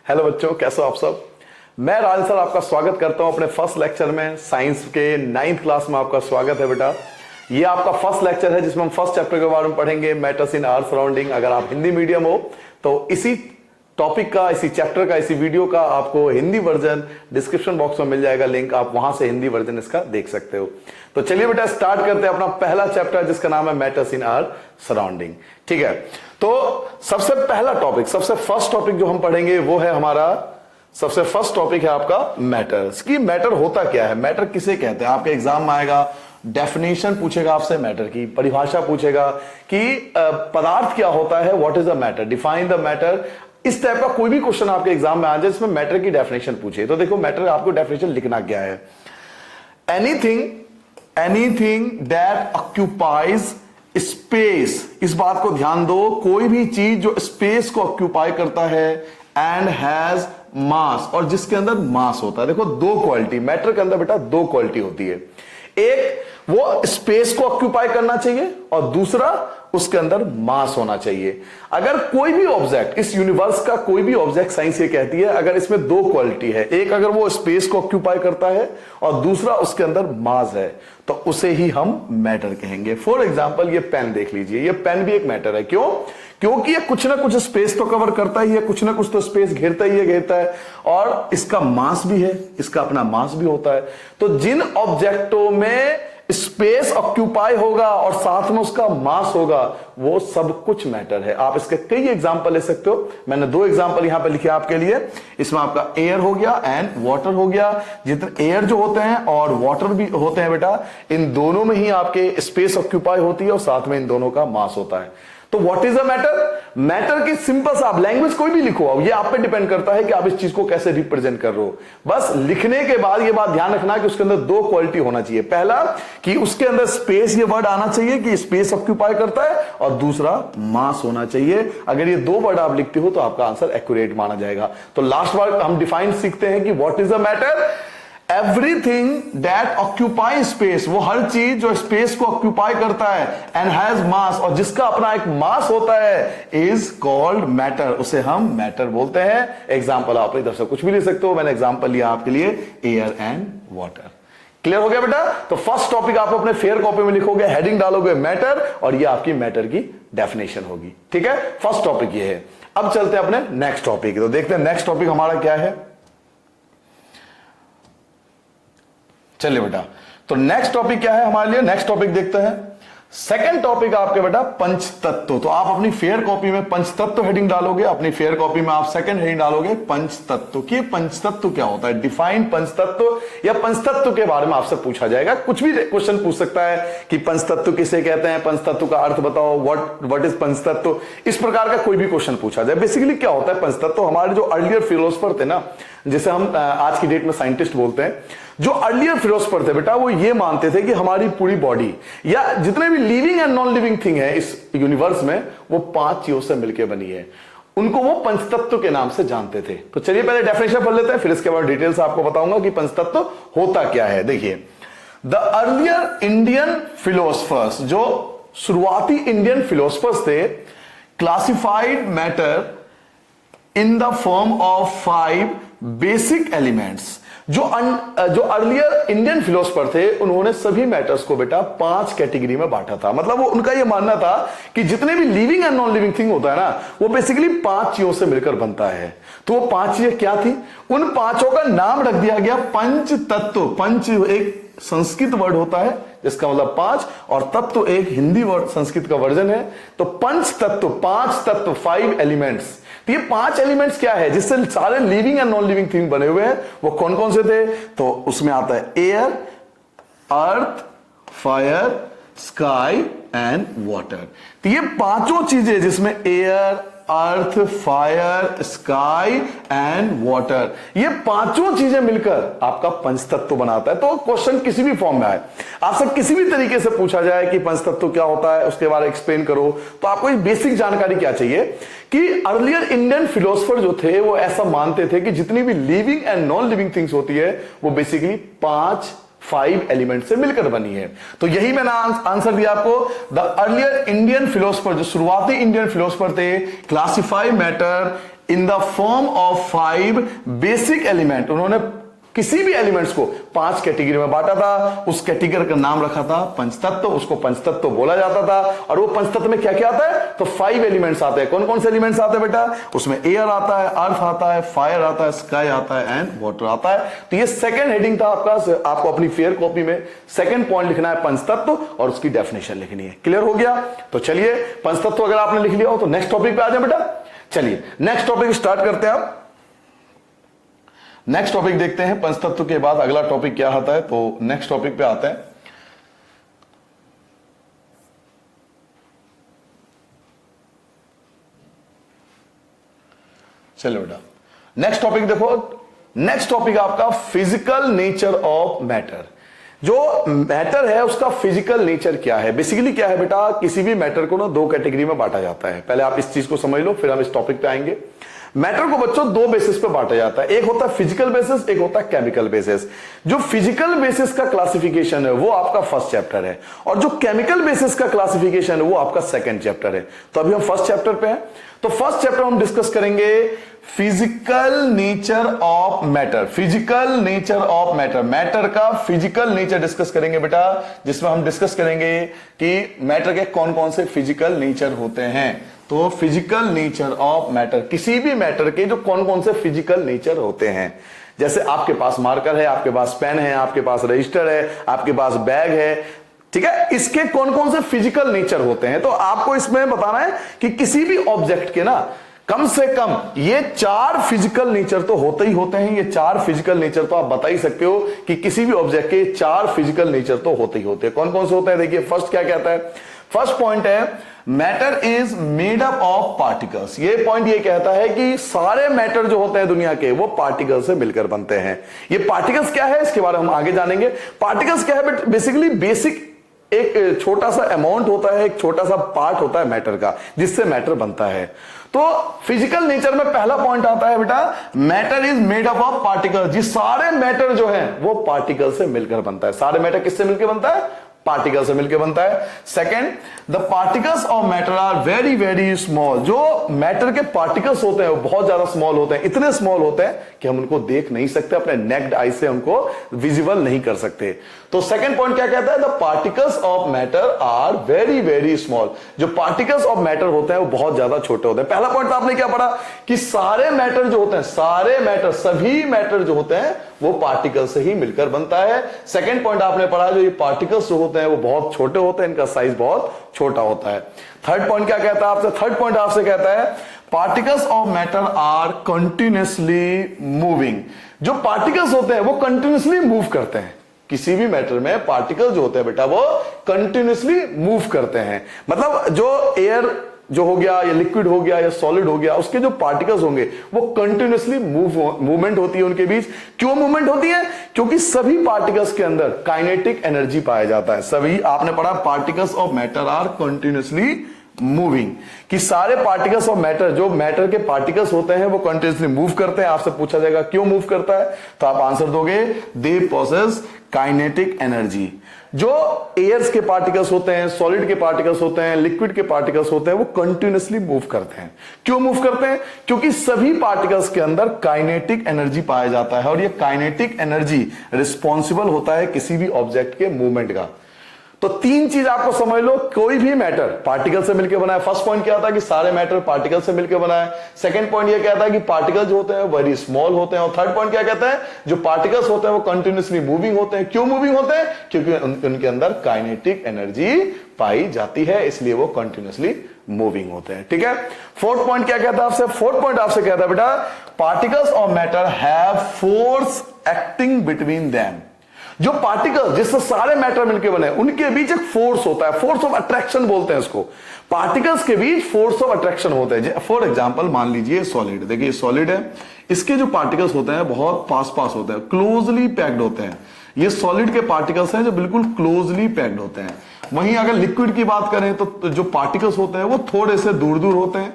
Hello बच्चों, कैसे हो आप सब। मैं राज सर आपका स्वागत करता हूं अपने फर्स्ट लेक्चर में। साइंस के 9th क्लास में आपका स्वागत है बेटा। ये आपका फर्स्ट लेक्चर है जिसमें हम फर्स्ट चैप्टर के बारे में पढ़ेंगे, मैटर्स इन आवर सराउंडिंग। अगर आप हिंदी मीडियम हो तो इसी टॉपिक का, इसी चैप्टर का, इसी वीडियो का आपको हिंदी वर्जन डिस्क्रिप्शन बॉक्स में मिल जाएगा लिंक, आप वहां से हिंदी वर्जन इसका देख सकते हो। तो चलिए बेटा स्टार्ट करते हैं अपना पहला चैप्टर जिसका नाम है मैटर्स इन आवर सराउंडिंग। ठीक है, तो सबसे पहला टॉपिक, सबसे फर्स्ट टॉपिक जो हम पढ़ेंगे वो है हमारा, सबसे फर्स्ट टॉपिक है आपका मैटर्स की। मैटर होता क्या है, मैटर किसे कहते हैं। आपके एग्जाम में आएगा, डेफिनेशन पूछेगा आपसे, मैटर की परिभाषा पूछेगा कि पदार्थ क्या होता है, what is a matter, define the matter. इस टाइप का कोई भी क्वेश्चन आपके एग्जाम में आ जाए इसमें मैटर की डेफिनेशन पूछे, तो देखो मैटर आपको डेफिनेशन लिखना क्या है। एनीथिंग दैट ऑक्यूपाइज स्पेस, इस बात को ध्यान दो, कोई भी चीज जो स्पेस को ऑक्यूपाई करता है एंड हैज मास, और जिसके अंदर मास होता है। देखो दो क्वालिटी मैटर के अंदर बेटा, दो क्वालिटी होती है। एक वो स्पेस को ऑक्यूपाई करना चाहिए और दूसरा उसके अंदर मास होना चाहिए। अगर कोई भी ऑब्जेक्ट, इस यूनिवर्स का कोई भी ऑब्जेक्ट, साइंस ये कहती है अगर इसमें दो क्वालिटी है, एक अगर वो स्पेस को ऑक्यूपाई करता है और दूसरा उसके अंदर मास है, तो उसे ही हम मैटर कहेंगे। फॉर एग्जाम्पल ये पेन देख लीजिए, ये पेन भी एक मैटर है। क्यों? क्योंकि ये कुछ ना कुछ स्पेस तो कवर करता ही है, कुछ ना कुछ तो स्पेस घेरता ही है, घेरता है, और इसका मास भी है, इसका अपना मास भी होता है। तो जिन ऑब्जेक्टों में स्पेस ऑक्यूपाई होगा और साथ में उसका मास होगा, वो सब कुछ मैटर है। आप इसके कई एग्जांपल ले सकते हो, मैंने दो एग्जांपल यहां पे लिखे आपके लिए। इसमें आपका एयर हो गया एंड वाटर हो गया। जितने एयर जो होते हैं और वाटर भी होते हैं बेटा, इन दोनों में ही आपके स्पेस ऑक्यूपाई होती है और साथ में इन दोनों का मास होता है। तो what is a matter? Matter की सिंपल सा आप लैंग्वेज कोई भी लिखो, ये आप पे डिपेंड करता है कि आप इस चीज को कैसे रिप्रेजेंट कर रहे हो। बस लिखने के बाद ये बात ध्यान रखना कि उसके अंदर दो क्वालिटी होना चाहिए। पहला कि उसके अंदर स्पेस, ये वर्ड आना चाहिए कि स्पेस ऑक्यूपाई करता है, और दूसरा मास होना चाहिए। अगर ये दो वर्ड आप लिखते हो तो आपका आंसर एक्यूरेट माना जाएगा। तो लास्ट वर्ड हम डिफाइन सीखते हैं कि what is a matter. Everything that occupy space, वो हर चीज जो स्पेस को ऑक्यूपाई करता है एंड हैज मास, और जिसका अपना एक मास होता है, इज कॉल्ड मैटर, उसे हम मैटर बोलते हैं। एग्जांपल आप इधर से कुछ भी ले सकते हो, मैंने एग्जांपल लिया आपके लिए एयर एंड वाटर। क्लियर हो गया बेटा? तो फर्स्ट टॉपिक आप अपने फेयर कॉपी में लिखोगे, हेडिंग डालोगे मैटर, और ये आपकी मैटर की डेफिनेशन होगी। ठीक है, फर्स्ट टॉपिक ये है। अब चलते हैं अपने नेक्स्ट टॉपिक। तो देखते हैं नेक्स्ट टॉपिक हमारा क्या है। चलिए बेटा, तो नेक्स्ट टॉपिक क्या है हमारे लिए, नेक्स्ट टॉपिक देखते हैं। सेकंड टॉपिक आपके बेटा पंचतत्व। तो आप अपनी फेयर कॉपी में पंचतत्व हेडिंग डालोगे, अपनी फेयर कॉपी में आप सेकंड हेडिंग डालोगे पंचतत्व की। पंचतत्व क्या होता है, डिफाइन पंचतत्व, या पंचतत्व के बारे में आपसे पूछा जाएगा। कुछ भी क्वेश्चन पूछ सकता है कि पंचतत्व किसे कहते हैं, पंचतत्व का अर्थ बताओ, व्हाट इज पंचतत्व, इस प्रकार का कोई भी क्वेश्चन पूछा जाए। बेसिकली क्या होता है पंचतत्व, हमारे जो अर्लियर फिलोसफर थे ना, जिसे हम आज की डेट में साइंटिस्ट बोलते हैं, जो अर्लियर फिलोसफर थे बेटा, वो ये मानते थे कि हमारी पूरी बॉडी या जितने भी living and non living thing है इस यूनिवर्स में, वो 5 चीजों से मिलकर बनी है। उनको वो पंचतत्व के नाम से जानते थे। तो चलिए पहले डेफिनेशन पढ़ लेते हैं, फिर इसके बाद डिटेल्स आपको बताऊंगा कि पंचतत्व होता क्या है। देखिए, द अर्लियर इंडियन फिलोसफर्स, जो शुरुआती इंडियन फिलोसफर्स थे, classified matter in the form of 5 basic elements. जो अर्लियर इंडियन फिलोसफर थे, उन्होंने सभी मैटर्स को बेटा 5 कैटेगरी में बांटा था। मतलब वो उनका ये मानना था कि जितने भी living and non living thing होता है ना, वो बेसिकली 5 चीजों से मिलकर बनता है। तो वो 5 चीजें क्या थी, उन 5 का नाम रख दिया गया पंच तत्व। पंच एक संस्कृत वर्ड होता है जिसका मतलब 5, और तत्व एक हिंदी वर्ड संस्कृत का वर्जन है। तो पंच तत्व, 5 तत्व, 5 एलिमेंट्स। तो ये 5 एलिमेंट्स क्या है जिससे सारे living and non living thing बने हुए हैं, वो कौन कौन से थे? तो उसमें आता है air, earth, fire, sky and water. तो ये 5 चीजें जिसमें air, earth, fire, sky and water, ये 5 चीजें मिलकर आपका पंचतत्व बनाता है। तो क्वेश्चन किसी भी फॉर्म में आए, आपसे किसी भी तरीके से पूछा जाए कि पंचतत्व क्या होता है, उसके बारे में एक्सप्लेन करो, तो आपको एक बेसिक जानकारी क्या चाहिए कि अर्लियर इंडियन फिलोसफर जो थे, वो ऐसा मानते थे कि जितनी भी living and non living things होती है, वो बेसिकली 5 एलिमेंट से मिलकर बनी है। तो यही मैंने आंसर दिया आपको। द अर्लियर इंडियन फिलोसफर, जो शुरुआती इंडियन फिलोसफर थे, classify matter in the form of 5 basic element, उन्होंने किसी भी एलिमेंट्स को 5 कैटेगरी में बांटा था, उस कैटेगरी का नाम रखा था पंचतत्व, उसको पंचतत्व बोला जाता था। और वो पंचतत्व में क्या क्या आता है, तो 5 एलिमेंट्स आते हैं। कौन कौन से एलिमेंट्स आते हैं बेटा, उसमें एयर आता है, अर्थ आता है, फायर आता है, स्काई आता है एंड वाटर आता है। तो ये सेकंड हेडिंग था आपका, आपको अपनी फेयर कॉपी में सेकंड पॉइंट लिखना है पंचतत्व और उसकी डेफिनेशन लिखनी है। क्लियर हो गया, तो चलिए पंचतत्व अगर आपने लिख लिया हो तो नेक्स्ट टॉपिक पे आ जाए बेटा। चलिए नेक्स्ट टॉपिक स्टार्ट करते हैं। आप नेक्स्ट टॉपिक देखते हैं, पंचतत्व के बाद अगला टॉपिक क्या आता है, तो नेक्स्ट टॉपिक पे आते हैं। चलो बेटा नेक्स्ट टॉपिक देखो, नेक्स्ट टॉपिक आपका फिजिकल नेचर ऑफ मैटर। जो मैटर है उसका फिजिकल नेचर क्या है, बेसिकली क्या है बेटा, किसी भी मैटर को ना 2 कैटेगरी में बांटा जाता है। पहले आप इस चीज को समझ लो, फिर हम इस टॉपिक पे आएंगे। मैटर को बच्चों 2 बेसिस पे बांटा जाता है, एक होता है फिजिकल बेसिस, एक होता है केमिकल बेसिस। जो फिजिकल बेसिस का क्लासिफिकेशन है वो आपका फर्स्ट चैप्टर है, और जो केमिकल बेसिस का क्लासिफिकेशन है वो आपका सेकंड चैप्टर है। तो अभी हम फर्स्ट चैप्टर पे हैं, तो फर्स्ट चैप्टर हम डिस्कस करेंगे physical nature of matter. Physical nature of matter, matter का फिजिकल नेचर डिस्कस करेंगे बेटा, जिसमें हम डिस्कस करेंगे कि मैटर के कौन कौन से फिजिकल नेचर होते हैं। तो फिजिकल नेचर ऑफ मैटर, किसी भी मैटर के जो कौन कौन से फिजिकल नेचर होते हैं। जैसे आपके पास मार्कर है, आपके पास पेन है, आपके पास रजिस्टर है, आपके पास बैग है, ठीक है, इसके कौन कौन से फिजिकल नेचर होते हैं। तो आपको इसमें बताना है कि किसी भी ऑब्जेक्ट के ना कम से कम ये 4 फिजिकल नेचर तो होते ही होते हैं। ये 4 फिजिकल नेचर तो आप बता ही सकते हो कि किसी भी ऑब्जेक्ट के 4 फिजिकल नेचर तो होते ही होते हैं। कौन कौन से होते हैं, देखिए फर्स्ट क्या कहता है, फर्स्ट पॉइंट है matter is made up of particles. ये पॉइंट ये कहता है कि सारे मैटर जो होते हैं दुनिया के वो पार्टिकल्स से मिलकर बनते हैं। ये पार्टिकल्स क्या है इसके बारे में हम आगे जानेंगे। पार्टिकल्स क्या है, बट बेसिकली बेसिक एक छोटा सा अमाउंट होता है, एक छोटा सा पार्ट होता है मैटर का, जिससे मैटर बनता है। तो फिजिकल नेचर में पहला पॉइंट आता है बेटा, matter is made up of particles. जी सारे मैटर जो है वो पार्टिकल से मिलकर बनता है। सारे मैटर किससे मिलकर बनता है, पार्टिकल से मिलकर बनता है। Second, the particles of matter are very very small. जो मैटर के पार्टिकल्स होते हैं वो बहुत ज्यादा स्मॉल होते हैं, इतने स्मॉल होते हैं कि हम उनको देख नहीं सकते, अपने नेक्ड आई से हमको विजिबल नहीं कर सकते। तो सेकंड पॉइंट क्या कहता है, the particles of matter are very very small. जो पार्टिकल्स ऑफ मैटर होते हैं वो बहुत ज्यादा छोटे होते हैं। पहला पॉइंट आपने क्या पढ़ा कि सारे मैटर जो होते हैं, सारे मैटर, सभी मैटर जो होते हैं वो पार्टिकल से ही मिलकर बनता है। सेकंड पॉइंट आपने पढ़ा जो ये पार्टिकल्स जो होते हैं वो बहुत छोटे होते हैं, इनका साइज बहुत छोटा होता है। थर्ड पॉइंट क्या कहता है आपसे, थर्ड पॉइंट आपसे कहता है particles of matter are continuously moving. जो पार्टिकल्स होते हैं वो कंटिन्यूअसली मूव करते हैं। किसी भी मैटर में पार्टिकल जो होते हैं बेटा वो कंटिन्यूअसली मूव करते हैं। मतलब जो एयर जो हो गया या लिक्विड हो गया या सॉलिड हो गया, उसके जो पार्टिकल्स होंगे वो कंटिन्यूअसली मूवमेंट होती है उनके बीच। क्यों मूवमेंट होती है, क्योंकि सभी पार्टिकल्स के अंदर काइनेटिक एनर्जी पाया जाता है। सभी आपने पढ़ा particles of matter are continuously moving, कि सारे पार्टिकल्स ऑफ मैटर, जो मैटर के पार्टिकल्स होते हैं वो कंटिन्यूअसली मूव करते हैं। आपसे पूछा जाएगा क्यों मूव करता है, तो आप आंसर दोगे दे पॉसेस काइनेटिक एनर्जी। जो एयर्स के पार्टिकल्स होते हैं, सॉलिड के पार्टिकल्स होते हैं, लिक्विड के पार्टिकल्स होते हैं, वो कंटिन्यूअसली मूव करते हैं। क्यों मूव करते हैं, क्योंकि सभी पार्टिकल्स के अंदर काइनेटिक एनर्जी पाया जाता है, और ये काइनेटिक एनर्जी रिस्पॉन्सिबल होता है किसी भी ऑब्जेक्ट के मूवमेंट का। तो 3 चीज आपको समझ लो, कोई भी मैटर पार्टिकल से मिलकर बना है। फर्स्ट पॉइंट क्या था कि सारे मैटर पार्टिकल से मिलकर बना है। सेकंड पॉइंट ये कहता है कि पार्टिकल जो होते हैं वेरी स्मॉल होते हैं। और थर्ड पॉइंट क्या कहता है, जो पार्टिकल्स होते हैं वो कंटिन्यूअसली मूविंग होते हैं। क्यों मूविंग होते हैं, क्योंकि उनके अंदर काइनेटिक एनर्जी पाई जाती है, इसलिए वो कंटिन्यूअसली मूविंग होते हैं। ठीक है, फोर्थ पॉइंट क्या कहता है आपसे, फोर्थ पॉइंट आपसे कहता है बेटा particles of matter have force acting between them. जो पार्टिकल जिससे सारे मैटर मिलकर बने उनके बीच एक फोर्स होता है, फोर्स ऑफ अट्रैक्शन बोलते हैं इसको। पार्टिकल्स के बीच फोर्स ऑफ अट्रैक्शन होता है। फॉर एग्जांपल मान लीजिए सॉलिड, देखिए सॉलिड है, इसके जो पार्टिकल्स होते हैं बहुत पास पास होते हैं, क्लोजली पैक्ड होते हैं। ये सॉलिड के पार्टिकल्स हैं जो बिल्कुल क्लोजली पैक्ड होते हैं। वहीं अगर लिक्विड की बात करें तो जो पार्टिकल्स होते हैं वो थोड़े से दूर दूर होते हैं,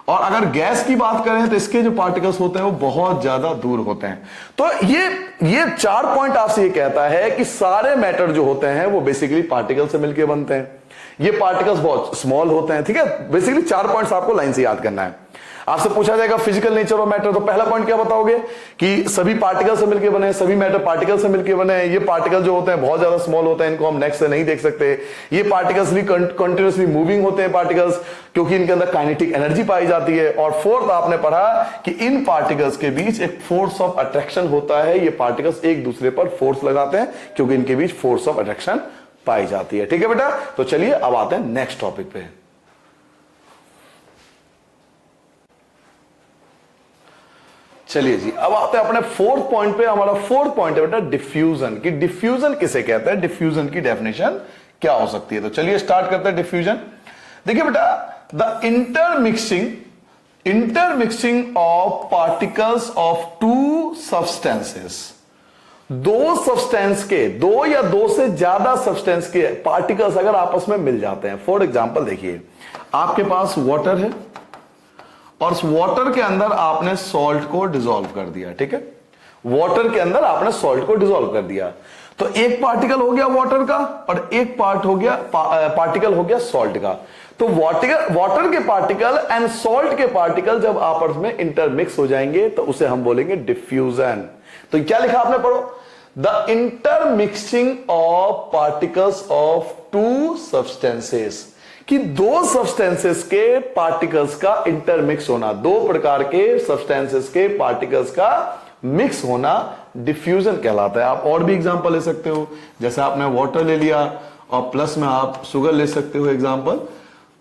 और अगर गैस की बात करें तो इसके जो पार्टिकल्स होते हैं वो बहुत ज्यादा दूर होते हैं। तो ये 4 पॉइंट आपसे ये कहता है कि सारे मैटर जो होते हैं वो बेसिकली पार्टिकल से मिलकर बनते हैं। ये पार्टिकल्स बहुत स्मॉल होते हैं। ठीक है, बेसिकली 4 पॉइंट्स आपको लाइन से याद करना है। आपसे पूछा जाएगा फिजिकल नेचर ऑफ मैटर, तो पहला पॉइंट क्या बताओगे कि सभी पार्टिकल से मिलकर बने, सभी मैटर पार्टिकल से मिलकर बने हैं। ये पार्टिकल जो होते हैं बहुत ज्यादा स्मॉल होते हैं, इनको हम नेक्स्ट से नहीं देख सकते। ये पार्टिकल्स भी कंटिन्यूसली मूविंग होते हैं पार्टिकल्स, क्योंकि इनके अंदर काइनेटिक एनर्जी पाई जाती है। और फोर्थ आपने पढ़ा कि इन पार्टिकल्स के बीच एक फोर्स ऑफ अट्रैक्शन होता है, ये पार्टिकल्स एक दूसरे पर फोर्स लगाते हैं क्योंकि इनके बीच फोर्स ऑफ अट्रैक्शन पाई जाती है। ठीक है बेटा, तो चलिए अब आते हैं नेक्स्ट टॉपिक पे। चलिए जी, अब आते हैं अपने फोर्थ पॉइंट पे। हमारा फोर्थ पॉइंट है बेटा डिफ्यूजन, कि डिफ्यूजन किसे कहते हैं, डिफ्यूजन की डेफिनेशन क्या हो सकती है। तो चलिए स्टार्ट करते हैं डिफ्यूजन। देखिए बेटा, the intermixing of particles of to substances, दो सब्सटेंस के, दो या दो से ज्यादा सब्सटेंस के पार्टिकल्स अगर आपस में मिल जाते हैं। फॉर एग्जांपल देखिए, आपके पास वाटर है और उस वाटर के अंदर आपने सॉल्ट को डिसॉल्व कर दिया। ठीक है, वाटर के अंदर आपने सॉल्ट को डिसॉल्व कर दिया, तो एक पार्टिकल हो गया वाटर का और एक पार्टिकल हो गया सॉल्ट का। तो वाटर के पार्टिकल एंड सॉल्ट के पार्टिकल जब आपस में इंटरमिक्स हो जाएंगे तो उसे हम बोलेंगे डिफ्यूजन। तो क्या लिखा आपने, पढ़ो, the intermixing of particles of to substances, कि दो सब्सटेंसेस के पार्टिकल्स का इंटरमिक्स होना, दो प्रकार के सब्सटेंसेस के पार्टिकल्स का मिक्स होना डिफ्यूजन कहलाता है। आप और भी एग्जांपल ले सकते हो, जैसे आपने वाटर ले लिया और प्लस में आप शुगर ले सकते हो एग्जांपल।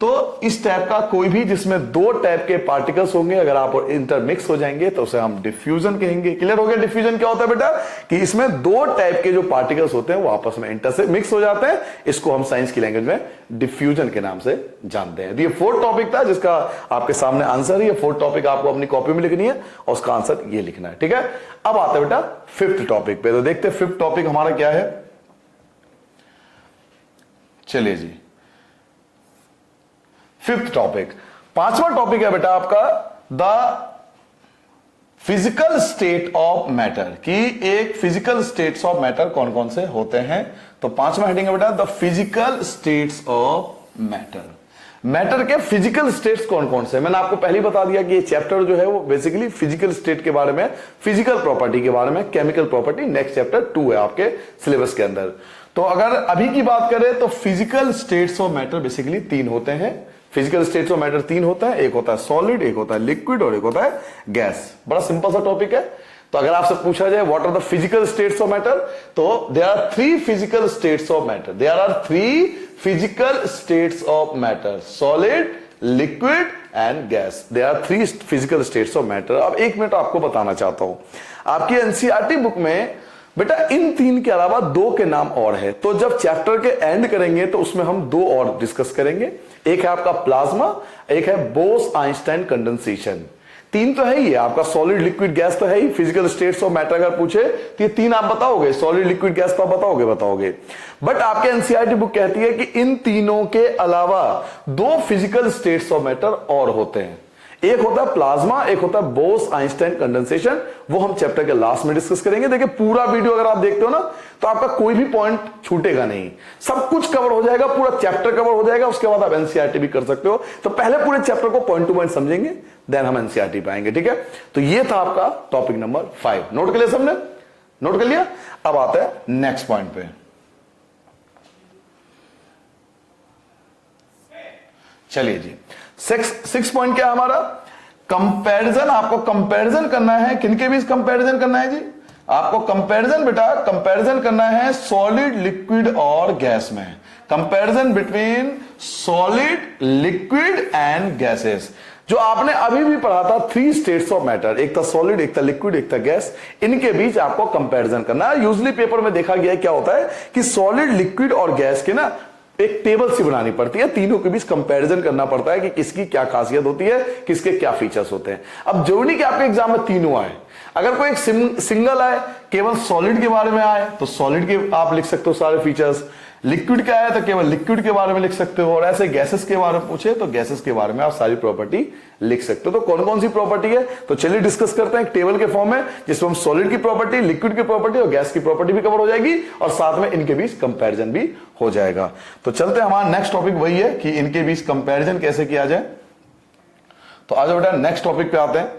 तो इस टाइप का कोई भी जिसमें दो टाइप के पार्टिकल्स होंगे, अगर आप इंटरमिक्स हो जाएंगे तो उसे हम डिफ्यूजन कहेंगे। क्लियर हो गया डिफ्यूजन क्या होता है बेटा, कि इसमें दो टाइप के जो पार्टिकल्स होते हैं वो आपस में इंटर से मिक्स हो जाते हैं। इसको हम साइंस की लैंग्वेज में डिफ्यूजन के नाम से जानते हैं। तो ये फोर्थ टॉपिक था जिसका आपके सामने आंसर है। ये फोर्थ टॉपिक आपको अपनी कॉपी में लिखनी है और उसका आंसर ये लिखना है। ठीक है, अब आते हैं बेटा फिफ्थ टॉपिक पे। तो देखते हैं फिफ्थ टॉपिक हमारा क्या है। चलिए जी, फिफ्थ टॉपिक, पांचवा टॉपिक है बेटा आपका the physical state of matter, कि एक फिजिकल स्टेट्स ऑफ मैटर कौन कौन से होते हैं। तो पांचवा हेडिंग है बेटा the physical states of matter. Matter के फिजिकल स्टेट्स कौन कौन से, मैंने आपको पहले बता दिया कि ये चैप्टर जो है वो बेसिकली फिजिकल स्टेट के बारे में, फिजिकल प्रॉपर्टी के बारे में, केमिकल प्रॉपर्टी नेक्स्ट चैप्टर 2 है आपके सिलेबस के अंदर। तो अगर अभी की बात करें तो physical states of matter basically 3 होते हैं। फिजिकल स्टेट्स ऑफ मैटर 3 होता है, एक होता है सॉलिड, एक होता है लिक्विड और एक होता है गैस। बड़ा सिंपल सा टॉपिक है। तो अगर आपसे पूछा जाए what are the physical states of matter, तो there are 3 physical states of matter. There are 3 physical states of matter, solid, liquid and gas. There are 3 physical states of matter. अब 1 minute आपको बताना चाहता हूं, आपकी एनसीईआरटी बुक में बेटा इन 3 के अलावा 2 के नाम और है। तो जब चैप्टर के एंड करेंगे तो उसमें हम 2 और डिस्कस करेंगे। एक है आपका प्लाज्मा, एक है बोस आइंस्टाइन कंडेंसेशन। 3 तो है ही है आपका, सॉलिड, लिक्विड, गैस तो है ही। फिजिकल स्टेट्स ऑफ मैटर अगर पूछे तो ये 3 आप बताओगे, सॉलिड, लिक्विड, गैस तो आप बताओगे। बट आपके एनसीईआरटी बुक कहती है कि इन तीनों के अलावा 2 फिजिकल स्टेट्स ऑफ मैटर और होते हैं। एक होता है प्लाज्मा, एक होता है बोस आइंस्टाइन कंडेंसेशन। वो हम चैप्टर के लास्ट में डिस्कस करेंगे। देखिए पूरा वीडियो अगर आप देखते हो ना तो आपका कोई भी पॉइंट छूटेगा नहीं, सब कुछ कवर हो जाएगा, पूरा चैप्टर कवर हो जाएगा। उसके बाद आप एनसीईआरटी भी कर सकते हो। तो पहले पूरे चैप्टर को पॉइंट टू पॉइंट समझेंगे, देन हम एनसीईआरटी पे आएंगे। ठीक है, तो ये था आपका टॉपिक नंबर 5। नोट कर लिया सबने, नोट कर लिया। अब आते हैं नेक्स्ट पॉइंट पे। चलिए जी, 6 पॉइंट क्या है हमारा, कंपैरिजन। आपको कंपैरिजन करना है, किनके बीच कंपैरिजन करना है जी, आपको कंपैरिजन बेटा कंपैरिजन करना है सॉलिड, लिक्विड और गैस में। Comparison between solid, liquid and gases. जो आपने अभी भी पढ़ा था 3 स्टेट्स ऑफ मैटर, एक था सॉलिड, एक था लिक्विड, एक था गैस, इनके बीच आपको कंपैरिजन करना है। यूजुअली पेपर में देखा गया क्या होता है कि सॉलिड, लिक्विड और गैस के ना एक टेबल सी बनानी पड़ती है, तीनों के बीच कंपैरिजन करना पड़ता है कि किसकी क्या खासियत होती है, किसके क्या फीचर्स होते हैं। अब जरूरी कि आपके एग्जाम में तीनों आए, अगर कोई एक सिंगल आए, केवल सॉलिड के बारे में आए तो सॉलिड के आप लिख सकते हो सारे फीचर्स, लिक्विड का आया तो केवल लिक्विड के बारे में लिख सकते हो, और ऐसे गैसेस के बारे में पूछे तो गैसेस के बारे में आप सारी प्रॉपर्टी लिख सकते हो। तो कौन कौन सी प्रॉपर्टी है, तो चलिए डिस्कस करते हैं एक टेबल के फॉर्म में, जिसमें हम सॉलिड की प्रॉपर्टी, लिक्विड की प्रॉपर्टी और गैस की प्रॉपर्टी भी कवर हो जाएगी और साथ में इनके बीच कंपैरिजन भी हो जाएगा। तो चलते हैं, हमारा नेक्स्ट टॉपिक वही है कि इनके बीच कंपैरिजन कैसे किया जाए। तो आ जाओ बेटा नेक्स्ट टॉपिक पे आते हैं।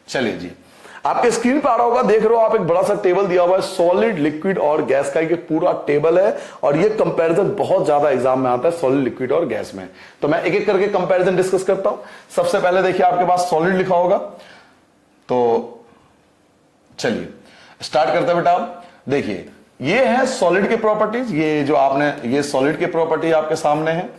चलिए जी, आपके स्क्रीन पे आ रहा होगा, देख रहे हो आप, एक बड़ा सा टेबल दिया हुआ है, सॉलिड, लिक्विड और गैस का, एक पूरा टेबल है। और ये कंपैरिजन बहुत ज्यादा एग्जाम में आता है, सॉलिड, लिक्विड और गैस में। तो मैं एक एक करके कंपैरिजन डिस्कस करता हूं। सबसे पहले देखिए आपके पास सॉलिड लिखा होगा, तो चलिए स्टार्ट करते हैं बेटा। देखिए ये है सॉलिड के प्रॉपर्टीज, ये जो आपने, ये सॉलिड के प्रॉपर्टी आपके सामने है।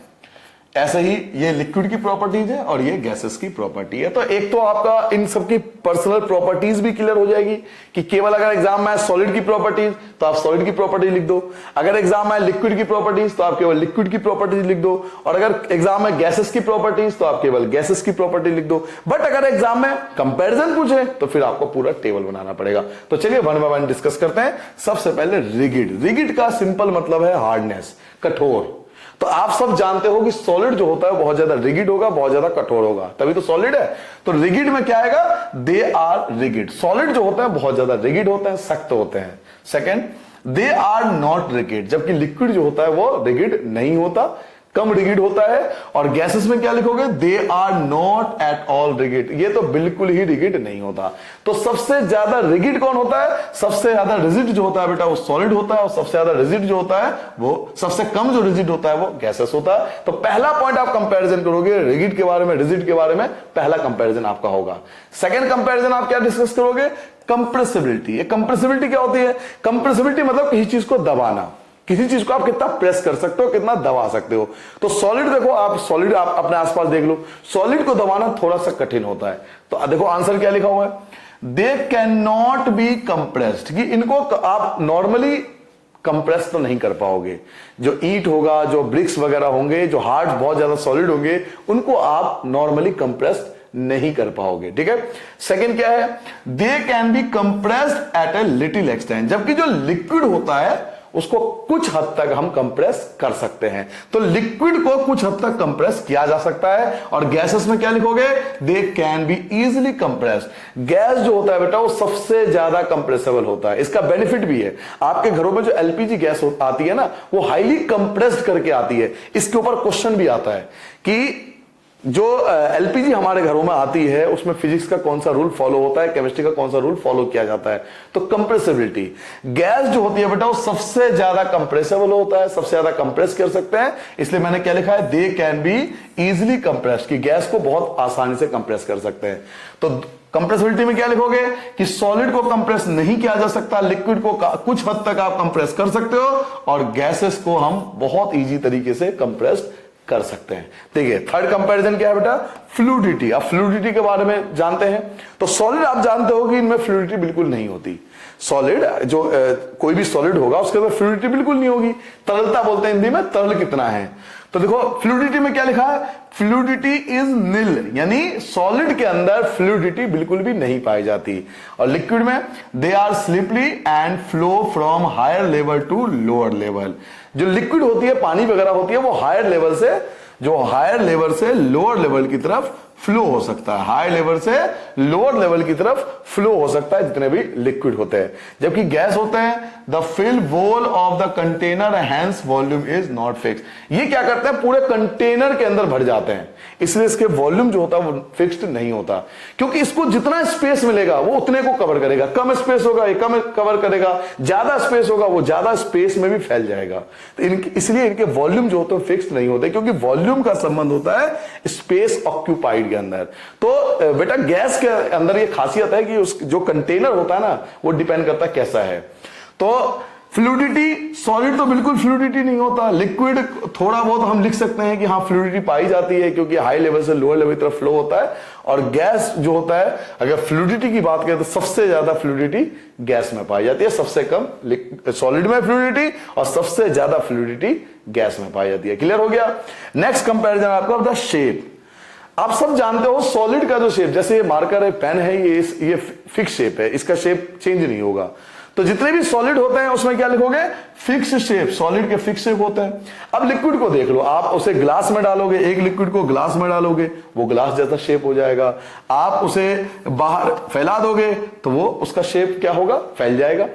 ऐसे ही ये लिक्विड की प्रॉपर्टीज है और ये गैसेस की प्रॉपर्टी है। तो एक तो आपका इन सबकी पर्सनल प्रॉपर्टीज भी क्लियर हो जाएगी कि केवल अगर एग्जाम में है सॉलिड की प्रॉपर्टीज तो आप सॉलिड की प्रॉपर्टी लिख दो, अगर एग्जाम में है लिक्विड की प्रॉपर्टीज तो आप केवल लिक्विड की प्रॉपर्टीज लिख दो, और अगर एग्जाम में गैसेस की प्रॉपर्टीज तो आप केवल गैसेस की प्रॉपर्टी लिख दो। बट अगर एग्जाम में कंपेरिजन पूछे तो फिर आपको पूरा टेबल बनाना पड़ेगा। तो चलिए वन बाय वन डिस्कस करते हैं। सबसे पहले रिगिड। रिगिड का सिंपल मतलब है हार्डनेस, कठोर। तो आप सब जानते हो कि सॉलिड जो होता है बहुत ज्यादा रिगिड होगा, बहुत ज्यादा कठोर होगा, तभी तो सॉलिड है। तो रिगिड में क्या आएगा, दे आर रिगिड। सॉलिड जो होता है बहुत ज्यादा रिगिड होते हैं, सख्त होते हैं। Second, they are not rigid, जबकि लिक्विड जो होता है वो रिगिड नहीं होता, कम रिगिड होता है। और गैसेस में क्या लिखोगे, they are not at all rigid, ये तो बिल्कुल ही रिगिड नहीं होता। तो सबसे ज्यादा रिगिड कौन होता है, सबसे ज्यादा रिजिड जो होता है बेटा वो सॉलिड होता है, और सबसे ज्यादा रिजिड जो होता है वो, सबसे कम जो रिजिड होता है वो गैसेस होता है। तो पहला पॉइंट आप कंपैरिजन करोगे रिगिड के बारे में, रिजिड के बारे में, पहला कंपैरिजन आपका होगा। सेकंड कंपैरिजन आप क्या डिस्कस करोगे, कंप्रेसिबिलिटी। ये कंप्रेसिबिलिटी क्या होती है, कंप्रेसिबिलिटी मतलब किसी चीज को दबाना, किसी चीज को आप कितना प्रेस कर सकते हो, कितना दबा सकते हो। तो सॉलिड देखो, आप सॉलिड आप अपने आसपास देख लो, सॉलिड को दबाना थोड़ा सा कठिन होता है। तो देखो आंसर क्या लिखा हुआ है, they can not be compressed, कि इनको आप नॉर्मली कंप्रेस तो नहीं कर पाओगे। जो ईंट होगा, जो ब्रिक्स वगैरह होंगे, जो हार्ड बहुत ज्यादा सॉलिड होंगे, उनको आप नॉर्मली कंप्रेस नहीं कर पाओगे। ठीक है। सेकंड क्या है, they can be compressed at a little extent, जबकि जो लिक्विड होता है उसको कुछ हद तक हम कंप्रेस कर सकते हैं। तो लिक्विड को कुछ हद तक कंप्रेस किया जा सकता है। और गैसेस में क्या लिखोगे, दे can be easily compressed. Gas जो होता है बेटा वो सबसे ज्यादा कंप्रेसेबल होता है। इसका बेनिफिट भी है, आपके घरों में जो एलपीजी गैस आती है ना, वो हाईली कंप्रेस्ड करके आती है। इसके ऊपर क्वेश्चन भी आता है कि जो एलपीजी हमारे घरों में आती है उसमें फिजिक्स का कौन सा रूल फॉलो होता है, केमिस्ट्री का कौन सा रूल फॉलो किया जाता है। तो कंप्रेसिबिलिटी, गैस जो होती है बेटा वो सबसे ज्यादा कंप्रेसेबल होता है, सबसे ज्यादा कंप्रेस कर सकते हैं। इसलिए मैंने क्या लिखा है, they can be easily compressed, कि गैस को बहुत आसानी से कंप्रेस कर सकते हैं। तो कंप्रेसिबिलिटी में क्या लिखोगे कि सॉलिड को कंप्रेस नहीं किया जा सकता, लिक्विड को कुछ हद तक आप कंप्रेस कर सकते हो, और गैसेस को हम बहुत इजी तरीके से कंप्रेस कर सकते हैं। देखिए थर्ड कंपैरिजन क्या है बेटा, फ्लूइडिटी। अब फ्लूइडिटी के बारे में जानते हैं। तो सॉलिड आप जानते हो कि इनमें फ्लूइडिटी बिल्कुल नहीं होती। सॉलिड जो कोई भी सॉलिड होगा उसके अंदर फ्लूइडिटी बिल्कुल नहीं होगी। तरलता बोलते हैं हिंदी में, तरल कितना है। तो देखो फ्लूइडिटी में क्या लिखा है, फ्लूइडिटी इज निल, यानी सॉलिड के अंदर फ्लूइडिटी बिल्कुल भी नहीं पाई जाती। और लिक्विड में they are slippery and flow from higher level to lower level. जो लिक्विड होती है, पानी वगैरह होती है, वो हायर लेवल से लोअर लेवल की तरफ फ्लो हो सकता है, हाई लेवल से लोअर लेवल की तरफ फ्लो हो सकता है, जितने भी लिक्विड होते हैं। जबकि गैस होते हैं, the fill wall of the container hence volume is not fix. ये क्या करते हैं, पूरे कंटेनर के अंदर भर जाते हैं, इसलिए इसके वॉल्यूम जो होता है वो फिक्स्ड नहीं होता, क्योंकि इसको जितना स्पेस मिलेगा वो उतने को कवर करेगा। कम स्पेस होगा ये कम कवर करेगा, ज्यादा स्पेस होगा वो ज्यादा स्पेस में भी फैल जाएगा। तो इसलिए इनके वॉल्यूम जो होते हैं फिक्स्ड नहीं होते, क्योंकि वॉल्यूम का संबंध होता है स्पेस ऑक्यूपाइड के अंदर। तो बेटा गैस के अंदर ये खासियत है कि उस जो कंटेनर होता है ना, वो डिपेंड करता है कैसा है। तो फ्लूइडिटी, सॉलिड तो बिल्कुल फ्लूइडिटी नहीं होता, लिक्विड थोड़ा बहुत हम लिख सकते हैं कि हाँ फ्लूइडिटी पाई जाती है, क्योंकि हाई लेवल से लोअर लेवल की तरफ फ्लो होता है। और गैस जो होता है, अगर फ्लूइडिटी की बात करें तो सबसे ज्यादा फ्लूइडिटी गैस में पाई जाती है, सबसे कम सॉलिड में फ्लूइडिटी और सबसे ज्यादा फ्लूइडिटी गैस में पाई जाती है। क्लियर हो गया। नेक्स्ट कंपैरिजन आपका द शेप। आप सब जानते हो सॉलिड का जो शेप, जैसे ये मार्कर है, पेन है, ये फिक्स शेप है, इसका शेप चेंज नहीं होगा। तो जितने भी सॉलिड होते हैं उसमें क्या लिखोगे, फिक्स शेप, सॉलिड के फिक्स शेप होते हैं। अब लिक्विड को देख लो, आप उसे ग्लास में डालोगे, एक लिक्विड को ग्लास में डालोगे, वो ग्लास जैसा शेप हो जाएगा। आप उसे बाहर फैला दोगे तो वो उसका शेप क्या होगा, फैल जाएगा।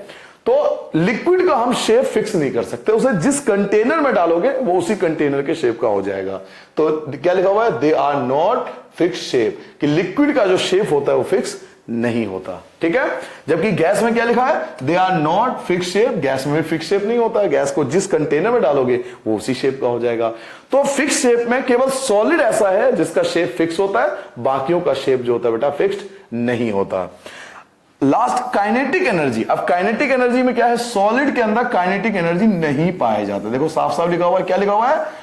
तो लिक्विड का हम शेप फिक्स नहीं कर सकते, उसे जिस कंटेनर में डालोगे वो उसी कंटेनर के शेप का हो जाएगा। तो क्या लिखा हुआ है, they are not fix shape, कि लिक्विड का जो शेप होता है वो फिक्स नहीं होता, ठीक है। जबकि गैस में क्या लिखा है, they are not fix shape, gas में भी फिक्स शेप नहीं होता है, गैस को जिस कंटेनर में डालोगे वो उसी शेप का हो जाएगा। तो फिक्स शेप में केवल सॉलिड ऐसा है जिसका शेप फिक्स होता है, बाकियों का शेप जो होता है बेटा फिक्स्ड नहीं होता। Last kinetic energy. अब काइनेटिक एनर्जी में क्या है, सॉलिड के अंदर काइनेटिक एनर्जी नहीं पाया जाता। देखो साफ साफ लिखा हुआ है, क्या लिखा हुआ है,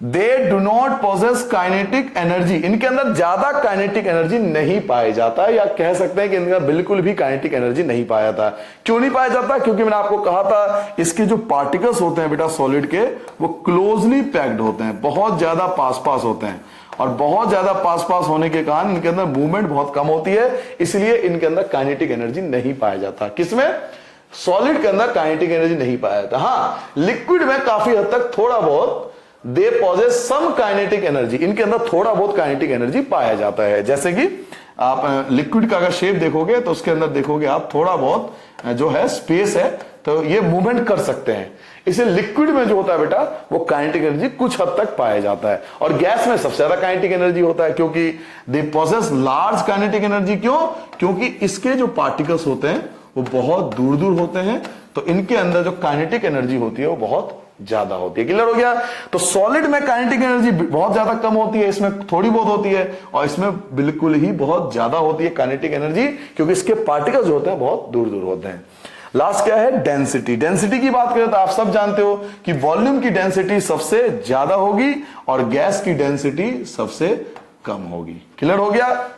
they do not possess kinetic energy, इनके अंदर ज्यादा काइनेटिक एनर्जी नहीं पाया जाता है, या कह सकते हैं कि इनके अंदर बिल्कुल भी काइनेटिक एनर्जी नहीं पाया जाता। क्यों नहीं पाया जाता, क्योंकि मैंने आपको कहा था इसके जो पार्टिकल्स होते हैं बेटा सॉलिड के, वो क्लोजली पैक्ड होते हैं, बहुत ज्यादा पास पास होते हैं, और बहुत ज्यादा पास पास होने के कारण इनके अंदर मूवमेंट बहुत कम होती है, इसलिए इनके अंदर काइनेटिक एनर्जी नहीं पाया जाता। किसमें, सॉलिड के अंदर काइनेटिक एनर्जी नहीं पाया जाता। हाँ, लिक्विड में काफी हद तक थोड़ा बहुत दे पॉजेस सम काइनेटिक एनर्जी, इनके अंदर थोड़ा बहुत काइनेटिक एनर्जी पाया जाता है। जैसे कि आप लिक्विड का अगर शेप देखोगे तो उसके अंदर देखोगे आप थोड़ा बहुत जो है स्पेस है, तो ये मूवमेंट कर सकते हैं। इसे लिक्विड में जो होता है बेटा वो काइनेटिक एनर्जी कुछ हद तक पाया जाता है, और गैस में सबसे ज्यादा काइनेटिक एनर्जी होता है, क्योंकि दे पॉजेस लार्ज काइनेटिक एनर्जी। क्यों, क्योंकि इसके जो पार्टिकल्स होते हैं वो बहुत दूर दूर होते हैं, तो इनके अंदर जो काइनेटिक एनर्जी होती है वो बहुत ज्यादा होती है। क्लियर हो गया। तो सॉलिड में काइनेटिक एनर्जी बहुत ज्यादा कम होती है, इसमें थोड़ी बहुत होती है, और इसमें बिल्कुल ही बहुत ज्यादा होती है काइनेटिक एनर्जी, क्योंकि इसके पार्टिकल्स होते हैं बहुत दूर दूर होते हैं। लास्ट क्या है, डेंसिटी। डेंसिटी की बात करें तो आप सब जानते हो कि वॉल्यूम की डेंसिटी सबसे ज्यादा होगी और गैस की डेंसिटी सबसे कम होगी। क्लियर हो गया।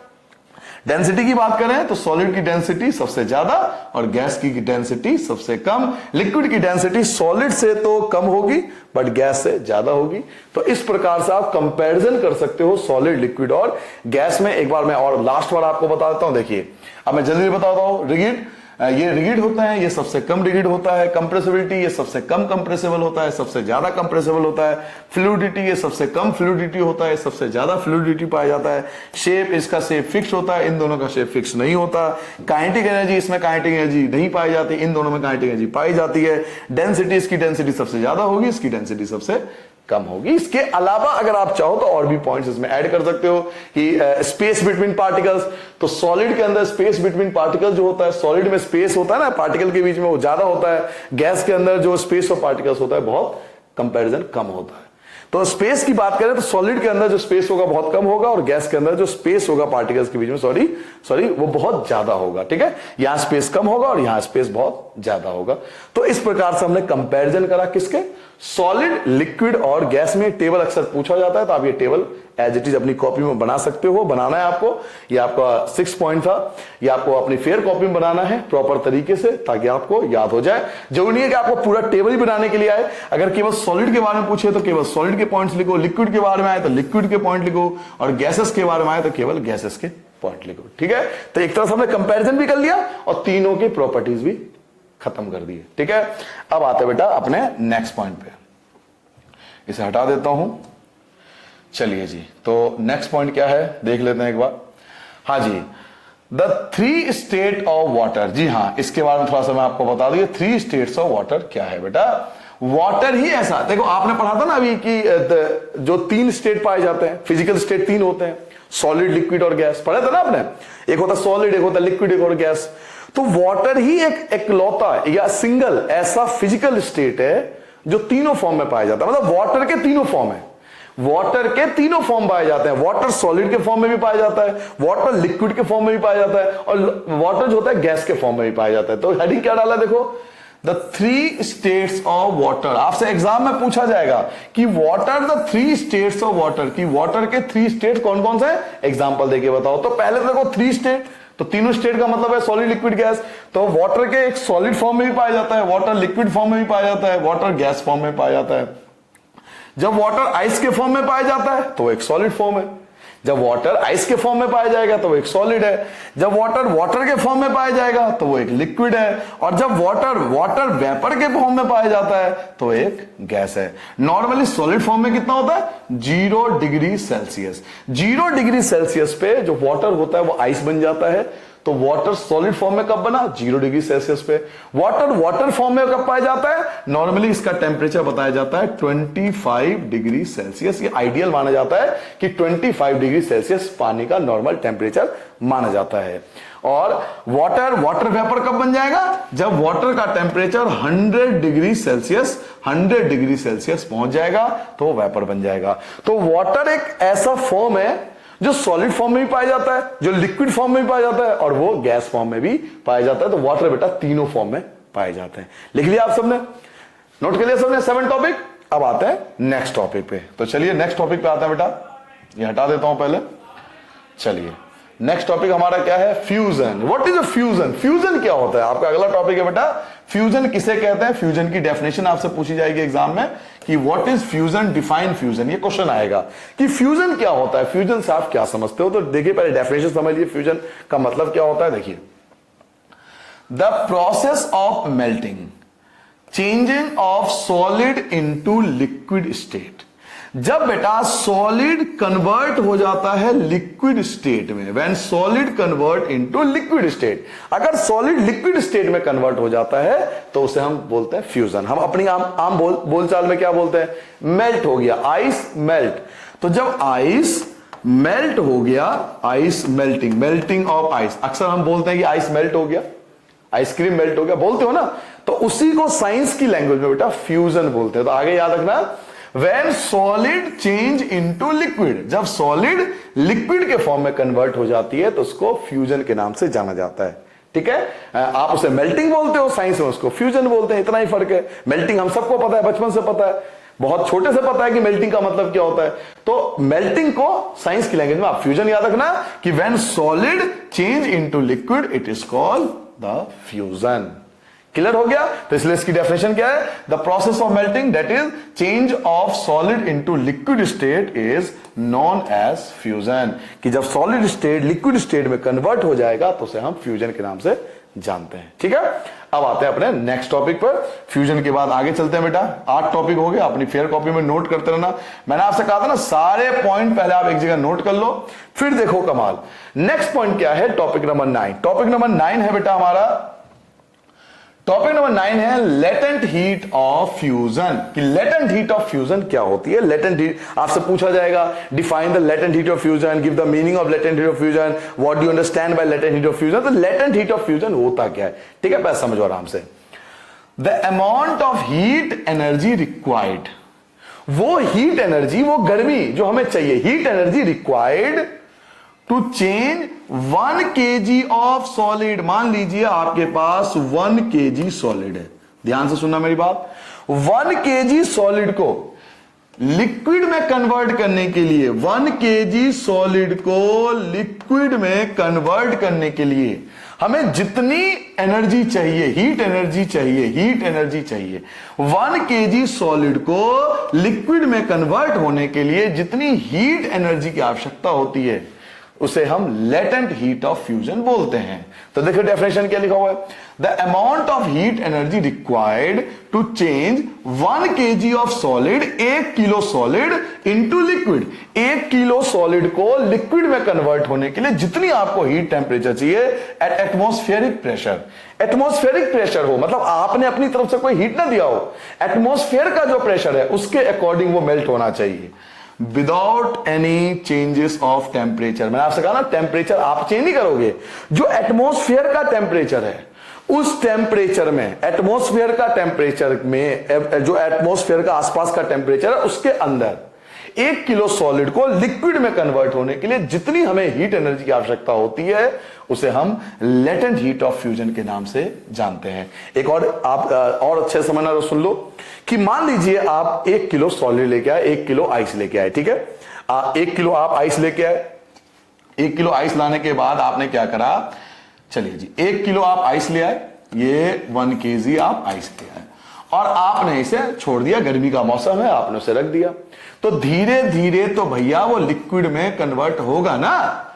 डेंसिटी की बात करें तो सॉलिड की डेंसिटी सबसे ज्यादा और गैस की डेंसिटी सबसे कम। लिक्विड की डेंसिटी सॉलिड से तो कम होगी बट गैस से ज्यादा होगी। तो इस प्रकार से आप कंपैरिजन कर सकते हो सॉलिड, लिक्विड और गैस में। एक बार मैं और लास्ट बार आपको बता देता हूं, देखिए अब मैं जल्दी बताता हूं। रिगिड, ये रिगिड होता है, ये सबसे कम रिगिड होता है। कंप्रेसिबिलिटी, ये सबसे कम कंप्रेसिबल होता है, सबसे ज्यादा कंप्रेसिबल होता है। फ्लूइडिटी, ये सबसे कम फ्लूइडिटी होता है, सबसे ज्यादा फ्लूइडिटी पाया जाता है। शेप, इसका शेप फिक्स होता है, इन दोनों का शेप फिक्स नहीं होता। काइनेटिक एनर्जी, इसमें काइनेटिक एनर्जी नहीं पाई जाती, इन दोनों में काइनेटिक एनर्जी पाई जाती है। डेंसिटी, इसकी डेंसिटी सबसे ज्यादा होगी, इसकी डेंसिटी सबसे कम होगी। इसके अलावा अगर आप चाहो तो और भी पॉइंट्स इसमें ऐड कर सकते हो कि स्पेस बिटवीन पार्टिकल्स। तो सॉलिड के अंदर स्पेस बिटवीन पार्टिकल्स जो होता है, सॉलिड में स्पेस होता है ना पार्टिकल के बीच में, वो ज्यादा होता है। गैस के अंदर जो स्पेस ऑफ पार्टिकल्स होता है बहुत कंपैरिजन कम होता है। तो स्पेस की बात करें तो सॉलिड के अंदर जो स्पेस होगा बहुत कम होगा, और गैस के अंदर जो स्पेस होगा पार्टिकल्स के बीच में, सॉरी वो बहुत ज्यादा होगा। ठीक है, यहां स्पेस कम होगा और यहां स्पेस बहुत ज्यादा होगा। तो इस प्रकार से हमने कंपैरिजन करा किसके, सॉलिड, लिक्विड और गैस में। टेबल अक्सर पूछा जाता है, तो आप ये टेबल एज इट इज अपनी कॉपी में बना सकते हो। बनाना है आपको, ये आपका 6 पॉइंट था, ये आपको अपनी फेयर कॉपी में बनाना है प्रॉपर तरीके से, ताकि आपको याद हो जाए। जरूरी नहीं है कि आपको पूरा टेबल ही बनाने के लिए आए। अगर केवल सॉलिड के बारे में पूछे तो केवल सॉलिड के पॉइंट्स लिखो, लिक्विड के बारे में आए तो लिक्विड के पॉइंट लिखो, और गैसेस के बारे में आए तो केवल गैसेस के पॉइंट लिखो। ठीक है, तो एक तरह से हमने कंपैरिजन भी कर लिया और तीनों की प्रॉपर्टीज भी खत्म कर दी। ठीक है, अब आते बेटा अपने नेक्स्ट पॉइंट पे, इसे हटा देता हूं। चलिए जी, तो नेक्स्ट पॉइंट क्या है देख लेते हैं एक बार। हाँ जी, द 3 स्टेट ऑफ वाटर। जी हाँ, इसके बारे में थोड़ा सा मैं आपको बता दूं, 3 स्टेट्स ऑफ वाटर क्या है बेटा। वाटर ही ऐसा, देखो आपने पढ़ा था ना अभी कि जो 3 स्टेट पाए जाते हैं, फिजिकल स्टेट 3 होते हैं, सॉलिड, लिक्विड और गैस। पढ़ा था ना आपने, एक होता सॉलिड, एक होता लिक्विड, एक और गैस। तो वाटर ही एक इकलौता या सिंगल ऐसा फिजिकल स्टेट है जो तीनों फॉर्म में पाया जाता है। मतलब वाटर के तीनों फॉर्म है, वाटर के तीनों फॉर्म पाए जाते हैं। वाटर सॉलिड के फॉर्म में भी पाया जाता है, वाटर लिक्विड के फॉर्म में भी पाया जाता है, और वाटर जो होता है गैस के फॉर्म में भी पाया जाता है। तो हेडिंग क्या डाला देखो, द 3 स्टेट्स ऑफ वाटर। आपसे एग्जाम में पूछा जाएगा कि what are the 3 states of water, कि वाटर के 3 स्टेट कौन कौन से हैं, एग्जांपल देके बताओ। तो पहले तो देखो 3 स्टेट, तो तीनों स्टेट का मतलब है सॉलिड, लिक्विड, गैस। तो वाटर के एक सॉलिड फॉर्म में भी पाया जाता है, वाटर लिक्विड फॉर्म में भी पाया जाता है, वाटर गैस फॉर्म में पाया जाता है। जब वाटर आइस के फॉर्म में पाया जाता है तो एक सॉलिड फॉर्म है, जब वाटर आइस के फॉर्म में पाया जाएगा तो वो एक सॉलिड है, जब वाटर वाटर के फॉर्म में पाया जाएगा तो वो एक लिक्विड है, और जब वाटर वेपर के फॉर्म में पाया जाता है तो एक गैस है। नॉर्मली सॉलिड फॉर्म में कितना होता है, 0 डिग्री सेल्सियस। 0 डिग्री सेल्सियस पे जो वाटर होता है वो आइस बन जाता है, तो वाटर सॉलिड फॉर्म में कब बना? 0 डिग्री सेल्सियस पे। वाटर फॉर्म में कब पाया जाता है? नॉर्मली इसका टेम्परेचर बताया जाता है 25 डिग्री सेल्सियस। ये आइडियल माना जाता है कि 25 डिग्री सेल्सियस पानी का नॉर्मल टेम्परेचर माना जाता है। और वाटर वेपर कब बन जाएगा? जब वाटर का टेम्परेचर 100 डिग्री सेल्सियस पहुंच जाएगा तो वेपर बन जाएगा। तो वाटर एक ऐसा फॉर्म है जो सॉलिड फॉर्म में भी पाया जाता है, जो लिक्विड फॉर्म में भी पाया जाता है और वो गैस फॉर्म में भी पाया जाता है। तो वाटर बेटा तीनों फॉर्म में पाए जाते हैं। लिख लिया आप सबने? नोट कर लिया सबने 7 टॉपिक? अब आते हैं नेक्स्ट टॉपिक पे। तो चलिए नेक्स्ट टॉपिक पे आते हैं बेटा। ये हटा देता हूं पहले। चलिए नेक्स्ट टॉपिक हमारा क्या है? Fusion. What is a fusion? Fusion क्या होता है? आपका अगला टॉपिक है बेटा फ्यूजन किसे कहते हैं। फ्यूजन की डेफिनेशन आपसे पूछी जाएगी एग्जाम में कि what is fusion, define fusion. ये क्वेश्चन आएगा कि फ्यूजन क्या होता है, फ्यूजन से आप क्या समझते हो। तो देखिए पहले डेफिनेशन समझ लीजिए, फ्यूजन का मतलब क्या होता है। देखिए, the process of melting, changing of solid into liquid state. जब बेटा सॉलिड कन्वर्ट हो जाता है लिक्विड स्टेट में, when solid convert into liquid state, अगर सॉलिड लिक्विड स्टेट में कन्वर्ट हो जाता है तो उसे हम बोलते हैं फ्यूजन। हम अपनी आम बोलचाल में क्या बोलते हैं? मेल्ट हो गया, आइस मेल्ट। तो जब आइस मेल्ट हो गया, आइस मेल्टिंग ऑफ आइस, अक्सर हम बोलते हैं कि आइस मेल्ट हो गया, आइसक्रीम मेल्ट हो गया, बोलते हो ना। तो उसी को साइंस की लैंग्वेज में बेटा फ्यूजन बोलते हैं। तो आगे याद रखना, when solid change into liquid, जब सॉलिड लिक्विड के फॉर्म में कन्वर्ट हो जाती है तो उसको फ्यूजन के नाम से जाना जाता है। ठीक है, आप उसे मेल्टिंग बोलते हो, साइंस में उसको फ्यूजन बोलते हैं। इतना ही फर्क है। मेल्टिंग हम सबको पता है, बचपन से पता है, बहुत छोटे से पता है कि मेल्टिंग का मतलब क्या होता है। तो मेल्टिंग को साइंस की लैंग्वेज में आप फ्यूजन याद रखना कि when solid change into liquid it is called the fusion। Clear हो गया? तो इसलिए इसकी डेफिनेशन क्या है? The process of melting, that is change of solid into liquid state, is known as fusion. कि जब सॉलिड स्टेट लिक्विड स्टेट में कन्वर्ट हो जाएगा तो उसे हम फ्यूजन के नाम से जानते हैं। ठीक है, अब आते हैं अपने नेक्स्ट टॉपिक पर। फ्यूजन के बाद आगे चलते हैं बेटा। 8 टॉपिक हो गए, अपनी फेयर कॉपी में नोट करते रहना। मैंने आपसे कहा था ना, सारे पॉइंट पहले आप एक जगह नोट कर लो, फिर देखो कमाल। नेक्स्ट पॉइंट क्या है? Topic number 9। टॉपिक नंबर 9 है बेटा हमारा, टॉपिक नंबर 9 है लेटेंट हीट ऑफ फ्यूजन। कि लेटेंट हीट ऑफ फ्यूजन क्या होती है? लेटेंट हीट आपसे पूछा जाएगा, define the latent heat of fusion, give the meaning of latent heat of fusion, what do you understand by latent heat of fusion. तो latent heat of fusion होता क्या है? ठीक है, पहले समझो आराम से। The amount of heat energy required, वो हीट एनर्जी, वो गर्मी जो हमें चाहिए, heat energy required to change 1 kg of solid. मान लीजिए आपके पास 1 kg सॉलिड है, ध्यान से सुनना मेरी बात। 1 kg सॉलिड को लिक्विड में कन्वर्ट करने के लिए, 1 kg सॉलिड को लिक्विड में कन्वर्ट करने के लिए हमें जितनी एनर्जी चाहिए, हीट एनर्जी चाहिए 1 kg सॉलिड को लिक्विड में कन्वर्ट होने के लिए जितनी हीट एनर्जी की आवश्यकता होती है उसे हम लेटेंट हीट ऑफ फ्यूजन बोलते हैं। तो देखिए डेफिनेशन क्या लिखा हुआ है? The amount of heat energy required to change 1 kg of solid, 1 kilo solid into liquid. 1 kilo solid को लिक्विड में कन्वर्ट होने के लिए जितनी आपको हीट टेम्परेचर चाहिए at atmospheric pressure. Atmospheric pressure हो मतलब आपने अपनी तरफ से कोई हीट ना दिया हो, एटमॉस्फेयर का जो प्रेशर है उसके अकॉर्डिंग वो मेल्ट होना चाहिए, without any changes of temperature. मैंने आपसे कहा ना, टेम्परेचर आप चेंज नहीं करोगे, जो एटमॉस्फेयर का टेम्परेचर है उस टेम्परेचर में, एटमॉस्फेयर का टेम्परेचर में, जो एटमॉस्फेयर का आसपास का टेम्परेचर है उसके अंदर 1 किलो सॉलिड को लिक्विड में कन्वर्ट होने के लिए जितनी हमें हीट एनर्जी की आवश्यकता होती है उसे हम लेटेंट हीट ऑफ फ्यूजन के नाम से जानते हैं। एक और आप और अच्छे से समझना सुन लो कि मान लीजिए आप 1 किलो सॉलिड लेके आए, 1 किलो आइस लेके आए। ठीक है, 1 किलो आप आइस लेके आए। 1 किलो आइस लाने के बाद आपने क्या करा? चलिए जी, 1 किलो आप आइस ले आए, ये 1 kg आप आइस ले आए और आपने इसे छोड़ दिया, गर्मी का मौसम है, आपने उसे रख दिया। तो धीरे धीरे तो भैया वो लिक्विड में कन्वर्ट होगा ना,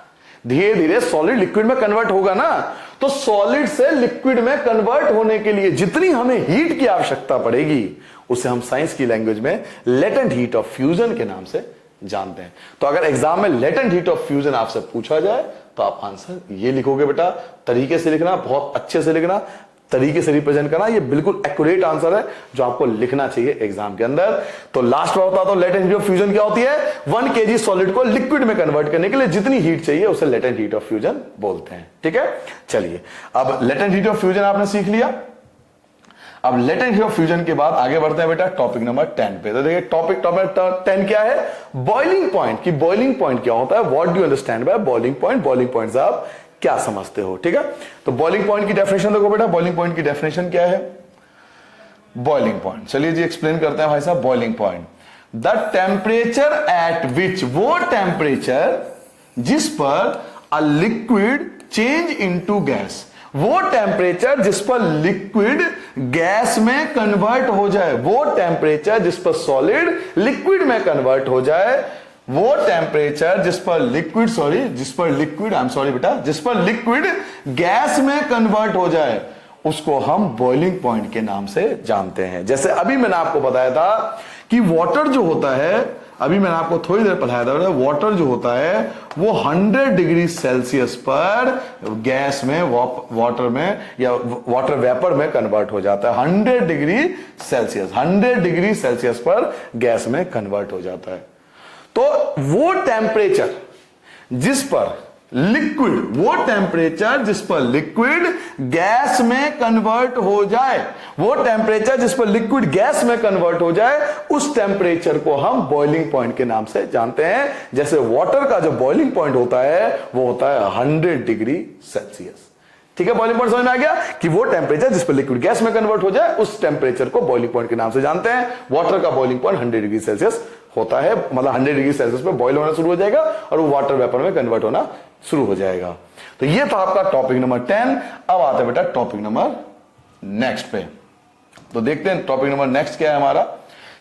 धीरे धीरे सॉलिड लिक्विड में कन्वर्ट होगा ना। तो सॉलिड से लिक्विड में कन्वर्ट होने के लिए जितनी हमें हीट की आवश्यकता पड़ेगी उसे हम साइंस की लैंग्वेज में लेटेंट हीट ऑफ फ्यूजन के नाम से जानते हैं। तो अगर एग्जाम में लेटेंट हीट ऑफ फ्यूजन आपसे पूछा जाए तो आप आंसर ये लिखोगे बेटा। तरीके से लिखना, बहुत अच्छे से लिखना, तरीके से रिप्रेजेंट करना, ये बिल्कुल एक्यूरेट आंसर है जो आपको लिखना चाहिए एग्जाम के अंदर। तो लास्ट में होता तो लेटेंट हीट ऑफ फ्यूजन क्या होती है? 1 kg सॉलिड को लिक्विड में कन्वर्ट करने के लिए जितनी हीट चाहिए उसे लेटेंट हीट ऑफ फ्यूजन बोलते हैं। ठीक है, चलिए अब लेटेंट हीट ऑफ फ्यूजन आपने सीख लिया। अब लेटेंट हीट ऑफ फ्यूजन के बाद आगे बढ़ते हैं बेटा टॉपिक नंबर 10 पे। तो देखिए टॉपिक नंबर 10 क्या है? Boiling point. की बॉइलिंग पॉइंट क्या होता है? What do you understand by boiling point? Boiling point से आप क्या समझते हो? ठीक है, तो बॉइलिंग पॉइंट की डेफिनेशन देखो बेटा। बॉइलिंग पॉइंट की डेफिनेशन क्या है? बॉइलिंग पॉइंट, चलिए जी एक्सप्लेन करते हैं भाई साहब। Boiling point, the temperature at विच, वो टेम्परेचर जिस पर a liquid change into gas, वो टेम्परेचर जिस पर लिक्विड गैस में कन्वर्ट हो जाए, वो टेम्परेचर जिस पर सॉलिड लिक्विड में कन्वर्ट हो जाए, वो टेम्परेचर जिस पर लिक्विड जिस पर लिक्विड गैस में कन्वर्ट हो जाए, उसको हम बॉइलिंग पॉइंट के नाम से जानते हैं। जैसे अभी मैंने आपको बताया था कि वाटर जो होता है, अभी मैंने आपको थोड़ी देर पढ़ाया था, वाटर जो होता है वो 100 डिग्री सेल्सियस पर गैस में, वाटर में या वाटर वेपर में कन्वर्ट हो जाता है। 100 डिग्री सेल्सियस पर गैस में कन्वर्ट हो जाता है। तो वो टेम्परेचर जिस पर लिक्विड गैस में कन्वर्ट हो जाए, वो टेम्परेचर जिस पर लिक्विड गैस में कन्वर्ट हो जाए, उस टेम्परेचर को हम बॉइलिंग पॉइंट के नाम से जानते हैं। जैसे वाटर का जो बॉइलिंग पॉइंट होता है वो होता है 100 डिग्री सेल्सियस। ठीक है, बॉइलिंग पॉइंट समझ में आ गया कि वो टेम्परेचर जिस पर लिक्विड गैस में कन्वर्ट हो जाए, उस टेम्परेचर को बॉइलिंग पॉइंट के नाम से जानते हैं। वाटर का बॉइलिंग पॉइंट 100 डिग्री सेल्सियस होता है, मतलब 100 डिग्री सेल्सियस पे बॉइल होना शुरू हो जाएगा और वो वाटर वेपर में कन्वर्ट होना शुरू हो जाएगा। तो ये था आपका टॉपिक नंबर 10। अब आते हैं बेटा टॉपिक नंबर नेक्स्ट पे। तो देखते हैं टॉपिक नंबर नेक्स्ट क्या है हमारा।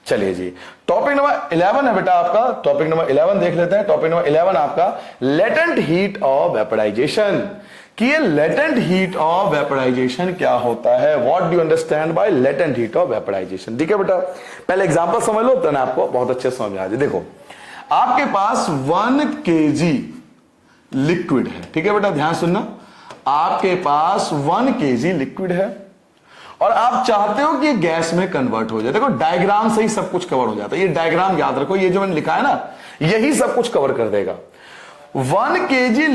चलिए जी, टॉपिक नंबर 11 है बेटा आपका। टॉपिक नंबर 11 देख लेते हैं। टॉपिक नंबर 11 आपका लेटेंट हीट ऑफ वेपराइजेशन। कि ये लेटेंट हीट ऑफ वेपराइजेशन क्या होता है? What do you understand by latent heat of vaporisation? ठीक है बेटा, पहले एग्जांपल समझ लो तो ना आपको बहुत अच्छे समझ में आ जाए। देखो आपके पास 1 kg लिक्विड है। ठीक है बेटा, ध्यान सुनना, आपके पास 1 kg लिक्विड है और आप चाहते हो कि गैस में कन्वर्ट हो जाए। देखो डायग्राम से ही सब कुछ कवर हो जाता है। ये डायग्राम याद रखो, ये जो मैंने लिखा है ना, यही सब कुछ कवर कर देगा। 1 kg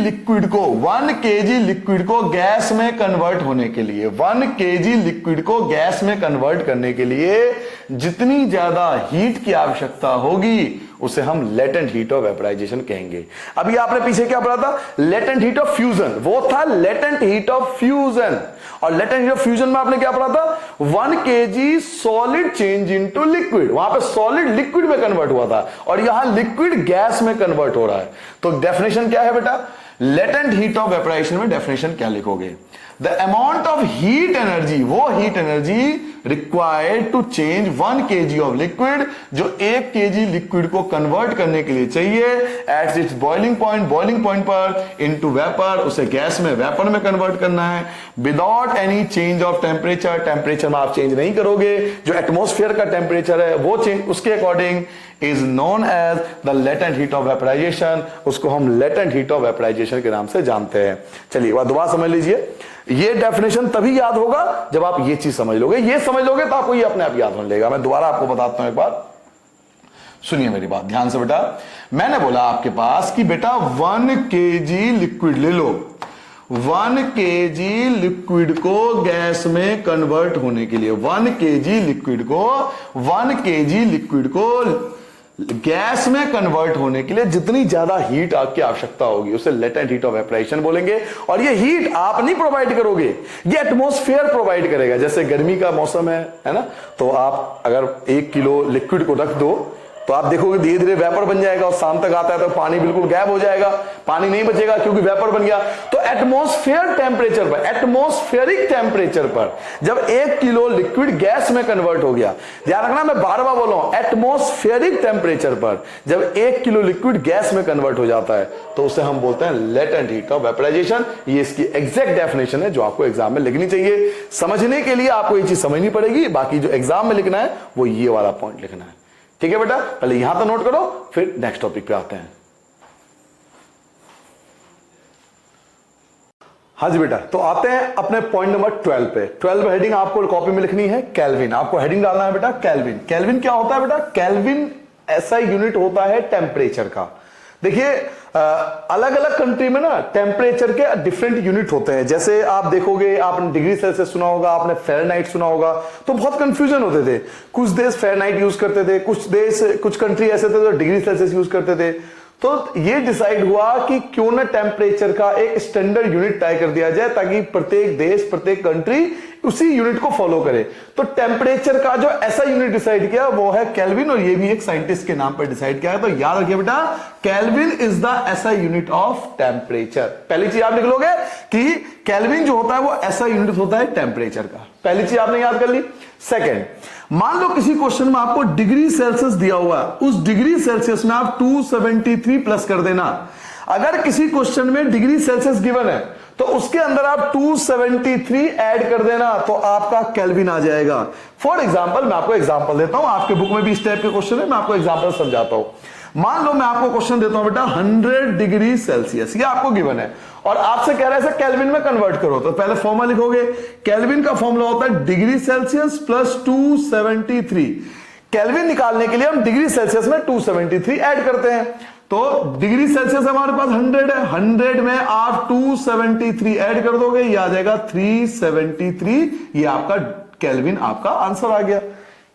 लिक्विड को गैस में कन्वर्ट होने के लिए, 1 kg लिक्विड को गैस में कन्वर्ट करने के लिए जितनी ज्यादा हीट की आवश्यकता होगी उसे हम लेटेंट हीट ऑफ वेपराइजेशन कहेंगे। अभी आपने पीछे क्या पढ़ा था? लेटेंट हीट ऑफ फ्यूजन, वो था लेटेंट हीट ऑफ फ्यूजन। और लेटेंट हीट ऑफ फ्यूजन में आपने क्या पढ़ा था? 1 kg solid change into liquid. वहां पे सॉलिड लिक्विड में कन्वर्ट हुआ था और यहां लिक्विड गैस में कन्वर्ट हो रहा है। तो डेफिनेशन क्या है बेटा? लेटेंट हीट ऑफ वेपराइजेशन में डेफिनेशन क्या लिखोगे? The amount of heat energy, वो heat energy required to change 1 kg of liquid, जो 1 kg लिक्विड को कन्वर्ट करने के लिए चाहिए एट इट्स बॉइलिंग पॉइंट पर इनटू वेपर, उसे गैस में वेपर में कन्वर्ट करना है without any change of temperature. Temperature में आप चेंज नहीं करोगे, जो एटमॉस्फेयर का टेम्परेचर है वो चेंज उसके according is known as the latent heat of vaporisation. उसको हम लेटेंट हीट ऑफ वेपराइजेशन के नाम से जानते हैं। चलिए वह दोबारा समझ लीजिए, ये डेफिनेशन तभी याद होगा जब आप ये चीज समझ लोगे। ये समझ लोगे तो आपको ये अपने आप याद होने लगेगा। मैं दोबारा आपको बताता हूं, एक बार सुनिए मेरी बात ध्यान से बेटा। मैंने बोला आपके पास कि बेटा 1 kg लिक्विड ले लो, 1 kg लिक्विड को गैस में कन्वर्ट होने के लिए 1 kg लिक्विड को गैस में कन्वर्ट होने के लिए जितनी ज्यादा हीट आपकी आवश्यकता होगी उसे लेटेंट हीट ऑफ वेपराइजेशन बोलेंगे। और ये हीट आप नहीं प्रोवाइड करोगे, ये एटमॉस्फेयर प्रोवाइड करेगा। जैसे गर्मी का मौसम है ना, तो आप अगर 1 किलो लिक्विड को रख दो तो आप देखोगे धीरे धीरे वेपर बन जाएगा और शाम तक आता है तो पानी बिल्कुल गायब हो जाएगा, पानी नहीं बचेगा क्योंकि वेपर बन गया। तो एटमॉस्फेयर टेम्परेचर पर, एटमॉस्फेरिक टेम्परेचर पर जब 1 किलो लिक्विड गैस में कन्वर्ट हो गया, ध्यान रखना मैं बार बार बोल रहा हूं, एटमॉस्फेरिक टेम्परेचर पर जब 1 किलो लिक्विड गैस में कन्वर्ट हो जाता है तो उसे हम बोलते हैं लेटेंट हीट ऑफ वेपराइजेशन। ये इसकी एग्जैक्ट डेफिनेशन है जो आपको एग्जाम में लिखनी चाहिए। समझने के लिए आपको ये चीज समझनी पड़ेगी, बाकी जो एग्जाम में लिखना है वो ये वाला पॉइंट लिखना है। ठीक है बेटा, पहले यहां तो नोट करो, फिर नेक्स्ट टॉपिक पे आते हैं। हाँ जी बेटा, तो आते हैं अपने पॉइंट नंबर 12 पे। 12 हेडिंग आपको कॉपी में लिखनी है केल्विन। आपको हेडिंग डालना है बेटा केल्विन। केल्विन क्या होता है बेटा? केल्विन ऐसा यूनिट होता है टेम्परेचर का। देखिए अलग अलग कंट्री में ना टेम्परेचर के डिफरेंट यूनिट होते हैं। जैसे आप देखोगे, आपने डिग्री सेल्सियस सुना होगा, आपने फ़ारेनहाइट सुना होगा, तो बहुत कंफ्यूजन होते थे। कुछ देश फ़ारेनहाइट यूज करते थे, कुछ कंट्री ऐसे थे जो डिग्री सेल्सियस यूज करते थे। तो ये डिसाइड हुआ कि क्यों ना टेम्परेचर का एक स्टैंडर्ड यूनिट तय कर दिया जाए, ताकि प्रत्येक देश, प्रत्येक कंट्री उसी यूनिट को फॉलो करे। तो टेम्परेचर का जो ऐसा यूनिट डिसाइड किया वो है केल्विन, और ये भी एक साइंटिस्ट के नाम पर डिसाइड किया है। तो याद रखिए बेटा, केल्विन इज द ऐसा यूनिट ऑफ टेम्परेचर। पहली चीज आप लिख लोगे कि केल्विन जो होता है वो ऐसा यूनिट होता है टेम्परेचर का। पहली चीज आपने याद कर ली। सेकेंड, मान लो किसी क्वेश्चन में आपको डिग्री सेल्सियस दिया हुआ है, उस डिग्री सेल्सियस में आप 273 प्लस कर देना। अगर किसी क्वेश्चन में डिग्री सेल्सियस गिवन है तो उसके अंदर आप 273 ऐड कर देना, तो आपका केल्विन आ जाएगा। फॉर एग्जाम्पल मैं आपको एग्जाम्पल देता हूं, आपके बुक में भी इस टाइप के क्वेश्चन है, मैं आपको एग्जाम्पल समझाता हूं। मान लो मैं आपको क्वेश्चन देता हूं बेटा 100 डिग्री सेल्सियस, ये आपको गिवन है और आपसे कह रहा है केल्विन में कन्वर्ट करो। तो पहले फॉर्मूला लिखोगे, केल्विन का फॉर्मूला होता है डिग्री सेल्सियस प्लस 273। केल्विन निकालने के लिए हम डिग्री सेल्सियस में 273 ऐड करते हैं। तो डिग्री सेल्सियस हमारे पास 100 है, 100 में आप 273 ऐड कर दोगे, ये आ जाएगा 373। ये आपका केल्विन, आपका आंसर आ गया।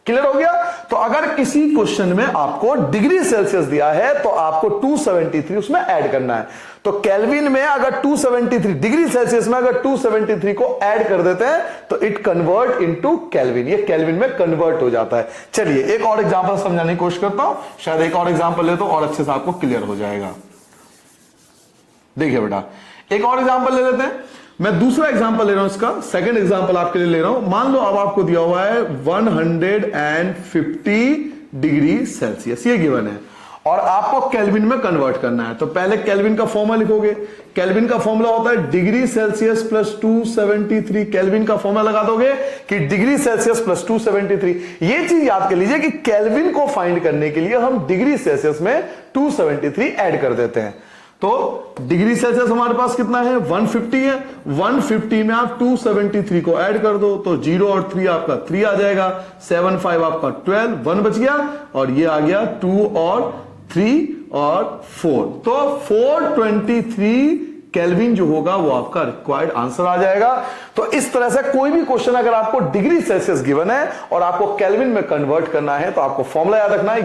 क्लियर हो गया? तो अगर किसी क्वेश्चन में आपको डिग्री सेल्सियस दिया है तो आपको 273 उसमें ऐड करना है। तो केल्विन में अगर 273, डिग्री सेल्सियस में अगर 273 को ऐड कर देते हैं तो इट कन्वर्ट इनटू केल्विन, ये केल्विन में कन्वर्ट हो जाता है। चलिए एक और एग्जांपल समझाने की कोशिश करता हूं, शायद एक और एग्जांपल ले तो और अच्छे से आपको क्लियर हो जाएगा। देखिए बेटा, एक और एग्जांपल ले लेते हैं। मैं दूसरा एग्जांपल ले रहा हूं, इसका सेकंड एग्जांपल आपके लिए ले रहा हूं। मान लो अब आपको दिया हुआ है 150 डिग्री सेल्सियस, ये गिवन है और आपको केल्विन में कन्वर्ट करना है। तो पहले केल्विन का फॉर्मूला लिखोगे। केल्विन का फॉर्मूला होता है डिग्री सेल्सियस प्लस 273। केल्विन का फॉर्मूला लगा दोगे कि डिग्री सेल्सियस प्लस 273। ये चीज याद कर लीजिए कि केल्विन को फाइंड करने के लिए हम डिग्री सेल्सियस में 273 ऐड कर देते हैं। तो डिग्री सेल्सियस हमारे पास कितना है? 150 है। 150 में आप 273 को ऐड कर दो तो 0 और 3 आपका 3 आ जाएगा, 7 5 आपका 12, 1 बच गया और ये आ गया 2 और 3 और 4। तो 423 केल्विन जो होगा वो आपका रिक्वायर्ड आंसर आ जाएगा। तो इस तरह से कोई भी क्वेश्चन अगर आपको डिग्री सेल्सियस गिवन है और आपको केल्विन में कन्वर्ट करना है तो आपको फॉर्मूला याद रखना है,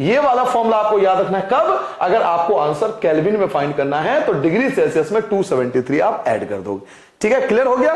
ये वाला फॉर्मूला आपको याद रखना है। कब? अगर आपको आंसर केल्विन में फाइंड करना है तो डिग्री सेल्सियस में 273 आप ऐड कर दोगे। ठीक है, क्लियर हो गया?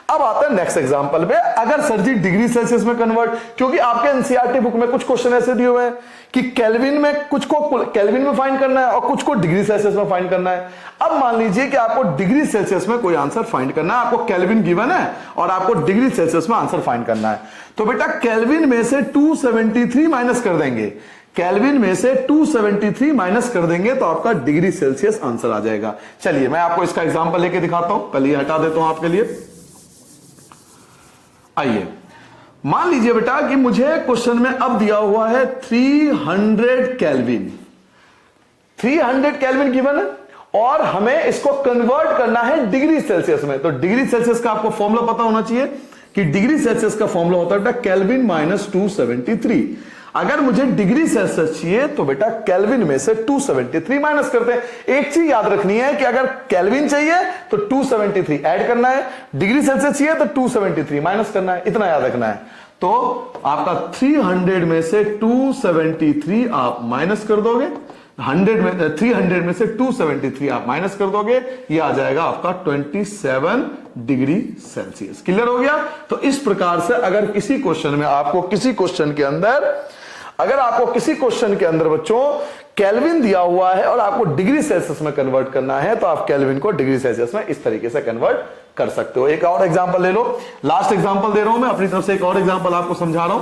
अब आता है नेक्स्ट एग्जांपल पे। अगर सर जी डिग्री सेल्सियस में कन्वर्ट, क्योंकि आपके एनसीईआरटी बुक में कुछ क्वेश्चन ऐसे दिए हुए हैं कि केल्विन में, कुछ को केल्विन में फाइंड करना है और कुछ को डिग्री सेल्सियस में फाइंड करना है। अब मान लीजिए कि आपको डिग्री सेल्सियस में कोई आंसर फाइंड करना है, आपको केल्विन गिवन है और आपको डिग्री सेल्सियस में आंसर फाइंड करना है। तो बेटा केल्विन में से 273 माइनस कर देंगे, केल्विन में से 273 माइनस कर देंगे तो आपका डिग्री सेल्सियस आंसर आ जाएगा। चलिए मैं आपको इसका एग्जांपल लेके दिखाता हूं, पहले ये हटा देता हूं आपके लिए। आइए मान लीजिए बेटा कि मुझे क्वेश्चन में अब दिया हुआ है 300 केल्विन, 300 केल्विन गिवन है और हमें इसको कन्वर्ट करना है डिग्री सेल्सियस में। तो डिग्री सेल्सियस का आपको फॉर्मूला पता होना चाहिए कि डिग्री सेल्सियस का फॉर्मूला होता है बेटा केल्विन माइनस 273। अगर मुझे डिग्री सेल्सियस चाहिए तो बेटा केल्विन में से 273 माइनस करते हैं। एक चीज याद रखनी है कि अगर केल्विन चाहिए तो 273 ऐड करना है, डिग्री सेल्सियस चाहिए तो 273 माइनस करना है, इतना याद रखना है। तो आपका 300 में से 273 आप माइनस कर दोगे, 300 में से 273 आप माइनस कर दोगे, ये आ जाएगा आपका 27 डिग्री सेल्सियस। क्लियर हो गया? तो इस प्रकार से अगर किसी क्वेश्चन में आपको किसी क्वेश्चन के अंदर बच्चों केल्विन दिया हुआ है और आपको डिग्री सेल्सियस में कन्वर्ट करना है तो आप केल्विन को डिग्री सेल्सियस में इस तरीके से कन्वर्ट कर सकते हो। एक और एग्जांपल ले लो, लास्ट एग्जांपल दे रहा हूं मैं अपनी तरफ से, एक और एग्जांपल आपको समझा रहा हूं।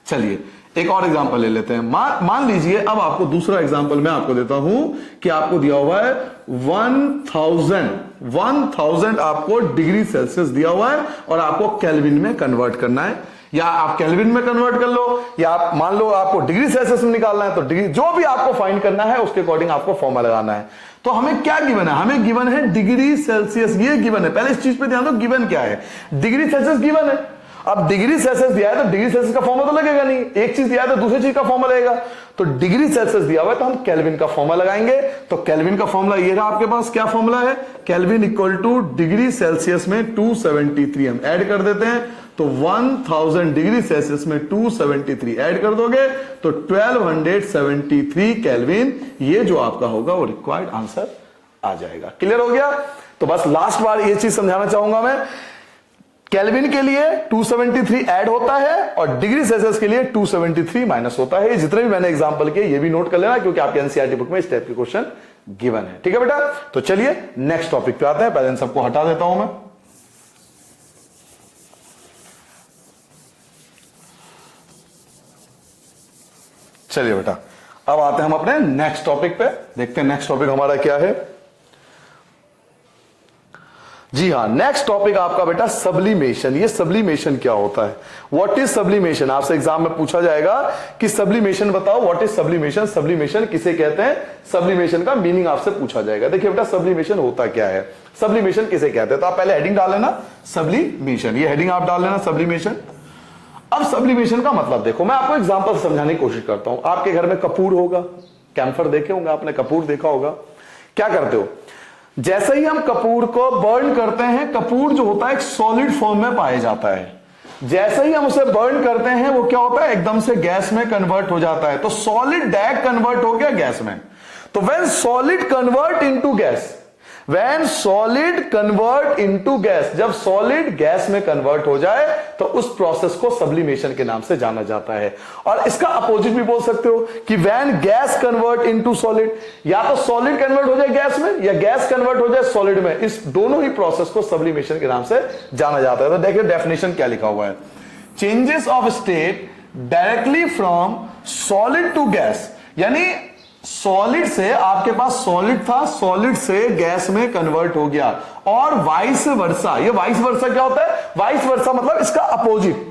चलिए एक और एग्जांपल ले लेते हैं। मान लीजिए अब आपको दूसरा एग्जांपल मैं आपको देता हूं कि आपको दिया हुआ है 1000 आपको डिग्री सेल्सियस दिया हुआ है और आपको केल्विन में कन्वर्ट करना है। या आप केल्विन में कन्वर्ट कर लो, या आप मान लो आपको डिग्री सेल्सियस में निकालना है तो डिग्री, जो भी आपको फाइंड करना है उसके अकॉर्डिंग आपको फॉर्मूला लगाना है। तो हमें क्या गिवन है, हमें गिवन है डिग्री सेल्सियस, ये गिवन है। पहले इस चीज पे ध्यान दो, गिवन क्या है, डिग्री सेल्सियस गिवन है। अब डिग्री सेल्सियस दिया है तो डिग्री सेल्सियस का फॉर्मूला तो लगेगा नहीं, एक चीज दिया है तो दूसरी चीज का फॉर्मूला लगेगा। तो डिग्री सेल्सियस दिया हुआ है तो हम केल्विन का फॉर्मूला लगाएंगे। तो केल्विन का फॉर्मूला ये रहा आपके पास, क्या फॉर्मूला है, kelvin equal two degree Celsius में 273, हम ऐड कर देते हैं तो 1000 डिग्री सेल्सियस में 273 ऐड कर दोगे तो 1273 केल्विन, ये जो आपका होगा वो रिक्वायर्ड आंसर आ जाएगा। क्लियर हो गया। तो बस लास्ट बार ये चीज समझाना चाहूंगा मैं, केल्विन के लिए 273 ऐड होता है और डिग्री सेल्सियस के लिए 273 माइनस होता है। जितने भी मैंने एग्जांपल किए ये भी नोट कर लेना, क्योंकि आपके एनसीईआरटी बुक में इस टाइप के क्वेश्चन गिवन है। ठीक है बेटा, तो चलिए नेक्स्ट टॉपिक पे आते हैं। पहले इन सबको हटा देता हूं मैं। चलिए बेटा, अब आते हैं हम अपने नेक्स्ट टॉपिक पे, देखते हैं नेक्स्ट टॉपिक हमारा क्या है। जी हां, नेक्स्ट टॉपिक आपका बेटा सब्लिमेशन। ये सब्लिमेशन क्या होता है, व्हाट इज सब्लिमेशन, आपसे एग्जाम में पूछा जाएगा कि सब्लिमेशन बताओ, व्हाट इज सब्लिमेशन, सब्लिमेशन किसे कहते हैं, सब्लिमेशन का मीनिंग आपसे पूछा जाएगा। देखिए बेटा, सब्लिमेशन होता क्या है, सब्लिमेशन किसे कहते हैं, तो आप पहले हेडिंग डाल लेना सब्लिमेशन, ये हेडिंग आप डाल लेना सब्लिमेशन। अब सब्लिमेशन का मतलब देखो, मैं आपको एग्जांपल समझाने की कोशिश करता हूं। आपके घर में कपूर होगा, कैम्फर देखे होंगे आपने, कपूर देखा होगा। क्या करते हो, जैसे ही हम कपूर को बर्न करते हैं, कपूर जो होता है एक सॉलिड फॉर्म में पाया जाता है। जैसे ही हम उसे बर्न करते हैं वो क्या होता है, एकदम से गैस में कन्वर्ट हो जाता है। तो सॉलिड डायरेक्ट कन्वर्ट हो गया गैस में। तो when solid convert into gas, When solid convert into gas, जब सॉलिड गैस में कन्वर्ट हो जाए तो उस प्रोसेस को सब्लिमेशन के नाम से जाना जाता है। और इसका अपोजिट भी बोल सकते हो कि when gas convert into solid, या तो सॉलिड कन्वर्ट हो जाए गैस में या गैस कन्वर्ट हो जाए सॉलिड में, इस दोनों ही प्रोसेस को सब्लिमेशन के नाम से जाना जाता है। तो देखिए डेफिनेशन क्या लिखा हुआ है, changes of state directly from solid to gas, यानी सॉलिड से, आपके पास सॉलिड था, सॉलिड से गैस में कन्वर्ट हो गया, और वाइस वर्सा। ये वाइस वर्सा क्या होता है, वाइस वर्सा मतलब इसका अपोजिट,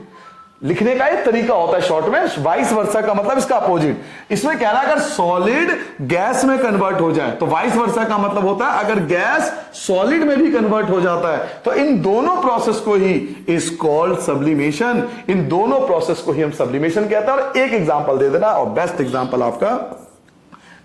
लिखने का एक तरीका होता है शॉर्ट में, वाइस वर्सा का मतलब इसका अपोजिट। इसमें कह रहा है अगर सॉलिड गैस में कन्वर्ट हो जाए, तो वाइस वर्सा का मतलब होता है अगर गैस सॉलिड में भी कन्वर्ट हो जाता है, तो इन दोनों प्रोसेस को ही इज कॉल्ड सब्लिमेशन। इन दोनों प्रोसेस को ही हम सब्लिमेशन कहते हैं। और एक एग्जांपल दे देना, और बेस्ट एग्जांपल आपका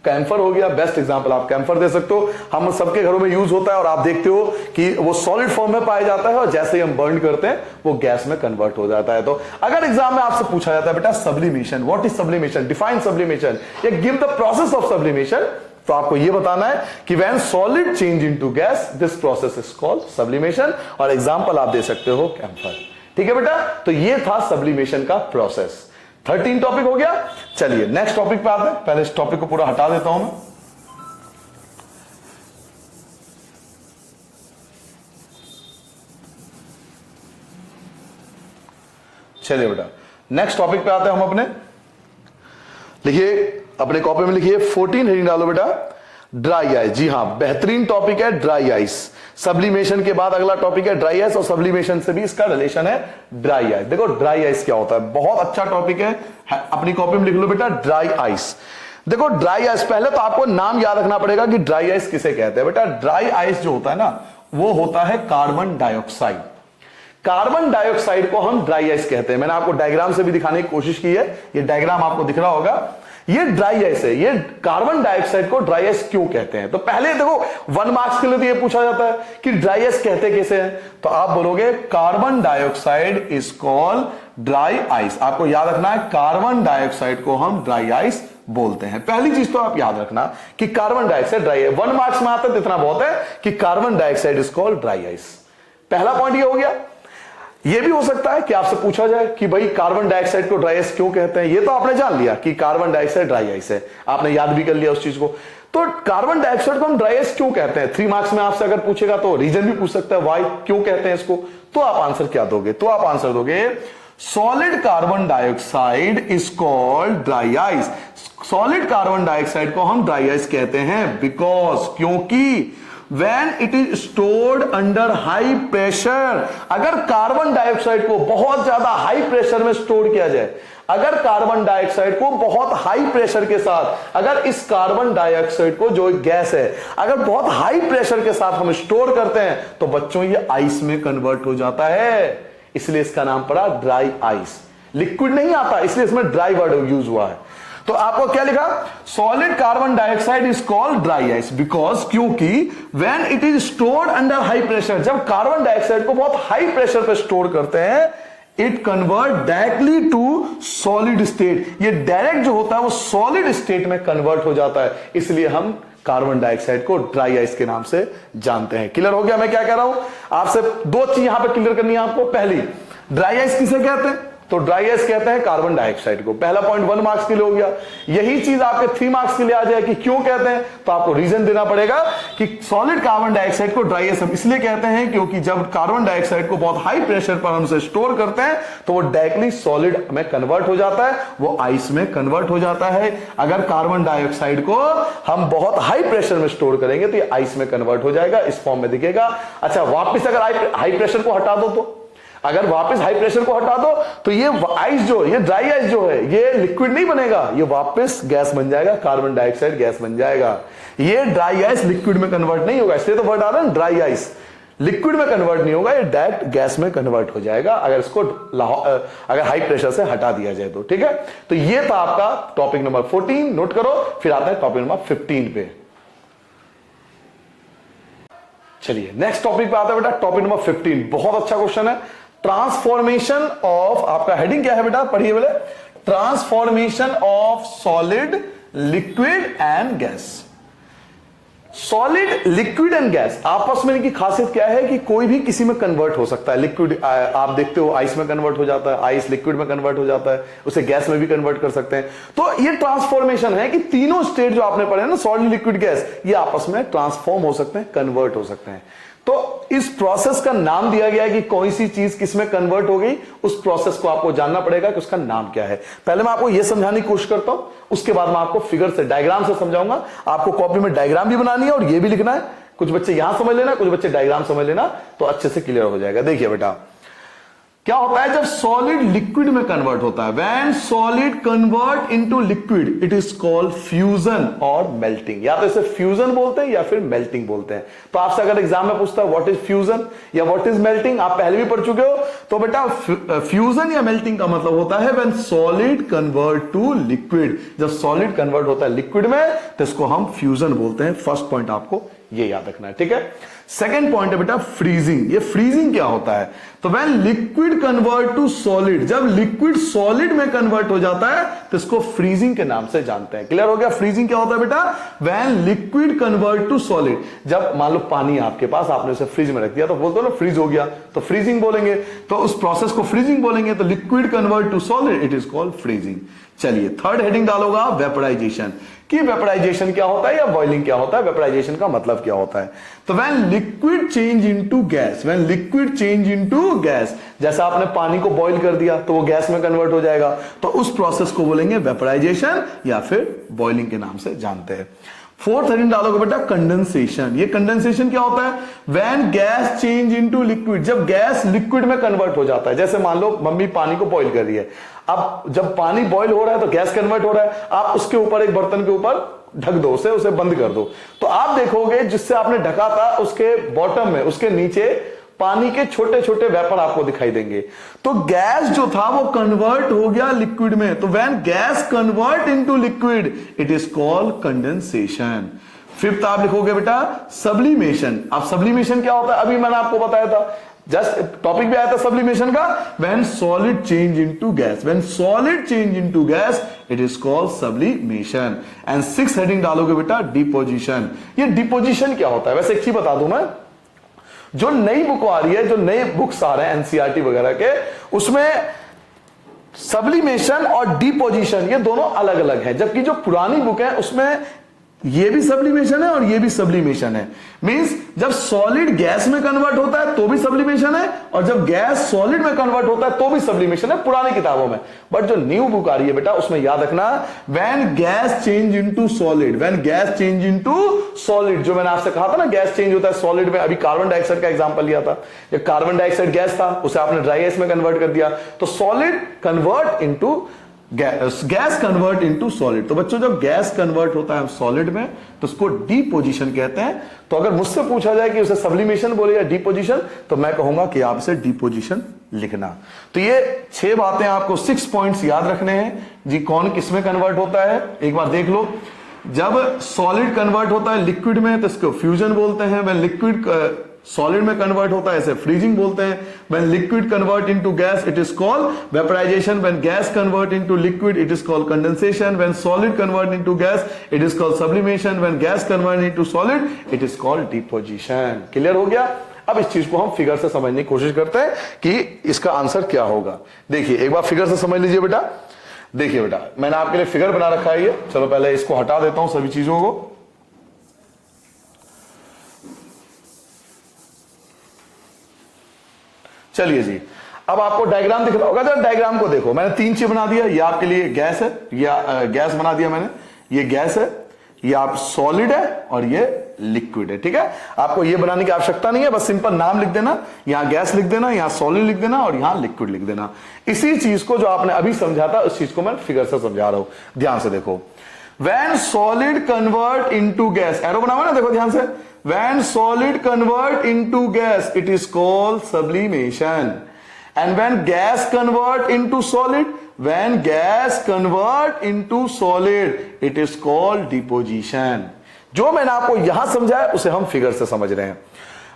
कैम्फर हो गया, बेस्ट एग्जांपल आप कैम्फर दे सकते हो। हम सबके घरों में यूज होता है और आप देखते हो कि वो सॉलिड फॉर्म में पाया जाता है और जैसे ही हम बर्न करते हैं वो गैस में कन्वर्ट हो जाता है। तो अगर एग्जाम में आपसे पूछा जाता है बेटा sublimation, what is sublimation, define sublimation, या give the process of sublimation, तो आपको यह बताना है कि when solid change into gas, this process is called sublimation. और एग्जांपल आप दे सकते हो कैम्फर। ठीक है बेटा, तो ये था सब्लिमेशन का प्रोसेस। 13 टॉपिक हो गया। चलिए नेक्स्ट टॉपिक पे आते हैं। पहले इस टॉपिक को पूरा हटा देता हूं मैं। चलिए बेटा नेक्स्ट टॉपिक पे आते हैं हम अपने। लिखिए अपने कॉपी में, लिखिए 14 हेडिंग डालो बेटा, ड्राई आइस। जी हां, बेहतरीन टॉपिक है ड्राई आइस। सब्लिमेशन के बाद अगला टॉपिक है ड्राई आइस, और सब्लिमेशन से भी इसका रिलेशन है ड्राई आइस। देखो ड्राई आइस क्या होता है, बहुत अच्छा टॉपिक है, अपनी कॉपी में लिख लो बेटा ड्राई आइस। देखो ड्राई आइस, पहले तो आपको नाम याद रखना पड़ेगा कि ड्राई आइस किसे कहते हैं। बेटा ड्राई आइस जो होता है ना, वो होता है कार्बन डाइऑक्साइड। कार्बन डाइऑक्साइड को हम ड्राई आइस कहते हैं। मैंने आपको डायग्राम से भी दिखाने की कोशिश की है, ये डायग्राम आपको दिख रहा होगा, ये ड्राई आइस है। ये कार्बन डाइऑक्साइड को ड्राई आइस क्यों कहते हैं, तो पहले देखो 1 मार्क्स के लिए तो ये पूछा जाता है कि ड्राई आइस कहते कैसे हैं, तो आप बोलोगे carbon dioxide is called dry ice. आपको याद रखना है कार्बन डाइऑक्साइड को हम ड्राई आइस बोलते हैं। पहली चीज तो आप याद रखना कि कार्बन डाइऑक्साइड ड्राई है। 1 मार्क्स में आता है तो इतना बहुत है कि carbon dioxide is called dry ice. पहला पॉइंट ये हो गया। यह भी हो सकता है कि आपसे पूछा जाए कि भाई कार्बन डाइऑक्साइड को ड्राई आइस क्यों कहते हैं। ये तो आपने जान लिया कि कार्बन डाइऑक्साइड ड्राई आइस है, आपने याद भी कर लिया उस चीज को। तो कार्बन डाइऑक्साइड को हम ड्राई आइस क्यों कहते हैं, 3 मार्क्स में आपसे अगर पूछेगा तो रीजन भी पूछ सकता है, वाई क्यों कहते हैं इसको। तो आप आंसर क्या दोगे, तो आप आंसर दोगे solid carbon dioxide is called dry ice. Solid carbon dioxide को हम ड्राई आइस कहते हैं बिकॉज, क्योंकि when it is stored under high pressure. अगर कार्बन डाइऑक्साइड को बहुत ज्यादा हाई प्रेशर में स्टोर किया जाए, अगर कार्बन डाइऑक्साइड को बहुत हाई प्रेशर के साथ, अगर इस कार्बन डाइऑक्साइड को जो गैस है अगर बहुत हाई प्रेशर के साथ हम स्टोर करते हैं तो बच्चों ये आइस में कन्वर्ट हो जाता है, इसलिए इसका नाम पड़ा ड्राई आइस। लिक्विड नहीं आता इसलिए इसमें ड्राई वर्ड यूज हुआ है। तो आपको क्या लिखा, solid carbon dioxide is called dry ice because, क्योंकि when it is stored under high pressure, जब कार्बन डाइऑक्साइड को बहुत हाई प्रेशर पर स्टोर करते हैं, it convert directly to solid state. ये डायरेक्ट जो होता है वो सॉलिड स्टेट में कन्वर्ट हो जाता है, इसलिए हम कार्बन डाइऑक्साइड को ड्राई आइस के नाम से जानते हैं। क्लियर हो गया मैं क्या कह रहा हूं? आपसे दो चीज यहां पे क्लियर करनी है आपको। पहली, ड्राई आइस किसे कहते हैं? तो ड्राई आइस कहते हैं कार्बन डाइऑक्साइड को। पहला पॉइंट 1 मार्क्स के लिए हो गया। यही चीज आपके 3 मार्क्स के लिए आ जाए कि क्यों कहते हैं, तो आपको रीजन देना पड़ेगा कि सॉलिड कार्बन डाइऑक्साइड को ड्राई आइस हम इसलिए कहते हैं क्योंकि जब कार्बन डाइऑक्साइड को बहुत हाई प्रेशर पर हम उसे स्टोर करते हैं तो वो डायरेक्टली सॉलिड में कन्वर्ट हो जाता है, वो आइस में कन्वर्ट हो जाता है। अगर कार्बन डाइऑक्साइड को हम बहुत हाई प्रेशर में स्टोर करेंगे तो ये आइस में कन्वर्ट हो जाएगा, इस फॉर्म में दिखेगा। अच्छा, वापिस अगर हाई प्रेशर को हटा दो, तो अगर वापस हाई प्रेशर को हटा दो तो ये आइस जो, ये ड्राई आइस जो है ये लिक्विड नहीं बनेगा, ये वापस गैस बन जाएगा, कार्बन डाइऑक्साइड गैस बन जाएगा। ये ड्राई आइस लिक्विड में कन्वर्ट नहीं होगा, इसलिए तो वर्ड आ रहा है ड्राई आइस। लिक्विड में कन्वर्ट नहीं होगा, ये डायरेक्ट गैस में कन्वर्ट हो जाएगा अगर इसको अगर हाई प्रेशर से हटा दिया जाए तो। ठीक है, तो ये था आपका टॉपिक नंबर 14, नोट करो। फिर आता है टॉपिक नंबर 15 पे। चलिए नेक्स्ट टॉपिक पे आता है बेटा, टॉपिक नंबर 15। बहुत अच्छा क्वेश्चन है। ट्रांसफॉर्मेशन ऑफ, आपका हेडिंग क्या है बेटा, पढ़िए बोले, transformation of solid, liquid and gas. Solid, liquid and gas आपस में इनकी खासियत क्या है कि कोई भी किसी में कन्वर्ट हो सकता है। लिक्विड आप देखते हो आइस में कन्वर्ट हो जाता है, आइस लिक्विड में कन्वर्ट हो जाता है, उसे गैस में भी कन्वर्ट कर सकते हैं। तो ये ट्रांसफॉर्मेशन है कि तीनों स्टेट जो आपने पढ़े ना, सॉलिड, लिक्विड, गैस, ये आपस में ट्रांसफॉर्म हो सकते हैं, कन्वर्ट हो सकते हैं। तो इस प्रोसेस का नाम दिया गया है कि कौन सी चीज किसमें कन्वर्ट हो गई, उस प्रोसेस को आपको जानना पड़ेगा कि उसका नाम क्या है। पहले मैं आपको यह समझाने की कोशिश करता हूं, उसके बाद मैं आपको फिगर से, डायग्राम से समझाऊंगा। आपको कॉपी में डायग्राम भी बनानी है और यह भी लिखना है। कुछ बच्चे यहां समझ लेना, कुछ बच्चे डायग्राम समझ लेना, तो अच्छे से क्लियर हो जाएगा। देखिए बेटा, क्या होता है जब सॉलिड लिक्विड में कन्वर्ट होता है, when solid convert into liquid, it is called fusion और मेल्टिंग। या तो इसे फ्यूजन बोलते हैं या फिर मेल्टिंग बोलते हैं। तो आपसे अगर एग्जाम में पूछता है व्हाट इज फ्यूजन या व्हाट इज मेल्टिंग, आप पहले भी पढ़ चुके हो, तो बेटा फ्यूजन या मेल्टिंग का मतलब होता है when solid convert to liquid. जब सॉलिड कन्वर्ट होता है लिक्विड में तो इसको हम फ्यूजन बोलते हैं। फर्स्ट पॉइंट आपको ये याद रखना है, ठीक है। सेकेंड पॉइंट है बेटा फ्रीजिंग। ये फ्रीजिंग क्या होता है, तो when liquid convert to solid, जब लिक्विड सॉलिड में कन्वर्ट हो जाता है तो इसको फ्रीजिंग के नाम से जानते हैं। क्लियर हो गया? फ्रीजिंग क्या होता है बेटा, when liquid convert to solid. जब मान लो पानी आपके पास, आपने उसे फ्रिज में रख दिया तो बोलते हो ना फ्रीज हो गया, तो फ्रीजिंग बोलेंगे। तो उस प्रोसेस को फ्रीजिंग बोलेंगे। तो liquid convert to solid, it is called freezing. चलिए थर्ड हेडिंग डालोगा वेपराइजेशन, कि वेपराइजेशन क्या होता है या बॉइलिंग क्या होता है, वेपराइजेशन का मतलब क्या होता है। तो when liquid change into gas, when liquid change into gas, जैसा आपने पानी को बॉईल कर दिया तो वो गैस में कन्वर्ट हो जाएगा, तो उस प्रोसेस को बोलेंगे वेपराइजेशन या फिर बॉइलिंग के नाम से जानते हैं। फोर्थ हेडिंग डालोगे बेटा कंडेंसेशन। ये कंडेंसेशन क्या होता है, when gas change into liquid, जब गैस लिक्विड में कन्वर्ट हो जाता है। जैसे मान लो मम्मी पानी को बॉईल कर रही है, अब जब पानी बॉईल हो रहा है तो गैस कन्वर्ट हो रहा है, आप उसके ऊपर एक बर्तन के ऊपर ढक दो, उसे बंद कर दो, तो आप देखोगे जिससे आपने ढका था उसके बॉटम में, उसके नीचे पानी के छोटे छोटे वेपर आपको दिखाई देंगे। तो गैस जो था वो कन्वर्ट हो गया लिक्विड में। तो when gas convert into liquid, it is called condensation. Fifth आप लिखोगे बेटा सब्लिमेशन। अब सब्लिमेशन क्या होता है, अभी मैंने आपको बताया था, जस्ट टॉपिक भी आया था सब्लिमेशन का, when solid change into gas, when solid change into gas, it is called sublimation. And six heading डालोगे बेटा डिपोजिशन। ये डिपोजिशन क्या होता है, वैसे एक चीज बता दूं मैं, जो नई बुक आ रही है, जो नए बुक्स आ रहे हैं एनसीईआरटी वगैरह के, उसमें सब्लिमेशन और डिपोजिशन ये दोनों अलग अलग हैं, जबकि जो पुरानी बुक है उसमें ये भी सब्लिमेशन है और ये भी सब्लिमेशन है। मींस जब सॉलिड गैस में कन्वर्ट होता है तो भी सब्लिमेशन है, और जब गैस सॉलिड में कन्वर्ट होता है तो भी सब्लिमेशन है पुरानी किताबों में। बट जो न्यू बुक आ रही है बेटा उसमें याद रखना, when gas change into solid, when gas change into solid, जो मैंने आपसे कहा था ना गैस चेंज होता है सॉलिड में। अभी कार्बन डाइऑक्साइड का एग्जांपल लिया था, ये कार्बन डाइऑक्साइड गैस था, उसे आपने ड्राई गैस में कन्वर्ट कर दिया, तो solid convert into gas convert into solid. तो बच्चों जब गैस कन्वर्ट होता है सॉलिड में तो उसको डिपोजिशन कहते हैं। तो अगर मुझसे पूछा जाए कि उसे सब्लिमेशन बोले या डिपोजिशन, तो मैं कहूंगा कि आप इसे डिपोजिशन लिखना। तो ये 6 बातें आपको 6 पॉइंट्स याद रखने हैं जी। कौन किस में कन्वर्ट होता है एक बार देख लो। जब सॉलिड कन्वर्ट होता है लिक्विड में तो इसको फ्यूजन बोलते हैं। व्हेन लिक्विड सॉलिड में कन्वर्ट होता है इसे फ्रीजिंग बोलते हैं। When liquid convert into gas it is called vaporisation. When gas convert into liquid it is called condensation. When solid convert into gas it is called sublimation. When gas convert into solid it is called deposition. Clear हो गया? अब इस चीज को हम figure से समझने की कोशिश करते हैं कि इसका आंसर क्या होगा। देखिए एक बार फिगर से समझ लीजिए बेटा। देखिए बेटा मैंने आपके लिए फिगर बना रखा है ये। चलो पहले इसको हटा देता हूं सभी चीजों को। चलिए जी, अब आपको डायग्राम दिख रहा होगा। जरा डायग्राम को देखो, मैंने 3 चीज बना दिया। ये आपके लिए गैस है, या गैस बना दिया मैंने, ये गैस है, ये आप सॉलिड है और ये लिक्विड है। ठीक है, आपको ये बनाने की आवश्यकता नहीं है, बस सिंपल नाम लिख देना, यहां गैस लिख देना, यहां सॉलिड लिख देना और यहां लिक्विड लिख देना। इसी चीज को जो आपने अभी समझा था उस चीज को मैं फिगर से समझा रहा हूं। ध्यान से देखो, when solid convert into gas, arrow बना हुआ ना, देखो ध्यान से, when solid convert into gas it is called sublimation, and when gas convert into solid, when gas convert into solid it is called deposition। जो मैंने आपको यहां समझाया उसे हम फिगर से समझ रहे हैं।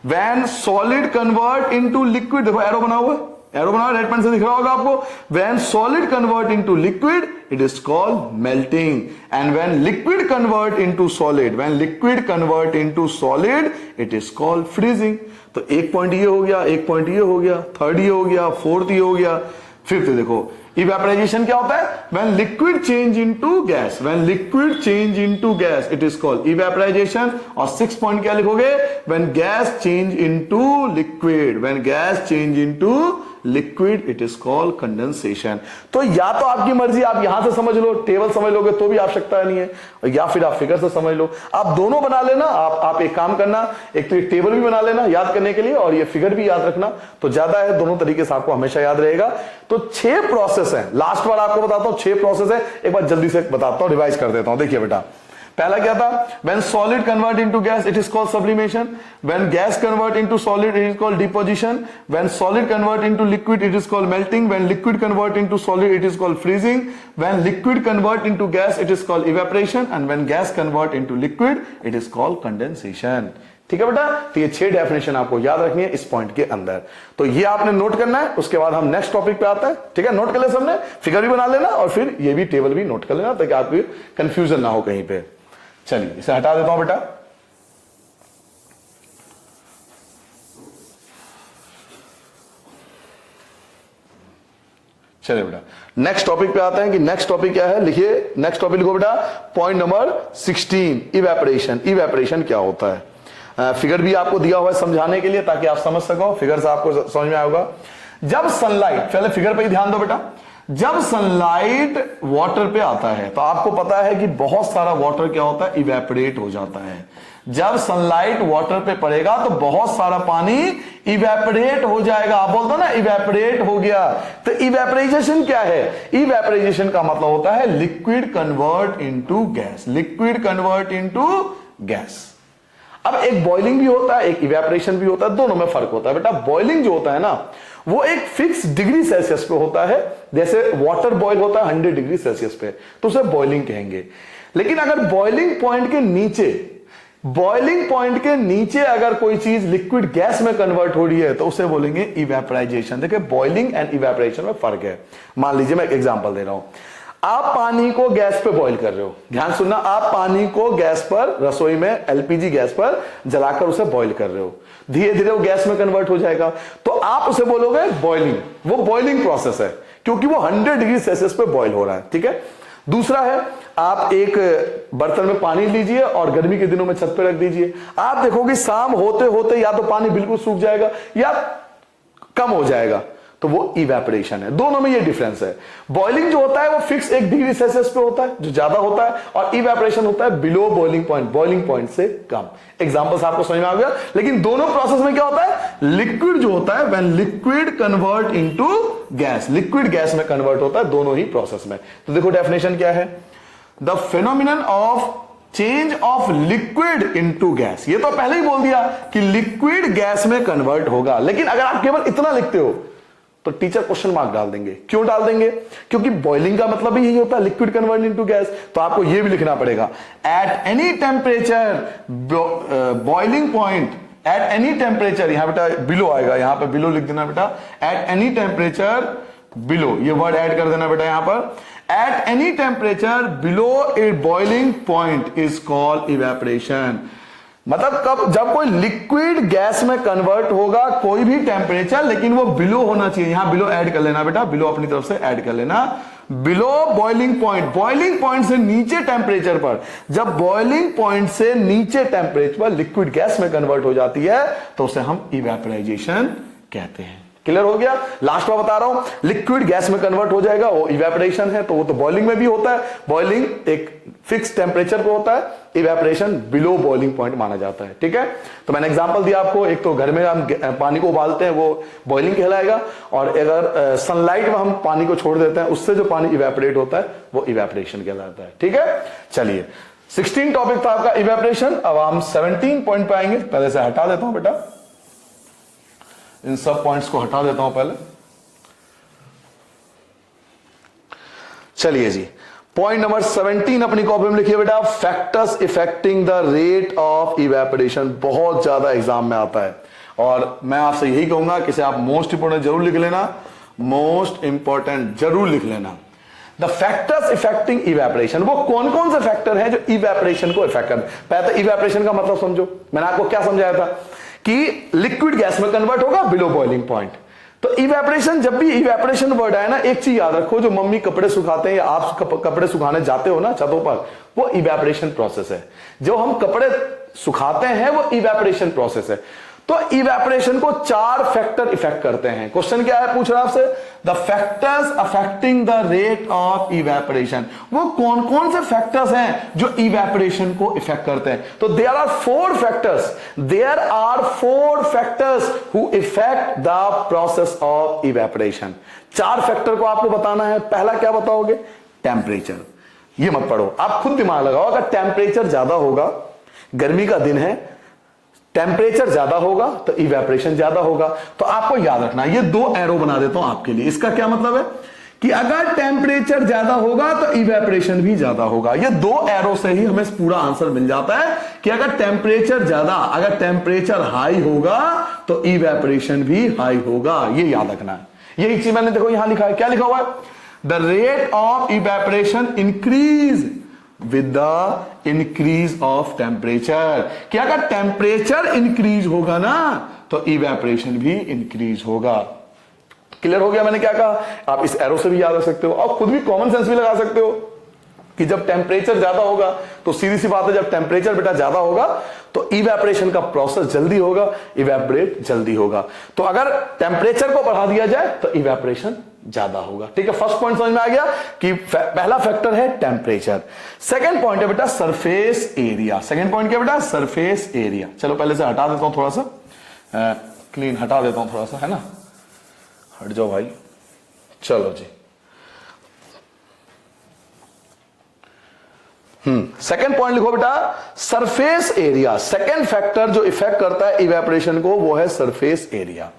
when solid convert into liquid, देखो एरो बना हुआ है, एरो बना हुआ रेड पेन से दिख रहा होगा आपको। when solid convert into liquid it is called melting, and when liquid convert into solid, when liquid convert into solid it is called freezing। तो एक पॉइंट ये हो गया, एक पॉइंट ये हो गया, थर्ड ये हो गया, फोर्थ ये हो गया, फिफ्थ देखो इवेपोराइजेशन क्या होता है, when liquid change into gas, when liquid change into gas it is called evaporization। और 6 पॉइंट क्या लिखोगे, when gas change into liquid, when gas change into liquid it is called condensation. तो या तो आपकी मर्जी, आप यहां से समझ लो, टेबल समझ लोगे तो भी आवश्यकता नहीं है, या फिर आप फिगर से समझ लो। आप दोनों बना लेना। आप एक काम करना, एक तो टेबल भी बना लेना याद करने के लिए, और ये फिगर भी याद रखना, तो ज्यादा है, दोनों तरीके से आपको हमेशा याद रहेगा। तो 6 प्रोसेस है, लास्ट बार आपको बताता हूं 6 प्रोसेस है, एक बार जल्दी से बताता हूं, रिवाइज कर देता हूं। देखिए बेटा, पहला क्या था, when solid convert into gas it is called sublimation, when gas convert into solid it is called deposition, when solid convert into liquid it is called melting, when liquid convert into solid it is called freezing, when liquid convert into gas it is called evaporation, and when gas convert into liquid it is called condensation। ठीक है बेटा, तो ये 6 definition आपको याद रखनी है इस पॉइंट के अंदर। तो ये आपने नोट करना है, उसके बाद हम नेक्स्ट टॉपिक पे आते हैं। ठीक है, नोट कर ले सबने, फिगर भी बना लेना और फिर ये भी टेबल भी नोट कर लेना ताकि आपकी कंफ्यूजन ना हो कहीं पे। चलिए इसे हटा देता हूं बेटा। चलिए बेटा नेक्स्ट टॉपिक पे आते हैं कि नेक्स्ट टॉपिक क्या है। लिखिए, नेक्स्ट टॉपिक लिखो बेटा, पॉइंट नंबर 16, इवेपोरेशन। इवेपोरेशन क्या होता है, फिगर भी आपको दिया हुआ है समझाने के लिए ताकि आप समझ सको, फिगर से आपको समझ में आएगा। जब सनलाइट, पहले फिगर पे ही ध्यान दो बेटा, जब सनलाइट वाटर पे आता है तो आपको पता है कि बहुत सारा वाटर क्या होता है, इवेपोरेट हो जाता है। जब सनलाइट वाटर पे पड़ेगा तो बहुत सारा पानी इवेपोरेट हो जाएगा। आप बोलते हो ना इवेपोरेट हो गया, तो इवेपोराइजेशन क्या है, इवेपोराइजेशन का मतलब होता है liquid convert into gas, liquid convert into gas. अब एक बॉइलिंग भी होता है, एक इवेपोरेशन भी होता है, दोनों में फर्क होता है बेटा। बॉइलिंग जो होता है ना वो एक फिक्स डिग्री सेल्सियस पे होता है, जैसे वाटर बॉईल होता है 100 डिग्री सेल्सियस पे, तो उसे बॉइलिंग कहेंगे। लेकिन अगर बॉइलिंग पॉइंट के नीचे, बॉइलिंग पॉइंट के नीचे अगर कोई चीज लिक्विड गैस में कन्वर्ट हो रही है तो उसे बोलेंगे इवेपोराइजेशन। देखिए बॉइलिंग एंड इवेपोरेशन में फर्क है। मान लीजिए मैं एक एग्जांपल दे रहा हूं, आप पानी को गैस पे बॉईल कर रहे हो, ध्यान सुनना, आप पानी को गैस पर, रसोई में एलपीजी गैस पर जलाकर उसे बॉईल कर रहे हो, धीरे धीरे वो गैस में कन्वर्ट हो जाएगा, तो आप उसे बोलोगे बॉइलिंग। वो बॉइलिंग प्रोसेस है क्योंकि वो 100 डिग्री सेल्सियस पे बॉईल हो रहा है। ठीक है, दूसरा है, आप एक बर्तन में पानी लीजिए और गर्मी के दिनों में छत पे रख दीजिए, आप देखोगे शाम होते होते या तो पानी बिल्कुल सूख जाएगा या कम हो जाएगा, तो वो इवेपोरेशन है। दोनों में ये डिफरेंस है। बॉइलिंग जो होता है वो फिक्स 1 डिग्री सेल्सियस पे होता है, जो ज्यादा होता है, और इवेपोरेशन होता है बिलो बॉइलिंग पॉइंट से कम। एग्जांपल्स आपको समझ में आ गया। लेकिन दोनों प्रोसेस में क्या होता है, लिक्विड जो होता है when liquid convert into gas, liquid gas में कन्वर्ट होता है दोनों ही प्रोसेस में। तो देखो डेफिनेशन क्या है, the phenomenon of change of liquid into gas. ये तो पहले ही बोल दिया कि लिक्विड गैस में कन्वर्ट होगा, लेकिन अगर आप केवल इतना लिखते हो तो टीचर क्वेश्चन मार्क डाल देंगे। क्यों डाल देंगे, क्योंकि बॉइलिंग का मतलब ही यही होता है, लिक्विड कन्वर्ट इनटू गैस। तो आपको यह भी लिखना पड़ेगा, at any temperature boiling point, at any temperature, यहां बेटा बिलो आएगा, यहां पर बिलो लिख देना बेटा, एट एनी टेम्परेचर बिलो, ये वर्ड ऐड कर देना बेटा यहां पर, at any temperature below A boiling point is called evaporation. मतलब कब, जब कोई लिक्विड गैस में कन्वर्ट होगा कोई भी टेम्परेचर, लेकिन वो बिलो होना चाहिए। यहां बिलो ऐड कर लेना बेटा, बिलो अपनी तरफ से ऐड कर लेना, below boiling point, boiling point से नीचे टेम्परेचर पर, जब बॉइलिंग पॉइंट से नीचे टेम्परेचर पर लिक्विड गैस में कन्वर्ट हो जाती है तो उसे हम इवेपोराइजेशन कहते हैं। क्लियर हो गया। लास्ट में बता रहा हूं, लिक्विड गैस में कन्वर्ट हो जाएगा वो इवेपोरेशन है, तो वो तो बॉइलिंग में भी होता है, बॉइलिंग एक फिक्स टेम्परेचर पे होता है, इवेपोरेशन बिलो बॉइलिंग पॉइंट माना जाता है। ठीक है, तो मैंने एग्जांपल दिया आपको, एक तो घर में हम पानी को उबालते हैं वो बॉइलिंग कहलाएगा, और अगर सनलाइट में हम पानी को छोड़ देते हैं उससे जो पानी इवेपोरेट होता है वो इवेपोरेशन कहलाता है। ठीक है, चलिए 16 टॉपिक था आपका इवेपोरेशन। अब हम 17 पॉइंट पे आएंगे। पहले से हटा देता हूं बेटा, इन सब पॉइंट्स को हटा देता हूं पहले। चलिए जी, पॉइंट नंबर 17 अपनी कॉपी में लिखिए बेटा, factors affecting the rate of evaporation. बहुत ज्यादा एग्जाम में आता है और मैं आपसे यही कहूंगा कि इसे आप मोस्ट इंपोर्टेंट जरूर लिख लेना, मोस्ट इंपोर्टेंट जरूर लिख लेना। द फैक्टर्स इफेक्टिंग इवेपोरेशन, वो कौन कौन से फैक्टर हैं जो इवेपोरेशन को इफेक्ट करते हैं। पहले तो इवेपोरेशन का मतलब समझो, मैंने आपको क्या समझाया था कि लिक्विड गैस में कन्वर्ट होगा बिलो बॉइलिंग पॉइंट। तो इवेपोरेशन, जब भी इवेपोरेशन वर्ड आए ना, एक चीज याद रखो, जो मम्मी कपड़े सुखाते हैं या आप कपड़े सुखाने जाते हो ना छतों पर, वो इवेपोरेशन प्रोसेस है। जो हम कपड़े सुखाते हैं वो इवेपोरेशन प्रोसेस है। तो इवेपोरेशन को 4 फैक्टर इफेक्ट करते हैं। क्वेश्चन क्या है, पूछ रहा है आपसे, the factors affecting the rate of evaporation. वो कौन कौन से फैक्टर्स हैं जो इवेपोरेशन को इफेक्ट करते हैं। तो there are 4 factors who affect the process of evaporation. 4 factor को आपको बताना है। पहला क्या बताओगे, टेम्परेचर। ये मत पढ़ो, आप खुद दिमाग लगाओ। अगर टेम्परेचर ज्यादा होगा, गर्मी का दिन है, टेम्परेचर ज्यादा होगा तो इवेपोरेशन ज्यादा होगा। तो आपको याद रखना, ये 2 एरो बना देता हूं आपके लिए। इसका क्या मतलब है कि अगर टेम्परेचर ज्यादा होगा तो इवेपोरेशन भी ज्यादा होगा। ये 2 एरो से ही हमें पूरा आंसर मिल जाता है कि अगर टेम्परेचर हाई होगा तो इवेपोरेशन भी हाई होगा। ये याद रखना है। यही चीज मैंने देखो यहां लिखा है, क्या लिखा हुआ है, the rate of evaporation increase with the increase of temperature. कि अगर टेम्परेचर इंक्रीज होगा ना तो इवेपोरेशन भी इंक्रीज होगा। क्लियर हो गया मैंने क्या कहा। आप इस एरो से भी याद रख सकते हो और खुद भी कॉमन सेंस भी लगा सकते हो कि जब टेम्परेचर ज्यादा होगा तो सीधी सी बात है, जब टेम्परेचर बेटा ज्यादा होगा तो इवेपोरेशन का प्रोसेस जल्दी होगा, इवेपोरेट जल्दी होगा। तो अगर टेम्परेचर को बढ़ा दिया जाए तो इवेपोरेशन ज्यादा होगा। ठीक है, फर्स्ट पॉइंट समझ में आ गया कि पहला फैक्टर है टेम्परेचर। सेकंड पॉइंट है बेटा सरफेस एरिया। सेकंड पॉइंट क्या बेटा, सरफेस एरिया। चलो पहले से हटा देता हूं, थोड़ा सा क्लीन हटा देता हूं थोड़ा सा, है ना, हट जाओ भाई। चलो जी, सेकंड पॉइंट लिखो बेटा सरफेस एरिया। सेकंड फैक्टर जो इफेक्ट करता है इवेपोरेशन को वो है सरफेस एरिया।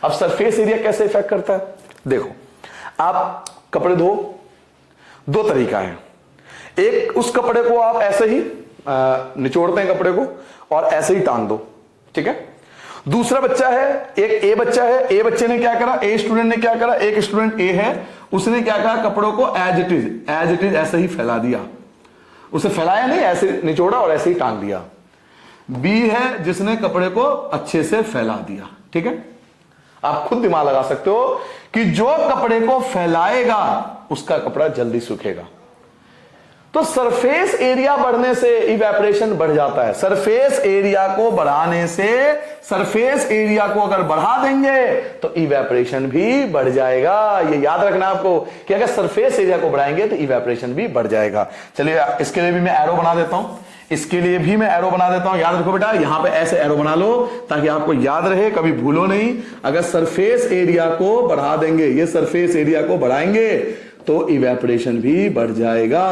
अब सरफेस एरिया कैसे इफेक्ट करता है, देखो आप कपड़े धो, 2 तरीका है। एक, उस कपड़े को आप ऐसे ही निचोड़ते हैं कपड़े को और ऐसे ही टांग दो, ठीक है। दूसरा बच्चा है, एक ए बच्चा है, ए बच्चे ने क्या करा, ए स्टूडेंट ने क्या करा, एक स्टूडेंट ए है, उसने क्या कहा, कपड़ों को एज इट इज ऐसे ही फैला दिया। उसे फैलाया नहीं, ऐसे निचोड़ा और ऐसे ही टांग दिया। बी है जिसने कपड़े को अच्छे से फैला दिया, ठीक है। आप खुद दिमाग लगा सकते हो कि जो कपड़े को फैलाएगा उसका कपड़ा जल्दी सूखेगा। तो सरफेस एरिया बढ़ने से इवेपोरेशन बढ़ जाता है। सरफेस एरिया को बढ़ाने से, सरफेस एरिया को अगर बढ़ा देंगे तो इवेपोरेशन भी बढ़ जाएगा। ये याद रखना आपको कि अगर सरफेस एरिया को बढ़ाएंगे तो इवेपोरेशन भी बढ़ जाएगा। चलिए इसके लिए भी मैं एरो बना देता हूं, इसके लिए भी मैं एरो बना देता हूं। याद रखो बेटा, यहां पे ऐसे एरो बना लो ताकि आपको याद रहे, कभी भूलो नहीं। अगर सरफेस एरिया को बढ़ा देंगे, ये सरफेस एरिया को बढ़ाएंगे तो इवेपोरेशन भी बढ़ जाएगा।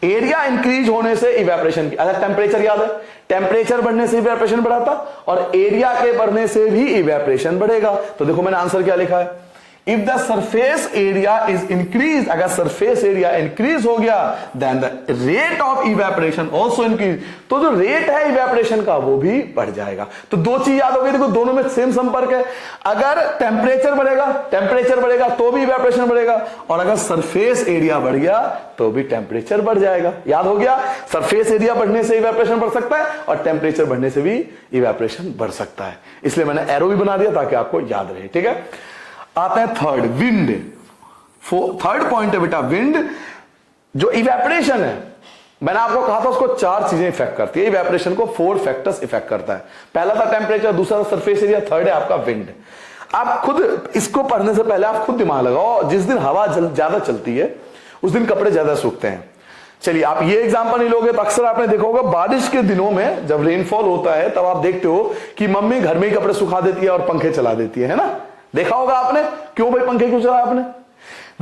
एरिया इंक्रीज होने से इवेपोरेशन की, अच्छा टेम्परेचर याद है, टेम्परेचर बढ़ने से इवेपोरेशन बढ़ा था और एरिया के बढ़ने से भी इवेपोरेशन बढ़ेगा। तो देखो मैंने आंसर क्या लिखा है, if the surface area is increase, अगर सरफेस एरिया इंक्रीज हो गया then the rate of evaporation also increase, तो जो रेट है इवेपोरेशन का वो भी बढ़ जाएगा। तो दो चीज याद हो गई, देखो दोनों में सेम संपर्क है। अगर टेम्परेचर बढ़ेगा तो भी इवेपोरेशन बढ़ेगा, और अगर सरफेस एरिया बढ़ गया तो भी टेम्परेचर बढ़ जाएगा। याद हो गया, सरफेस एरिया बढ़ने से इवेपोरेशन बढ़ सकता है और टेम्परेचर बढ़ने से भी इवेपोरेशन बढ़ सकता है। इसलिए मैंने एरो भी बना दिया ताकि आपको याद रहे। ठीक है, आता है थर्ड, विंड। थर्ड पॉइंट है बेटा विंड। जो इवेपोरेशन है, मैंने आपको कहा था उसको चार चीजें इफेक्ट करती है, इवेपोरेशन को 4 फैक्टर्स इफेक्ट करता है। पहला था टेम्परेचर, दूसरा था सरफेस एरिया, थर्ड है आपका विंड। आप खुद इसको पढ़ने से पहले आप खुद दिमाग लगाओ, जिस दिन हवा ज्यादा चलती है उस दिन कपड़े ज्यादा सूखते हैं। चलिए आप ये एग्जांपल नहीं लोगे तो अक्सर आपने देखा होगा बारिश के दिनों में जब रेनफॉल होता है तब आप देखते हो कि मम्मी घर में ही कपड़े सुखा देती है और पंखे चला देती है ना। देखा होगा आपने, क्यों भाई पंखे क्यों चलाया आपने?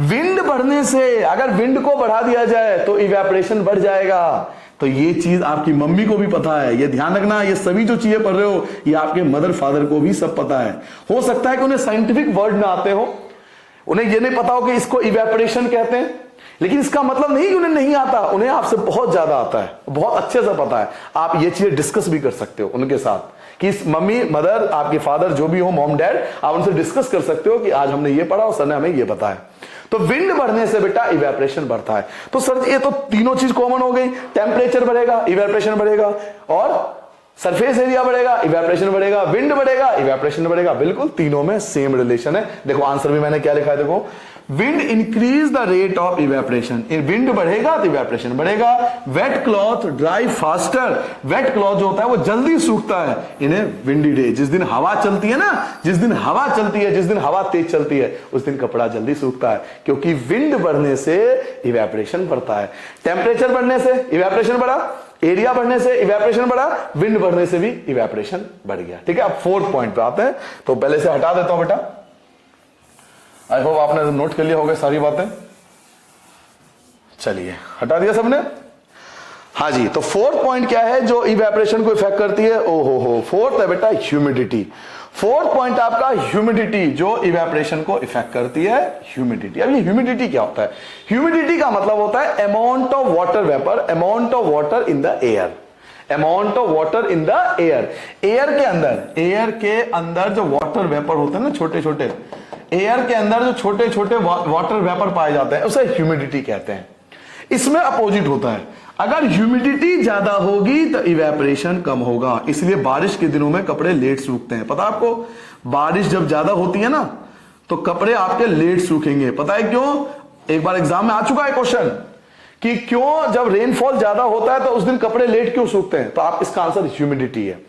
विंड बढ़ने से, अगर विंड को बढ़ा दिया जाए तो इवेपोरेशन बढ़ जाएगा। तो ये चीज आपकी मम्मी को भी पता है, ये ध्यान रखना। ये सभी जो चीजें पढ़ रहे हो ये आपके मदर फादर को भी सब पता है। हो सकता है कि उन्हें साइंटिफिक वर्ड ना आते हो, उन्हें ये नहीं पता हो कि इसको इवेपोरेशन कहते हैं, लेकिन इसका मतलब नहीं कि उन्हें नहीं आता, उन्हें आपसे बहुत ज्यादा आता है, बहुत अच्छे से पता है। आप ये चीजें डिस्कस भी कर सकते हो उनके साथ कि मम्मी, मदर, आपके फादर जो भी हो, मॉम डैड, आप उनसे डिस्कस कर सकते हो कि आज हमने ये पढ़ा और सर ने हमें ये बताया। तो विंड बढ़ने से बेटा इवेपोरेशन बढ़ता है। तो सर ये तो तीनों चीज कॉमन हो गई, टेम्परेचर बढ़ेगा इवेपोरेशन बढ़ेगा, और सरफेस एरिया बढ़ेगा इवेपोरेशन बढ़ेगा, विंड बढ़ेगा इवेपोरेशन बढ़ेगा। बिल्कुल तीनों में सेम रिलेशन है। देखो आंसर भी मैंने क्या लिखा है, देखो wind increase the rate of evaporation, wind बढ़ेगा तो इवेपोरेशन बढ़ेगा। Wet cloth dry faster, wet cloth जो होता है वो जल्दी सूखता है इन ए विंडी डे। जिस दिन हवा चलती है ना, जिस दिन हवा चलती है, जिस दिन हवा तेज चलती है उस दिन कपड़ा जल्दी सूखता है, क्योंकि विंड बढ़ने से इवेपोरेशन बढ़ता है। टेम्परेचर बढ़ने से इवेपोरेशन बढ़ा, एरिया बढ़ने से इवेपोरेशन बढ़ा, विंड बढ़ने से भी इवेपोरेशन बढ़ गया। ठीक है, अब फोर्थ पॉइंट पे आते हैं। तो पहले से हटा देता हूं बेटा, आई होप आपने नोट कर लिया होगा सारी बातें। चलिए हटा दिया सबने, हाँ जी। तो फोर्थ पॉइंट क्या है जो इवेपोरेशन को इफेक्ट करती है? ओहो, फोर्थ है बेटा ह्यूमिडिटी। फोर्थ पॉइंट आपका ह्यूमिडिटी जो इवेपोरेशन को इफेक्ट करती है, ह्यूमिडिटी। अब ये ह्यूमिडिटी क्या होता है? ह्यूमिडिटी का मतलब होता है amount of water vapour, amount of water in the air, amount of water in the air. Air के अंदर जो वाटर वेपर होते हैं ना, छोटे छोटे, एयर के अंदर जो छोटे छोटे वाटर वेपर पाए जाते हैं उसे ह्यूमिडिटी कहते हैं। इसमें अपोजिट होता है, अगर ह्यूमिडिटी ज्यादा होगी तो इवेपोरेशन कम होगा। इसलिए बारिश के दिनों में कपड़े लेट सूखते हैं। पता है आपको, बारिश जब ज्यादा होती है ना तो कपड़े आपके लेट सूखेंगे। पता है क्यों? एक बार एग्जाम में आ चुका है क्वेश्चन कि क्यों जब रेनफॉल ज्यादा होता है तो उस दिन कपड़े लेट क्यों सूखते हैं? तो आप इसका आंसर ह्यूमिडिटी है।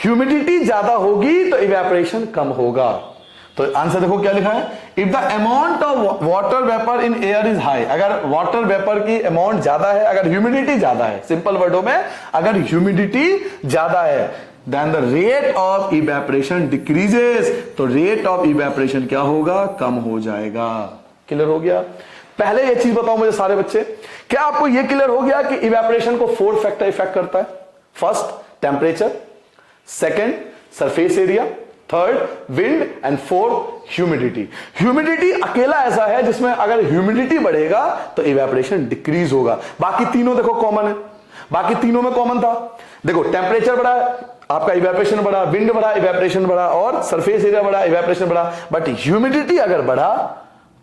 ह्यूमिडिटी ज्यादा होगी तो इवेपोरेशन कम होगा। तो आंसर देखो क्या लिखा है, if the amount of water vapour in air is high, अगर वाटर वेपर की अमाउंट ज्यादा है, अगर ह्यूमिडिटी ज्यादा है, सिंपल वर्डों में अगर ह्यूमिडिटी ज्यादा है, then the rate of evaporation decreases, तो रेट ऑफ इवेपोरेशन क्या होगा? कम हो जाएगा। क्लियर हो गया? पहले ये चीज बताओ मुझे सारे बच्चे, क्या आपको ये क्लियर हो गया कि इवेपोरेशन को 4 फैक्टर इफेक्ट करता है? First temperature, second surface area, third wind and fourth humidity. Humidity अकेला ऐसा है जिसमें अगर ह्यूमिडिटी बढ़ेगा तो इवेपोरेशन डिक्रीज होगा। बाकी तीनों देखो कॉमन है, बाकी तीनों में कॉमन था। देखो टेम्परेचर बढ़ा आपका इवेपोरेशन बढ़ा, विंड बढ़ा इवेपोरेशन बढ़ा, और सरफेस एरिया बढ़ा इवेपोरेशन बढ़ा। बट ह्यूमिडिटी अगर बढ़ा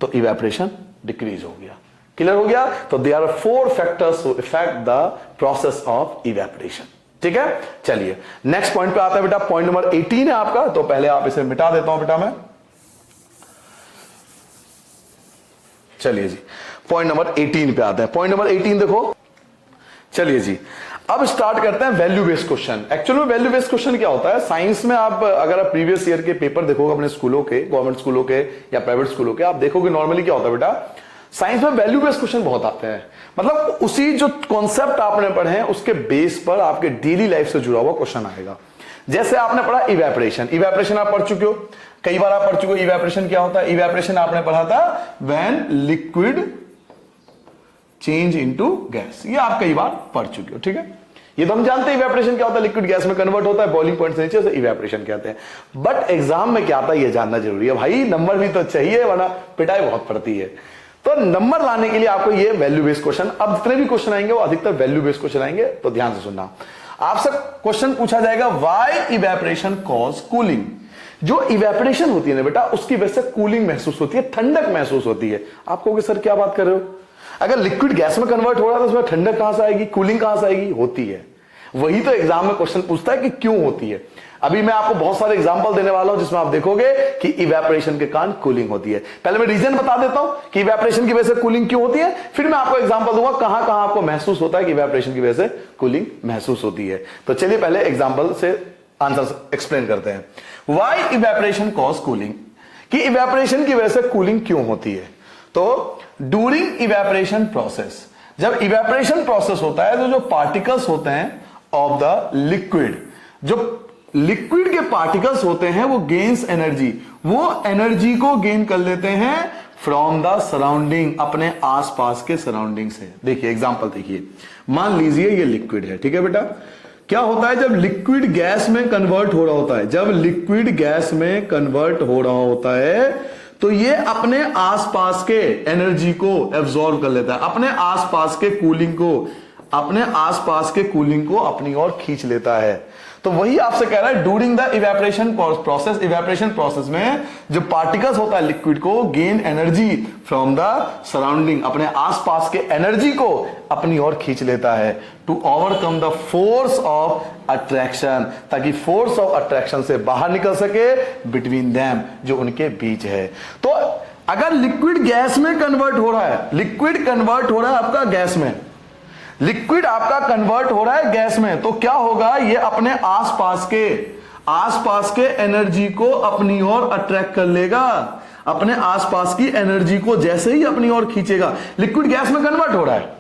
तो इवेपोरेशन डिक्रीज हो गया। क्लियर हो गया? तो there are 4 factors to affect the process of evaporation. ठीक है, चलिए नेक्स्ट पॉइंट पे आता है बेटा। पॉइंट नंबर 18 है आपका, तो पहले आप इसे मिटा देता हूं बेटा मैं। चलिए जी, पॉइंट नंबर 18 पे आते हैं। पॉइंट नंबर 18 देखो, चलिए जी, अब स्टार्ट करते हैं वैल्यू बेस्ड क्वेश्चन। एक्चुअली में वैल्यू बेस्ड क्वेश्चन क्या होता है, साइंस में आप अगर आप प्रीवियस ईयर के पेपर देखोगे अपने स्कूलों के, गवर्नमेंट स्कूलों के या प्राइवेट स्कूलों के, आप देखोगे नॉर्मली क्या होता है बेटा, साइंस में वैल्यू बेस्ड क्वेश्चन बहुत आते हैं। मतलब उसी जो कॉन्सेप्ट आपने पढ़े हैं उसके बेस पर आपके डेली लाइफ से जुड़ा हुआ क्वेश्चन आएगा। जैसे आपने पढ़ा इवेपोरेशन, इवेपोरेशन आप पढ़ चुके हो, कई बार आप पढ़ चुके हो। इवेपोरेशन क्या होता है, इवेपोरेशन आपने पढ़ा था when liquid change into gas, ये आप कई बार पढ़ चुके हो, ठीक है। ये तो हम जानते हैं इवेपोरेशन क्या होता है, लिक्विड गैस में कन्वर्ट होता है, बॉइलिंग पॉइंट से नीचे, से इवेपोरेशन कहते हैं। बट एग्जाम में क्या आता है ये जानना जरूरी है भाई, नंबर भी तो चाहिए वरना पिटाई बहुत पड़ती है। तो नंबर लाने के लिए आपको ये वैल्यू बेस्ड क्वेश्चन, अब जितने भी क्वेश्चन आएंगे वो अधिकतर वैल्यू बेस्ड क्वेश्चन आएंगे, तो ध्यान से सुनना। आपसे क्वेश्चन पूछा जाएगा व्हाई इवेपोरेशन कॉज कूलिंग। जो इवेपोरेशन होती है ना बेटा, उसकी वजह से कूलिंग महसूस होती है, ठंडक महसूस होती है। आप कहोगे सर क्या बात कर रहे हो, अगर लिक्विड गैस में कन्वर्ट हो रहा है तो उसमें ठंडक कहां से आएगी, कूलिंग कहां से आएगी, होती है। वही तो एग्जाम में क्वेश्चन पूछता है कि क्यों होती है। अभी मैं आपको बहुत सारे एग्जांपल देने वाला हूं जिसमें आप देखोगे कि इवेपोरेशन के कारण कूलिंग होती है। पहले मैं रीजन बता देता हूं कि इवेपोरेशन की वजह से कूलिंग क्यों होती है, फिर मैं आपको एग्जांपल दूंगा कहां कहां आपको महसूस होता है कि इवेपोरेशन की वजह से कूलिंग महसूस होती है। तो चलिए पहले एग्जांपल से आंसर एक्सप्लेन करते हैं। व्हाई इवेपोरेशन कॉज कूलिंग, कि इवेपोरेशन की वजह से कूलिंग क्यों होती है। तो ड्यूरिंग इवेपोरेशन प्रोसेस, जब इवेपोरेशन प्रोसेस होता है तो जो पार्टिकल्स होते हैं ऑफ द लिक्विड, जो लिक्विड के पार्टिकल्स होते हैं वो गेन्स एनर्जी, वो एनर्जी को गेन कर लेते हैं फ्रॉम द सराउंडिंग, अपने आसपास के सराउंडिंग से। देखिए एग्जांपल देखिए, मान लीजिए ये लिक्विड है, ठीक है बेटा। क्या होता है जब लिक्विड गैस में कन्वर्ट हो रहा होता है, जब लिक्विड गैस में कन्वर्ट हो रहा होता है तो ये अपने आसपास के एनर्जी को एब्जॉर्ब कर लेता है, अपने आसपास के कूलिंग को, अपने आसपास के कूलिंग को अपनी ओर खींच लेता है। तो वही आपसे कह रहा है during the evaporation process, evaporation process में जो पार्टिकल्स होता है लिक्विड को gain energy from the surrounding, अपने आसपास के एनर्जी को अपनी ओर खींच लेता है to overcome the force of attraction, ताकि फोर्स ऑफ अट्रैक्शन से बाहर निकल सके बिटवीन देम, जो उनके बीच है। तो अगर लिक्विड गैस में कन्वर्ट हो रहा है, लिक्विड कन्वर्ट हो रहा है आपका गैस में, लिक्विड आपका कन्वर्ट हो रहा है गैस में, तो क्या होगा, ये अपने आसपास के एनर्जी को अपनी ओर अट्रैक्ट कर लेगा, अपने आसपास की एनर्जी को जैसे ही अपनी ओर खींचेगा। लिक्विड गैस में कन्वर्ट हो रहा है,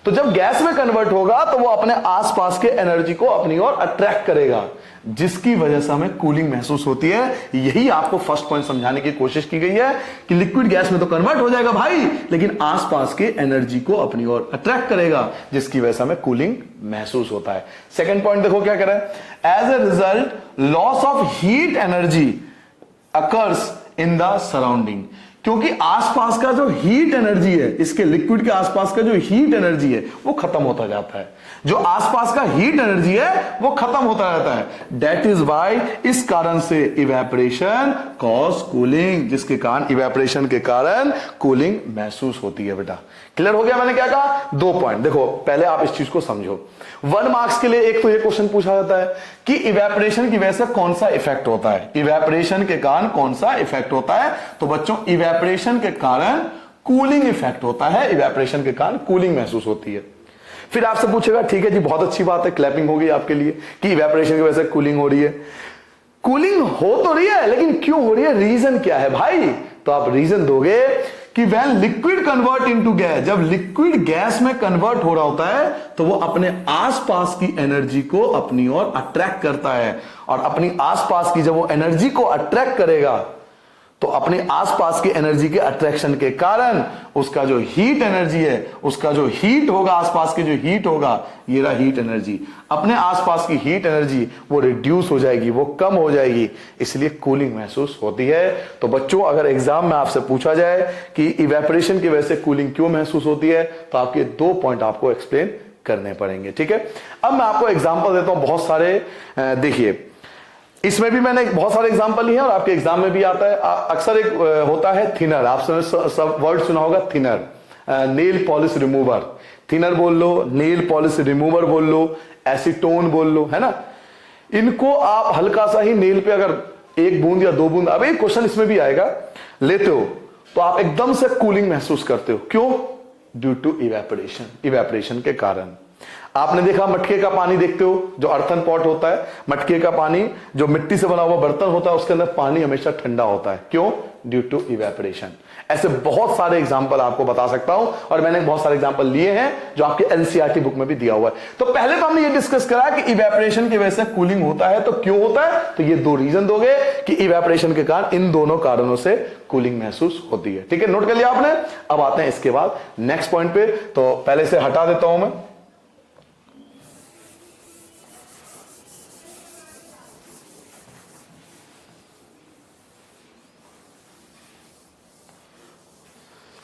तो जब गैस में कन्वर्ट होगा तो वो अपने आसपास के एनर्जी को अपनी ओर अट्रैक्ट करेगा, जिसकी वजह से हमें कूलिंग महसूस होती है। यही आपको फर्स्ट पॉइंट समझाने की कोशिश की गई है कि लिक्विड गैस में तो कन्वर्ट हो जाएगा भाई, लेकिन आसपास के एनर्जी को अपनी ओर अट्रैक्ट करेगा, जिसकी वजह से हमें कूलिंग महसूस होता है। सेकंड पॉइंट देखो क्या करें, as a result loss of heat energy occurs in the surrounding, क्योंकि आसपास का जो हीट एनर्जी है, इसके लिक्विड के आसपास का जो हीट एनर्जी है वो खत्म होता जाता है, जो आसपास का हीट एनर्जी है वो खत्म होता रहता है। दैट इज वाई, इस कारण से इवेपोरेशन कॉज कूलिंग, जिसके कारण इवेपोरेशन के कारण कूलिंग महसूस होती है। बेटा क्लियर हो गया मैंने क्या कहा, 2 पॉइंट। देखो पहले आप इस चीज को समझो, 1 मार्क्स के लिए एक तो ये क्वेश्चन पूछा जाता है कि इवेपोरेशन की वजह से कौन सा इफेक्ट होता है, इवेपोरेशन के कारण कौन सा इफेक्ट होता है। तो बच्चों इवेपोरेशन के कारण कूलिंग इफेक्ट होता है, इवेपोरेशन के कारण कूलिंग महसूस होती है। फिर आपसे पूछेगा ठीक है जी बहुत अच्छी बात है, क्लैपिंग हो गई आपके लिए कि इवेपोरेशन की वजह से कूलिंग हो रही है। कूलिंग हो तो रही है लेकिन क्यों हो रही है, रीजन क्या है भाई। तो आप रीजन दोगे कि when liquid convert into gas, जब लिक्विड गैस में कन्वर्ट हो रहा होता है तो वो अपने आसपास की एनर्जी को अपनी ओर अट्रैक्ट करता है, और अपनी आसपास की जब वो एनर्जी को अट्रैक्ट करेगा तो अपने आसपास की एनर्जी के अट्रैक्शन के कारण उसका जो हीट एनर्जी है, उसका जो हीट होगा, आसपास की जो हीट होगा, ये रहा हीट एनर्जी, अपने आसपास की हीट एनर्जी वो रिड्यूस हो जाएगी, वो कम हो जाएगी, इसलिए कूलिंग महसूस होती है। तो बच्चों अगर एग्जाम में आपसे पूछा जाए कि इवेपोरेशन की वजह से कूलिंग क्यों महसूस होती है, तो आपके 2 पॉइंट आपको एक्सप्लेन करने पड़ेंगे। ठीक है, अब मैं आपको एग्जाम्पल देता हूं बहुत सारे। देखिए इसमें भी मैंने बहुत सारे एग्जांपल लिए हैं और आपके एग्जाम में भी आता है। अक्सर एक होता है थिनर, आपने सब वर्ड सुना होगा thinner, nail polish remover, thinner बोल लो, नेल पॉलिश रिमूवर बोल लो, एसीटोन बोल लो, है ना। इनको आप हल्का सा ही नेल पे अगर 1 बूंद या 2 बूंद, अब एक क्वेश्चन इसमें भी आएगा, लेते हो तो आप एकदम से कूलिंग महसूस करते हो। क्यों? ड्यू टू इवेपोरेशन, इवेपोरेशन के कारण। आपने देखा मटके का पानी देखते हो, जो अर्थन पॉट होता है, मटके का पानी जो मिट्टी से बना हुआ बर्तन होता है, उसके अंदर पानी हमेशा ठंडा होता है। क्यों? Due to evaporation. ऐसे बहुत सारे एग्जांपल आपको बता सकता हूं, और मैंने बहुत सारे एग्जांपल लिए हैं जो आपके एनसीईआरटी बुक में भी दिया हुआ है। तो पहले तो हमने ये डिस्कस करा कि इवेपोरेशन की वजह से कूलिंग होता है, तो क्यों होता है? तो ये दो रीजन दोगे कि इवेपोरेशन के कारण, इन दोनों कारणों से कूलिंग महसूस होती है। ठीक है, नोट कर लिया आपने। अब आते हैं इसके बाद नेक्स्ट पॉइंट पे। तो पहले से हटा देता हूं मैं।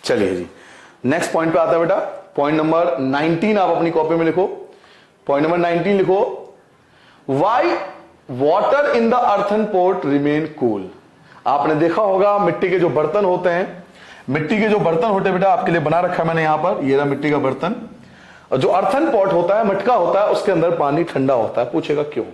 चलिए जी, नेक्स्ट पॉइंट पे आता है बेटा। पॉइंट नंबर 19 आप अपनी कॉपी में लिखो। पॉइंट नंबर 19 लिखो, Y water in the earthen pot remain cool. आपने देखा होगा मिट्टी के जो बर्तन होते हैं, मिट्टी के जो बर्तन होते हैं बेटा, आपके लिए बना रखा है मैंने यहां पर, ये रहा मिट्टी का बर्तन। और जो अर्थन पॉट होता है, मटका होता है, उसके अंदर पानी ठंडा होता है। पूछेगा क्यों?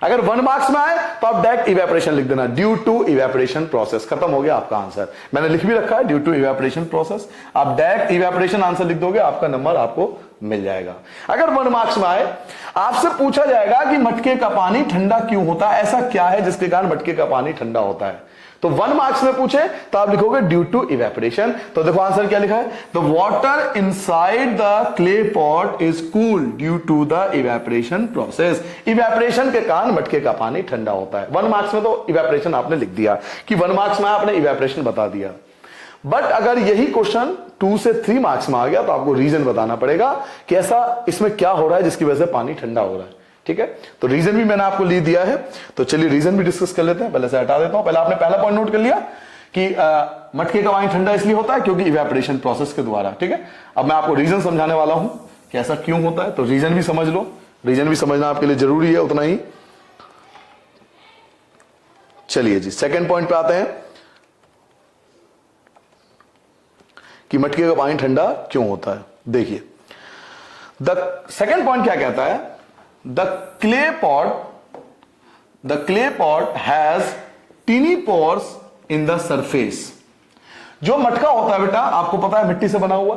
अगर 1 मार्क्स में आए तो आप डायरेक्ट इवेपोरेशन लिख देना, ड्यू टू इवेपोरेशन प्रोसेस। खत्म हो गया आपका आंसर। मैंने लिख भी रखा है ड्यू टू इवेपोरेशन प्रोसेस। आप डायरेक्ट इवेपोरेशन आंसर लिख दोगे, आपका नंबर आपको मिल जाएगा। अगर 1 मार्क्स में आए, आपसे पूछा जाएगा कि मटके का पानी ठंडा क्यों होता है, ऐसा क्या है जिसके कारण मटके का पानी ठंडा होता है। तो 1 मार्क्स में पूछे तो आप लिखोगे ड्यू टू इवेपोरेशन। तो देखो आंसर क्या लिखा है, the water inside the clay pot is cool due to the evaporation process. Evaporation के कारण मटके का पानी ठंडा होता है। 1 मार्क्स में तो इवेपोरेशन आपने लिख दिया कि 1 मार्क्स में आपने इवेपोरेशन बता दिया। बट अगर यही क्वेश्चन 2 से 3 मार्क्स में आ गया तो आपको रीजन बताना पड़ेगा कि ऐसा इसमें क्या हो रहा है जिसकी वजह से पानी ठंडा हो रहा है। ठीक है, तो रीजन भी मैंने आपको लिख दिया है। तो चलिए रीजन भी डिस्कस कर लेते हैं। पहले से हटा देता हूं। पहले आपने पहला पॉइंट नोट कर लिया कि मटके का पानी ठंडा इसलिए होता है क्योंकि इवेपोरेशन प्रोसेस के द्वारा। ठीक है, अब मैं आपको रीजन समझाने वाला हूं कि ऐसा क्यों होता है। तो रीजन भी समझ लो, रीजन भी समझना आपके लिए जरूरी है उतना ही। चलिए जी, सेकेंड पॉइंट पे आते हैं कि मटके का पानी ठंडा क्यों होता है। देखिए, द सेकेंड पॉइंट क्या कहता है, the clay pot has tiny pores in the surface. जो मटका होता है बेटा, आपको पता है मिट्टी से बना हुआ,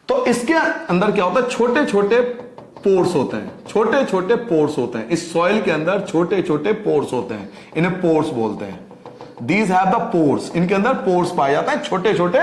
तो इसके अंदर क्या होता है, छोटे छोटे पोर्स होते हैं, छोटे छोटे पोर्स होते हैं। इस सॉइल के अंदर छोटे छोटे पोर्स होते हैं, इन्हें पोर्स बोलते हैं। दीज हैव द पोर्स, इनके अंदर पोर्स पाए जाते हैं, छोटे छोटे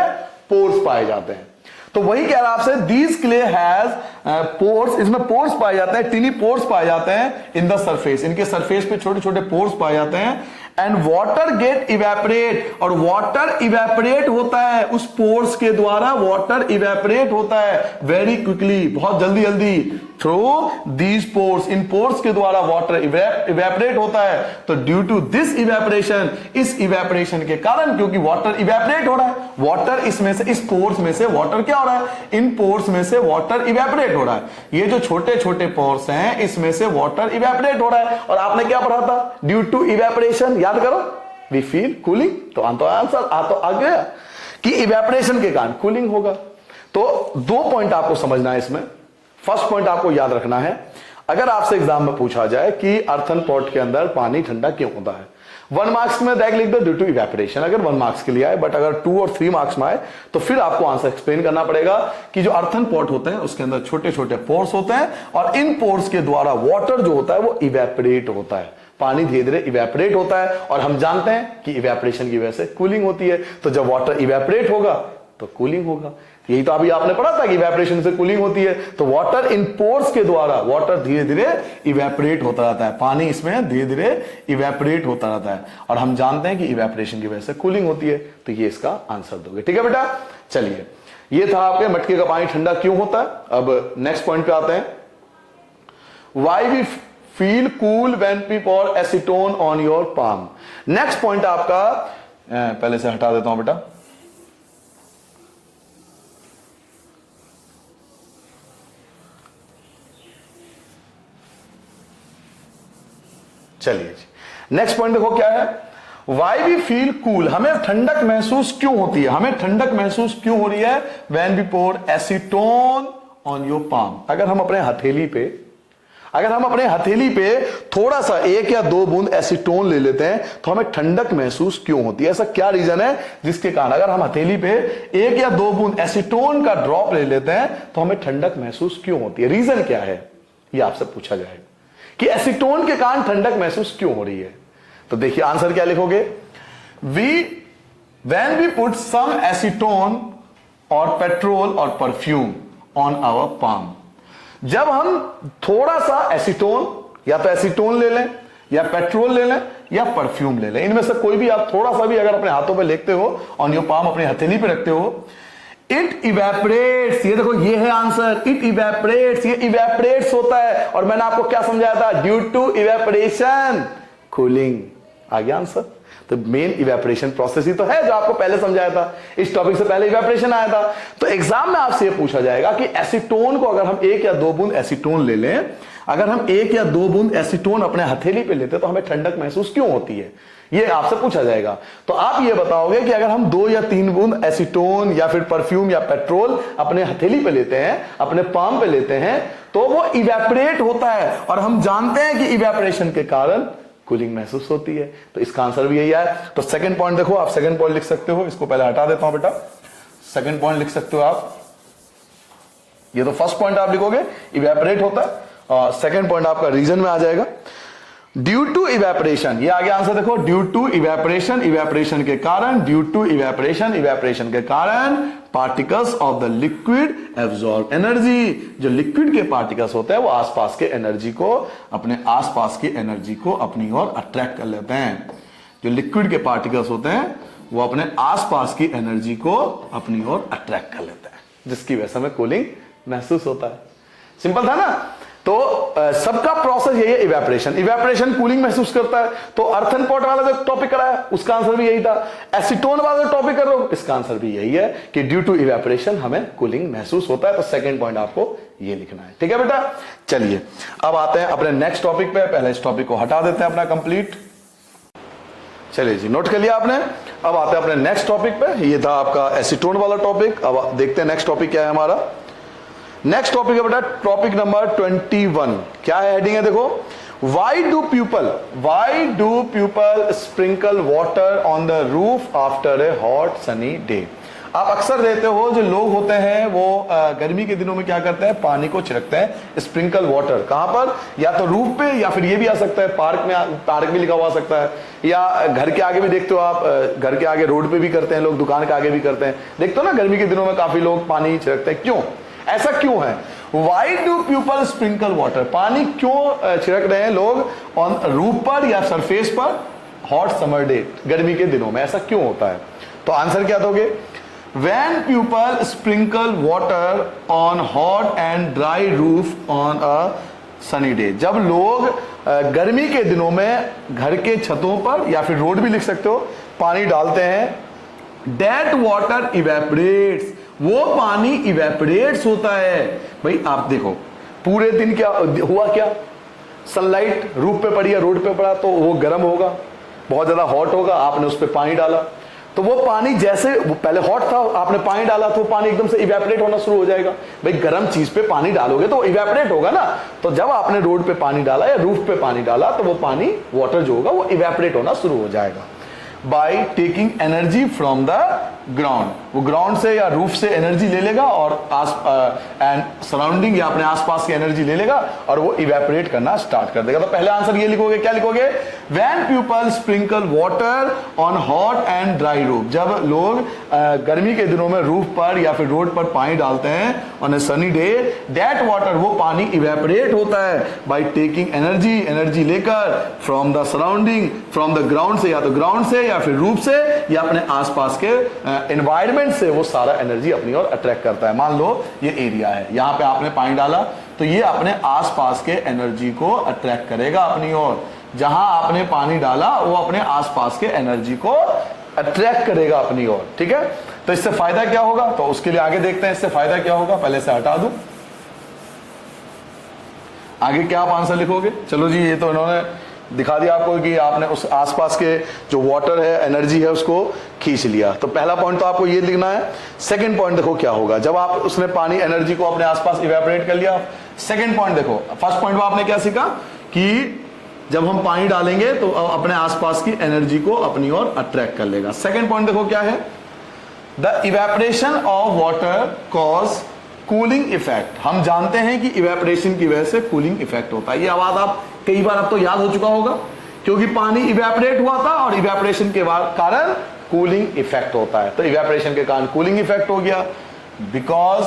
पोर्स पाए जाते हैं। तो वही कह रहा आपसे, दीज क्ले हैज पोर्स, इसमें पोर्स पाए जाते हैं, टिनी पोर्स पाए जाते हैं इन द सरफेस, इनके सरफेस पे छोटे छोटे पोर्स पाए जाते हैं। एंड वाटर गेट इवेपोरेट, और वाटर इवेपोरेट होता है उस पोर्स के द्वारा, वाटर इवेपोरेट होता है वेरी क्विकली, बहुत जल्दी जल्दी, through these pores, in pores के द्वारा वाटर इवेपोरेट होता है। तो ड्यू टू दिस इवेपोरेशन, इस इवेपोरेशन के कारण, क्योंकि वाटर इवेपोरेट हो रहा है, वाटर इसमें से, इस पोर्स में से वाटर क्या हो रहा है, इन पोर्स में से वाटर इवेपोरेट हो रहा है। ये जो छोटे छोटे पोर्स हैं, इसमें से वाटर इवेपोरेट हो रहा है। और आपने क्या पढ़ा था, ड्यू टू इवेपोरेशन, याद करो, वी फील कूलिंग। तो आंसर आ गया कि इवेपोरेशन के कारण कूलिंग होगा। तो 2 पॉइंट आपको समझना है इसमें। फर्स्ट पॉइंट आपको याद रखना है, अगर आपसे एग्जाम में पूछा जाए कि अर्थन पॉट के अंदर पानी ठंडा क्यों होता है, 1 मार्क्स में डायरेक्ट लिख दो ड्यू टू इवेपोरेशन, अगर 1 मार्क्स के लिए आए। बट अगर 2 और 3 मार्क्स में आए तो फिर आपको आंसर एक्सप्लेन करना पड़ेगा कि जो अर्थन पॉट होते हैं उसके अंदर छोटे छोटे पोर्स होते हैं, और इन पोर्स के द्वारा वाटर जो होता है वो इवेपोरेट होता है, पानी धीरे धीरे इवेपोरेट होता है। और हम जानते हैं कि इवेपोरेशन की वजह से कूलिंग होती है। तो जब वाटर इवेपोरेट होगा तो कूलिंग होगा। यही तो अभी आपने पढ़ा था कि इवेपोरेशन से कूलिंग होती है। तो वाटर इन पोर्स के द्वारा वाटर धीरे धीरे इवेपोरेट होता रहता है, पानी इसमें धीरे धीरे इवेपोरेट होता रहता है, और हम जानते हैं कि इवेपोरेशन की वजह से कूलिंग होती है। तो ये इसका आंसर दोगे। ठीक है बेटा, चलिए, ये था आपके मटके का पानी ठंडा क्यों होता है। अब नेक्स्ट पॉइंट पे आते हैं, why we feel cool when we pour acetone on your palm. Next point आपका, पहले से हटा देता हूं बेटा, चलिए जी, नेक्स्ट पॉइंट देखो क्या है, वाई वी फील कूल, हमें ठंडक महसूस क्यों होती है, हमें ठंडक महसूस क्यों हो रही है, when we pour acetone on your palm. अगर हम अपने हथेली पे अगर हम अपने हथेली पे थोड़ा सा 1 या 2 बूंद एसीटोन ले लेते हैं तो हमें ठंडक महसूस क्यों होती है? ऐसा क्या रीजन है जिसके कारण अगर हम हथेली पे 1 या 2 बूंद एसीटोन का ड्रॉप ले लेते हैं तो हमें ठंडक महसूस क्यों होती है? रीजन क्या है ये आपसे पूछा जाएगा कि एसीटोन के कारण ठंडक महसूस क्यों हो रही है। तो देखिए आंसर क्या लिखोगे, when we put some acetone और पेट्रोल और परफ्यूम ऑन आवर पाम, जब हम थोड़ा सा एसीटोन या तो एसीटोन ले लें या पेट्रोल ले लें या परफ्यूम ले लें, इनमें से कोई भी आप थोड़ा सा भी अगर अपने हाथों पे लेते हो, ऑन योर पाम, अपनी हथेली पे रखते हो, इट इवेपरेट्स। ये देखो ये है आंसर, इट इवेपरेट्स, ये इवेपरेट्स होता है। और मैंने आपको क्या समझाया था? Due to evaporation cooling. आ गया आंसर। तो मेन इवेपरेशन प्रोसेस ही तो है जो आपको पहले समझाया था, इस टॉपिक से पहले इवेपरेशन आया था। तो एग्जाम में आपसे ये पूछा जाएगा कि एसीटोन को अगर हम 1 या 2 बूंद एसीटोन ले लें, अगर हम 1 या 2 बूंद एसीटोन अपने हथेली पे लेते तो हमें ठंडक महसूस क्यों होती है, ये आपसे पूछा जाएगा। तो आप ये बताओगे कि अगर हम 2 या 3 बूंद एसीटोन या फिर परफ्यूम या पेट्रोल अपने हथेली पे लेते हैं, अपने पाम पे लेते हैं, तो वो इवेपरेट होता है और हम जानते हैं कि इवेपरेशन के कारण कूलिंग महसूस होती है। तो इसका आंसर भी यही है। तो सेकंड पॉइंट देखो, आप सेकंड पॉइंट लिख सकते हो, इसको पहले हटा देता हूं बेटा। सेकंड पॉइंट लिख सकते हो आप, ये तो फर्स्ट पॉइंट आप लिखोगे इवेपरेट होता है, और सेकंड पॉइंट आपका रीजन में आ जाएगा ड्यू टू इवेपरेशन। ये आगे आंसर देखो, ड्यू टू इवेपरेशन, इवेपरेशन के कारण, ड्यू टू इवेपरेशन, इवेपरेशन के कारण particles of the liquid absorb energy. जो लिक्विड के पार्टिकल्स होते हैं वो आसपास के एनर्जी को, अपने आसपास की एनर्जी को अपनी ओर अट्रैक्ट कर लेते हैं। जो लिक्विड के पार्टिकल्स होते हैं वो अपने आसपास की एनर्जी को अपनी ओर अट्रैक्ट कर लेते हैं, जिसकी वजह से हमें कूलिंग महसूस होता है। सिंपल था ना? तो सबका प्रोसेस यही है, इवेपरेशन। इवेपरेशन कूलिंग महसूस करता है। तो अर्थन पॉट वाला जो टॉपिक कराया उसका आंसर भी यही था। एसीटोन वाला जो टॉपिक कर रहे हो इसका आंसर भी यही है कि ड्यू टू इवेपरेशन हमें कूलिंग महसूस होता है। तो सेकंड पॉइंट आपको ये लिखना है, ठीक है बेटा। चलिए अब आते हैं अपने नेक्स्ट टॉपिक पे। पहले इस टॉपिक को हटा देते हैं अपना कंप्लीट। चलिए जी, नोट कर लिया आपने। अब आते हैं अपने नेक्स्ट टॉपिक पे। ये था आपका एसीटोन वाला टॉपिक। अब देखते हैं नेक्स्ट टॉपिक क्या है हमारा। नेक्स्ट टॉपिक है बेटा टॉपिक नंबर 21। क्या है हेडिंग है देखो, why do people sprinkle water on the roof after a hot sunny day. आप अक्सर देखते हो जो लोग होते हैं वो गर्मी के दिनों में क्या करते हैं, पानी को छिड़कते हैं, स्प्रिंकल वाटर। कहां पर? या तो रूफ पे, या फिर ये भी आ सकता है पार्क में, पार्क भी लिखा हुआ आ सकता है, या घर के आगे भी देखते हो आप, घर के आगे रोड पे भी करते हैं लोग, दुकान के आगे भी करते हैं। देखते हो ना गर्मी के दिनों में काफी लोग पानी छिड़कते हैं। क्यों, ऐसा क्यों है? Why do people sprinkle water, पानी क्यों छिड़क रहे हैं लोग ऑन रूफ पर या सरफेस पर हॉट समर डे, गर्मी के दिनों में, ऐसा क्यों होता है? तो आंसर क्या दोगे, when people sprinkle water on hot and dry roof on a sunny day, जब लोग गर्मी के दिनों में घर के छतों पर या फिर रोड भी लिख सकते हो पानी डालते हैं, that water evaporates, वो पानी इवेपरेट्स होता है। भाई आप देखो पूरे दिन क्या हुआ, क्या सनलाइट रूफ पे पड़ी या रोड पे पड़ा तो वो गर्म होगा, बहुत ज्यादा हॉट होगा, आपने उस पर पानी डाला तो वो पानी जैसे वो पहले हॉट था आपने पानी डाला तो पानी एकदम से इवेपरेट होना शुरू हो जाएगा। भाई गर्म चीज पे पानी डालोगे तो इवेपरेट होगा ना। तो जब आपने रोड पे पानी डाला या रूफ पे पानी डाला तो वो पानी वाटर जो होगा वो इवेपरेट होना शुरू हो जाएगा by taking energy from the ground. वो ग्राउंड से या रूफ से एनर्जी ले लेगा और एंड सराउंडिंग या अपने आसपास की एनर्जी ले लेगा और वो इवेपरेट करना स्टार्ट कर देगा। तो पहले आंसर ये लिखोगे, क्या लिखोगे, when people sprinkle water on hot and dry roof, जब लोग गर्मी के दिनों में रूफ पर या फिर रोड पर पानी डालते हैं on A sunny day, that water, वो पानी इवेपरेट होता है बाय टेकिंग एनर्जी, एनर्जी लेकर from the surrounding, from the ground से, या तो ग्राउंड से या फिर रूफ से या अपने आसपास के एनवायरनमेंट से वो सारा एनर्जी अपनी ओर अट्रैक्ट करता है। मान लो ये एरिया है, यहां पे आपने पानी डाला तो ये अपने आसपास के एनर्जी को अट्रैक्ट करेगा अपनी ओर। जहां आपने पानी डाला वो अपने आसपास के एनर्जी को अट्रैक्ट करेगा अपनी ओर, ठीक है। तो इससे फायदा क्या होगा, तो उसके लिए आगे देखते हैं इससे फायदा क्या होगा। पहले से हटा दूं, आगे क्या आप आंसर लिखोगे। चलो जी, ये तो इन्होंने दिखा दिया आपको कि आपने उस आसपास के जो वाटर है, एनर्जी है, उसको खींच लिया। तो पहला पॉइंट तो आपको ये लिखना है। सेकंड पॉइंट देखो क्या होगा, जब आप उसने पानी एनर्जी को अपने आसपास इवेपोरेट कर लिया, सेकेंड पॉइंट देखो, फर्स्ट पॉइंट में आपने क्या सीखा कि जब हम पानी डालेंगे तो अपने आसपास की एनर्जी को अपनी ओर अट्रैक्ट कर लेगा। सेकेंड पॉइंट देखो क्या है, the evaporation of water cause cooling effect. हम जानते हैं कि इवेपोरेशन की वजह से कूलिंग इफेक्ट होता है। ये आवाज आप कई बार अब तो याद हो चुका होगा, क्योंकि पानी इवेपोरेट हुआ था और इवेपोरेशन के कारण कूलिंग इफेक्ट होता है। तो इवेपोरेशन के कारण कूलिंग इफेक्ट हो गया, because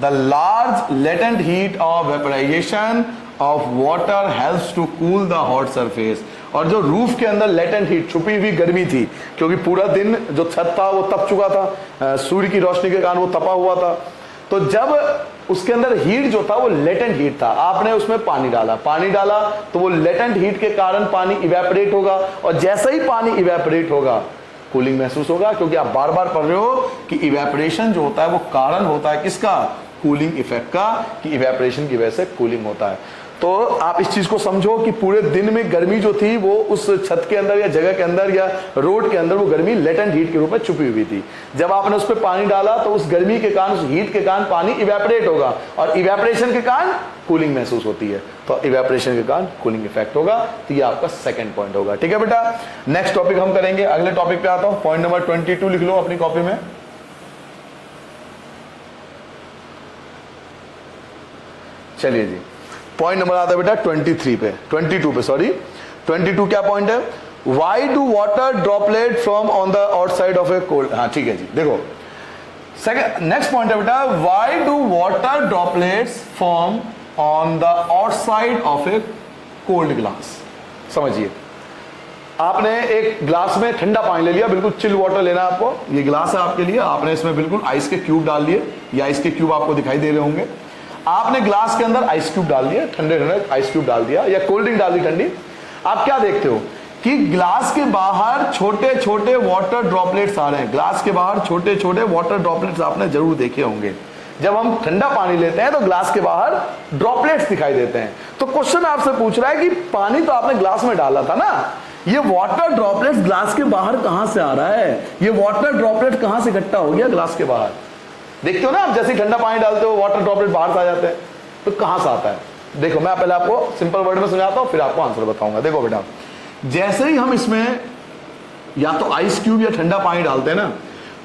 the large latent heat of vaporisation of water helps to cool the hot surface. और जो रूफ के अंदर लेटेंट हीट, छुपी हुई गर्मी थी, क्योंकि पूरा दिन जो छत था वो तप चुका था, सूर्य की रोशनी के कारण वो तपा हुआ था, तो जब उसके अंदर हीट जो था वो लेटेंट हीट था, आपने उसमें पानी डाला तो वो लेटेंट हीट के कारण पानी इवेपोरेट होगा, और जैसे ही पानी इवेपोरेट होगा कूलिंग महसूस होगा, क्योंकि आप बार बार पढ़ रहे हो कि इवेपोरेशन जो होता है वो कारण होता है किसका, कूलिंग इफेक्ट का, कि इवेपोरेशन की वजह से कूलिंग होता है। तो आप इस चीज को समझो कि पूरे दिन में गर्मी जो थी वो उस छत के अंदर या जगह के अंदर या रोड के अंदर वो गर्मी लेटेंट हीट के रूप में छुपी हुई थी। जब आपने उस पर पानी डाला तो उस गर्मी के कारण, उस हीट के कारण पानी इवेपोरेट होगा, और इवेपोरेशन के कारण कूलिंग महसूस होती है, तो इवेपोरेशन के कारण कूलिंग इफेक्ट होगा। तो ये आपका सेकंड पॉइंट होगा। ठीक है बेटा, नेक्स्ट टॉपिक हम करेंगे, अगले टॉपिक पे आता हूं। पॉइंट नंबर 22 लिख लो अपनी कॉपी में। चलिए जी, पॉइंट नंबर आता है बेटा 22 पे सॉरी 22 क्या पॉइंट है, why do water droplet from on the outside of A cold. हाँ ठीक है जी, देखो सेकंड नेक्स्ट पॉइंट है बेटा, why do water droplets form on the outside of A cold glass. समझिए, आपने एक ग्लास में ठंडा पानी ले लिया, बिल्कुल चिल वाटर लेना है आपको, ये ग्लास है आपके लिए, आपने इसमें बिल्कुल आइस के क्यूब डाल दिए, ये आइस के क्यूब आपको दिखाई दे रहे होंगे। आपने ग्लास के अंदर आइस क्यूब डाल दिया, ठंडे ठंडे आइस क्यूब डाल दिया, या कोल्ड ड्रिंक डाल दी ठंडी। आप क्या देखते हो कि ग्लास के बाहर छोटे छोटे वाटर ड्रॉपलेट्स आ रहे हैं, ग्लास के बाहर छोटे छोटे वाटर ड्रॉपलेट्स आपने जरूर देखे होंगे। जब हम ठंडा पानी लेते हैं तो ग्लास के बाहर ड्रॉपलेट्स दिखाई देते हैं। तो क्वेश्चन आपसे पूछ रहा है कि पानी तो आपने ग्लास में डाला था ना, ये वाटर ड्रॉपलेट्स ग्लास के बाहर कहां से आ रहा है, ये वाटर ड्रॉपलेट कहां से इकट्ठा हो गया ग्लास के बाहर। देखते हो ना आप, जैसे ठंडा पानी डालते हो वाटर ड्रॉपलेट बाहर से आ जाते हैं, तो कहां से आता है। देखो मैं पहले आपको सिंपल वर्ड में समझाता हूं, फिर आपको आंसर बताऊंगा। देखो बेटा, जैसे ही हम इसमें या तो आइस क्यूब या ठंडा पानी डालते हैं ना,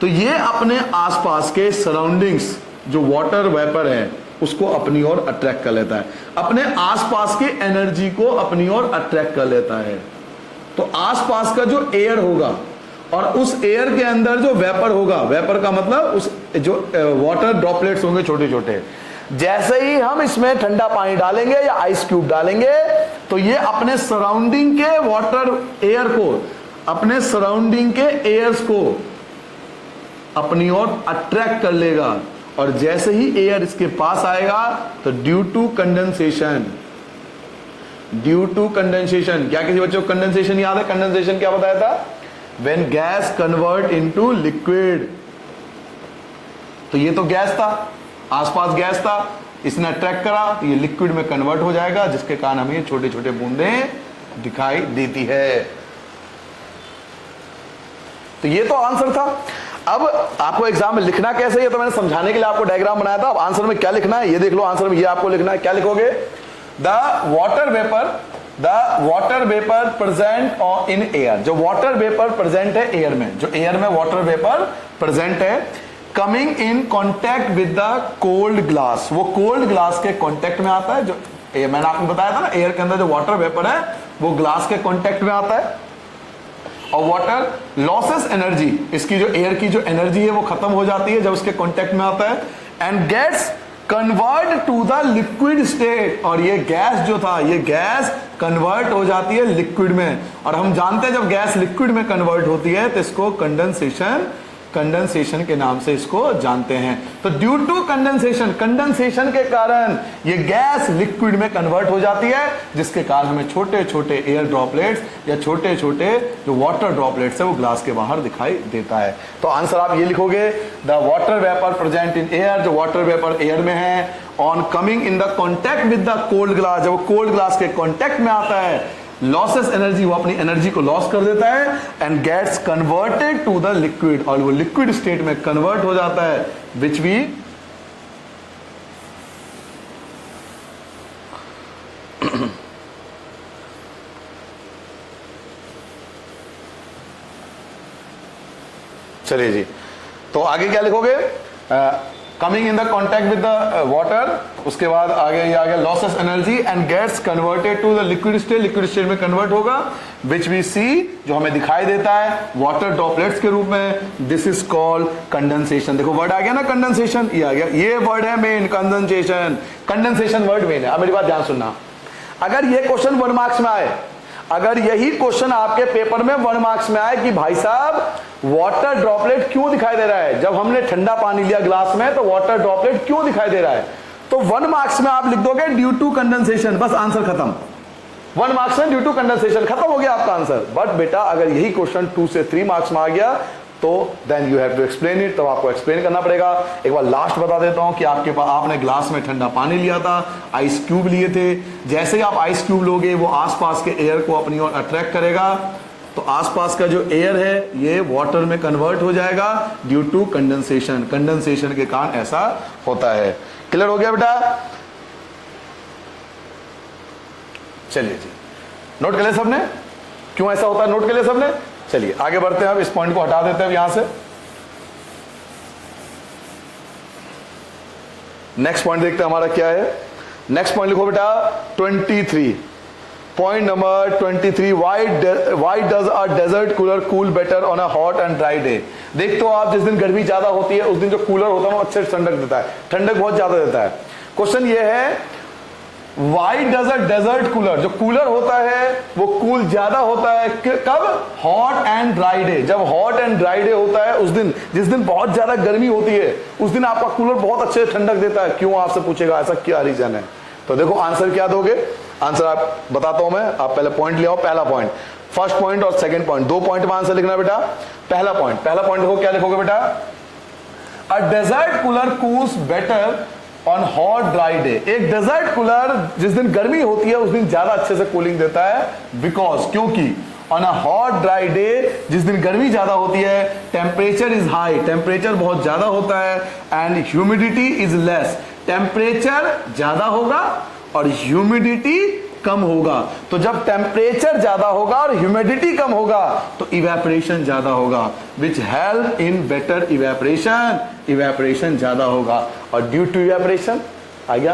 तो ये अपने आसपास के सराउंडिंग्स जो वाटर वेपर है उसको अपनी ओर अट्रैक्ट कर लेता है, अपने आसपास की एनर्जी को अपनी ओर अट्रैक्ट कर लेता है। तो आसपास का जो एयर होगा और उस एयर के अंदर जो वेपर होगा, वेपर का मतलब उस जो वाटर ड्रॉपलेट्स होंगे छोटे छोटे, जैसे ही हम इसमें ठंडा पानी डालेंगे या आइस क्यूब डालेंगे तो ये अपने सराउंडिंग के वाटर एयर को, अपने सराउंडिंग के एयर्स को अपनी ओर अट्रैक्ट कर लेगा, और जैसे ही एयर इसके पास आएगा तो ड्यू टू कंडेंसेशन, क्या किसी बच्चों को कंडेंसेशन याद है? कंडेंसेशन क्या बताया था? When gas convert into liquid। तो ये तो गैस था, आसपास गैस था, इसने अट्रैक्ट करा तो ये लिक्विड में कन्वर्ट हो जाएगा, जिसके कारण हमें ये छोटे छोटे बूंदें दिखाई देती है। तो ये तो आंसर था। अब आपको एग्जाम में लिखना कैसे, ये तो मैंने समझाने के लिए आपको डायग्राम बनाया था। अब आंसर में क्या लिखना है ये देख लो, आंसर में ये आपको लिखना है। क्या लिखोगे? The water vapour present in air. जो वाटर वेपर प्रेजेंट है एयर में, जो एयर में वाटर वेपर प्रेजेंट है, coming in contact with the cold glass, वो कोल्ड ग्लास के कॉन्टैक्ट में आता है। जो मैंने आपको बताया था ना, एयर के अंदर जो वाटर वेपर है वो ग्लास के कॉन्टैक्ट में आता है, और वाटर लॉसेस एनर्जी, इसकी जो एयर की जो एनर्जी है वो खत्म हो जाती है जब उसके कॉन्टैक्ट में आता है, and gets convert to the liquid state. और ये गैस जो था, ये गैस कन्वर्ट हो जाती है लिक्विड में, और हम जानते हैं जब गैस लिक्विड में कन्वर्ट होती है तो इसको कंडेंसेशन के नाम से इसको जानते हैं। तो ड्यू टू कंडेंसेशन के कारण ये गैस लिक्विड में कन्वर्ट हो जाती है, जिसके कारण हमें छोटे छोटे एयर ड्रॉपलेट्स या छोटे छोटे जो वाटर ड्रॉपलेट्स है वो ग्लास के बाहर दिखाई देता है। तो आंसर आप ये लिखोगे, the water vapour present in air, जो वाटर वेपर एयर में है, on coming in the contact with the cold glass, जब वो कोल्ड ग्लास के कॉन्टैक्ट में आता है, लॉसेस एनर्जी, वो अपनी एनर्जी को लॉस कर देता है, and gets converted to the liquid, और वो लिक्विड स्टेट में कन्वर्ट हो जाता है, विच वी चलिए जी, तो आगे क्या लिखोगे? Coming in the contact with the water, उसके बाद आगे ये आ गया losses energy and gets converted to the liquid state, liquid state में कन्वर्ट होगा, विच वी सी, जो हमें दिखाई देता है वाटर ड्रॉपलेट्स के रूप में, दिस इज कॉल्ड कंडेंसेशन। देखो वर्ड आ गया ना कंडेंसेशन, ये आ गया, ये वर्ड है main, condensation, condensation word main है। अब मेरी बात ध्यान सुनना, अगर ये क्वेश्चन 1 मार्क्स में आए, अगर यही क्वेश्चन आपके पेपर में 1 मार्क्स में आए कि भाई साहब वाटर ड्रॉपलेट क्यों दिखाई दे रहा है, जब हमने ठंडा पानी लिया ग्लास में तो वाटर ड्रॉपलेट क्यों दिखाई दे रहा है, तो 1 मार्क्स में आप लिख दोगे ड्यू टू कंडेंसेशन, बस आंसर खत्म। 1 मार्क्स में ड्यू टू कंडेंसेशन, खत्म हो गया आपका आंसर। बट बेटा अगर यही क्वेश्चन 2 से 3 मार्क्स में आ गया तो then you have to explain it, तो आपको एक्सप्लेन करना पड़ेगा। एक बार लास्ट बता देता हूं कि आपके पास, आपने ग्लास में ठंडा पानी लिया था, आइस क्यूब लिए थे, जैसे ही आप आइस क्यूब लोगे वो आसपास के एयर को अपनी ओर अट्रैक्ट करेगा, तो आसपास का जो एयर है ये वाटर में कन्वर्ट हो जाएगा ड्यू टू कंडेंसेशन, कंडेंसेशन के कारण ऐसा होता है। क्लियर हो गया बेटा? चलिए जी, नोट कर लिया सबने क्यों ऐसा होता है, नोट कर लिया सबने? चलिए आगे बढ़ते हैं, अब इस पॉइंट को हटा देते हैं यहां से। नेक्स्ट पॉइंट देखते हैं हमारा क्या है। नेक्स्ट पॉइंट लिखो बेटा 23, point number 23, why does a desert cooler cool better on a hot and dry day. देख तो आप, जिस दिन गर्मी ज्यादा होती है उस दिन जो कूलर होता है वो अच्छे से ठंडक देता है, ठंडक बहुत ज्यादा देता है। क्वेश्चन ये है Why does a desert cooler, जो कूलर होता है वो कूल ज्यादा होता है कब? Hot and dry day. जब हॉट एंड ड्राई डे होता है उस दिन, जिस दिन बहुत ज्यादा गर्मी होती है उस दिन आपका कूलर बहुत अच्छे से ठंडक देता है। क्यों आपसे पूछेगा ऐसा क्या रीजन है? तो देखो आंसर क्या दोगे, आंसर आप बताता हूं मैं, आप पहले पॉइंट ले आओ। पहला पॉइंट, फर्स्ट पॉइंट और सेकंड पॉइंट, 2 पॉइंट में आंसर लिखना बेटा। पहला पॉइंट देखो क्या लिखोगे बेटा? A desert cooler cools better on hot dry day. एक डेजर्ट कूलर जिस दिन गर्मी होती है उस दिन ज्यादा अच्छे से कूलिंग देता है, बिकॉज, क्योंकि on a hot dry day, जिस दिन गर्मी ज्यादा होती है, टेम्परेचर इज हाई, टेम्परेचर बहुत ज्यादा होता है, and humidity is less, temperature ज्यादा होगा और ह्यूमिडिटी कम होगा। तो जब टेम्परेचर ज्यादा होगा और ह्यूमिडिटी कम होगा तो इवेपोरेशन ज्यादा होगा, which help in better evaporation, evaporation ज्यादा होगा। और ड्यू टू इवेपोरेशन, आगे